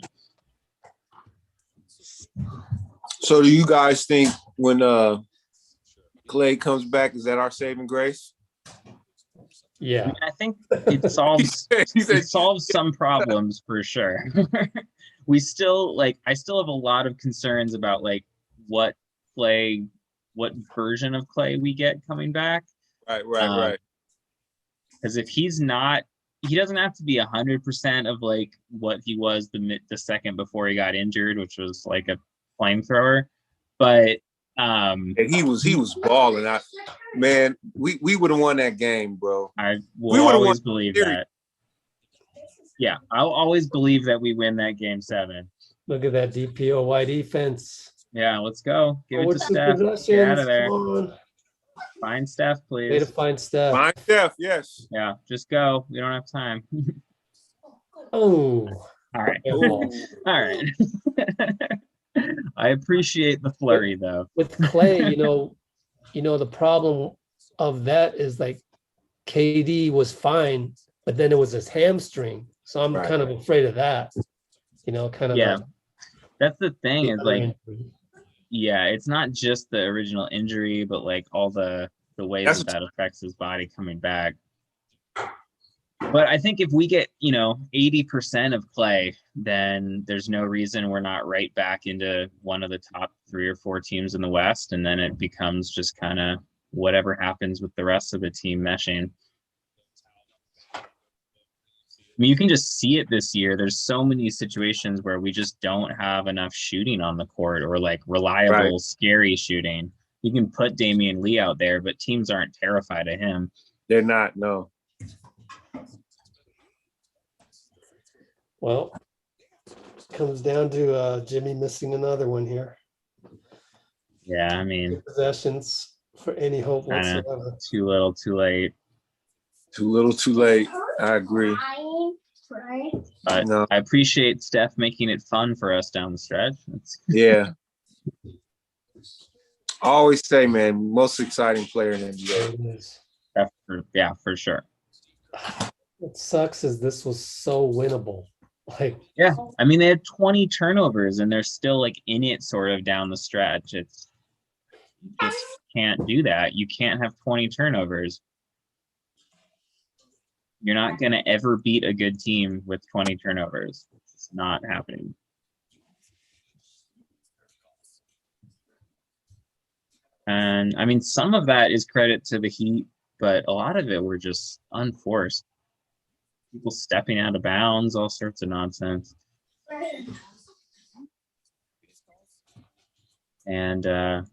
So do you guys think when Clay comes back, is that our saving grace? Yeah. I think it solves it solves some problems for sure. We still I still have a lot of concerns about what version of Clay we get coming back. Right. Because if he doesn't have to be 100% of what he was the second before he got injured, which was like a flamethrower. But and he was balling. We would have won that game, bro. I will always believe that. Yeah, I'll always believe that we win that game 7. Look at that DPOY defense. Yeah, let's go. Give it to Steph. Get out of there. Find Steph, please. Way to find Steph. Find Steph, yes. Yeah, just go. We don't have time. Oh. All right. All right. I appreciate the flurry, though. With Clay, the problem of that is KD was fine, but then it was his hamstring. So I'm kind of afraid of that. Yeah. That's the thing is it's not just the original injury, but all the ways that affects his body coming back. But I think if we get, 80% of Clay, then there's no reason we're not right back into one of the top 3 or 4 teams in the West. And then it becomes just kind of whatever happens with the rest of the team meshing. I mean, you can just see it this year. There's so many situations where we just don't have enough shooting on the court or reliable, scary shooting. You can put Damian Lee out there, but teams aren't terrified of him. They're not, no. Well, comes down to Jimmy missing another one here. Yeah, I mean, possessions for any hope whatsoever. Too little, too late. Too little, too late. I agree. But no. I appreciate Steph making it fun for us down the stretch. Yeah. I always say, man, most exciting player in the NBA. Yeah, for sure. What sucks is this was so winnable. Yeah, I mean, they had 20 turnovers and they're still in it sort of down the stretch. You just can't do that. You can't have 20 turnovers. You're not going to ever beat a good team with 20 turnovers. It's not happening. And I mean, some of that is credit to the Heat, but a lot of it were just unforced. People stepping out of bounds, all sorts of nonsense. And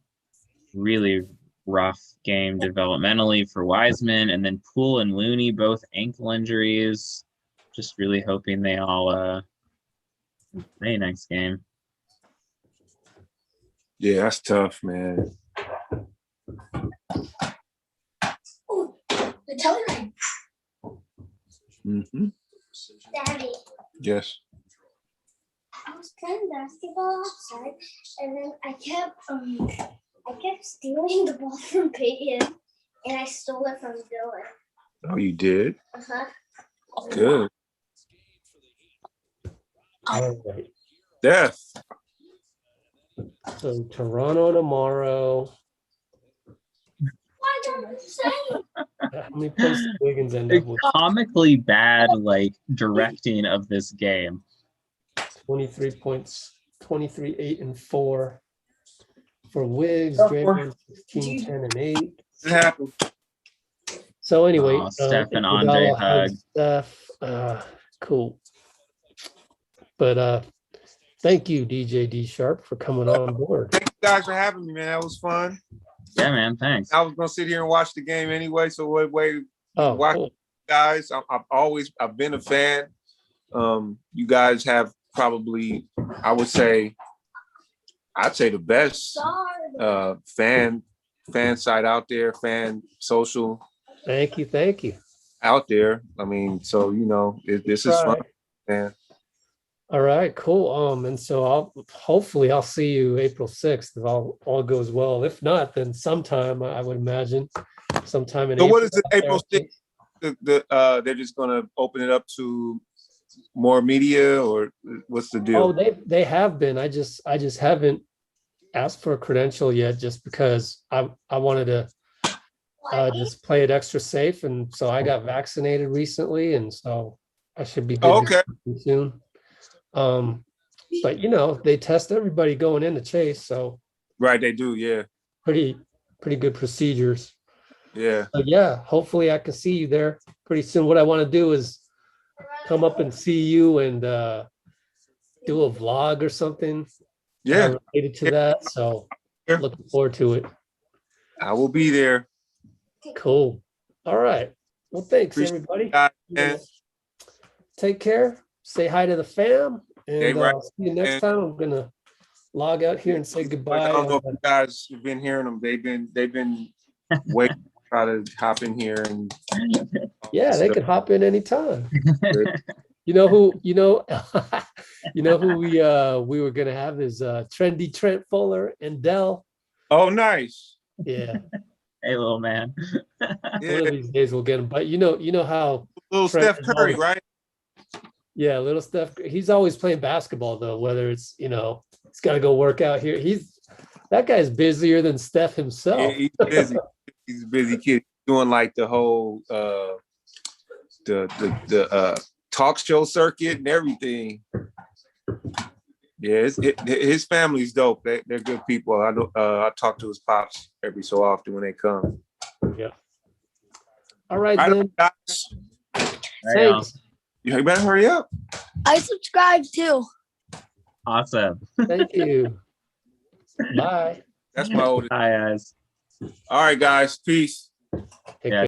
really rough game developmentally for Wiseman, and then Poole and Looney, both ankle injuries. Just really hoping they all play next game. Yeah, that's tough, man. Oh, the telegram. Mm-hmm. Daddy. Yes. I was playing basketball outside, and then I kept stealing the ball from Peyton, and I stole it from Dylan. Oh, you did? Uh-huh. Good. All right. Death. So Toronto tomorrow. Why don't you say? How many points did Wiggins end up with? Comically bad, directing of this game. 23 points, 23, 8, and 4 for Wiggs. Draymond 16, 10, and 8. It happened. So anyway, Steph and Andre hug. Steph, cool. But thank you, DJ D Sharp, for coming on board. Thank you guys for having me, man. That was fun. Yeah, man. Thanks. I was gonna sit here and watch the game anyway. So watch cool. guys. I've been a fan. You guys have probably, I'd say the best fan site out there, fan social. Thank you. Out there. I mean, so this is fun, man. All right, cool. And so I'll see you April 6th if all goes well. If not, then sometime I would imagine sometime in So April. what is it, April 6th? They're just gonna open it up to more media, or what's the deal? Oh, they have been. I just haven't asked for a credential yet, just because I wanted to just play it extra safe, and so I got vaccinated recently, and so I should be good to go soon. But they test everybody going into Chase, so Right, they do. Yeah, pretty good procedures. yeah. But yeah, hopefully I can see you there pretty soon. What I want to do is come up and see you and do a vlog or something Yeah, related to that. So Yeah. looking forward to it. I will be there. Cool. All right. Well, thanks Appreciate everybody. that, man. Take care. Say hi to the fam, Hey, and right, see you next time. I'm gonna log out here and say goodbye. I don't know if you guys have been hearing them. They've been waiting to try to hop in here and Yeah, they can hop in anytime. You know who you know who we were gonna have is Trendy Trent Fuller and Dell. Oh, nice. Yeah. Hey, little man. Yeah, One of these days we'll get him. But you know how little Trent Steph is Curry, always- right? Yeah, little Steph. He's always playing basketball though, whether it's he's got to go work out here. That guy's busier than Steph Yeah, himself. he's busy. He's a busy kid. Doing like the whole the talk show circuit and everything. Yeah, his family's dope. They're good people. I talk to his pops every so often when they come. Yeah. All right, I then. don't, guys, Right on. Thanks. you better hurry up. I subscribe too. Awesome. Thank you. Bye. That's my oldest. Hi, guys. All right, guys. Peace. Take Yeah. care.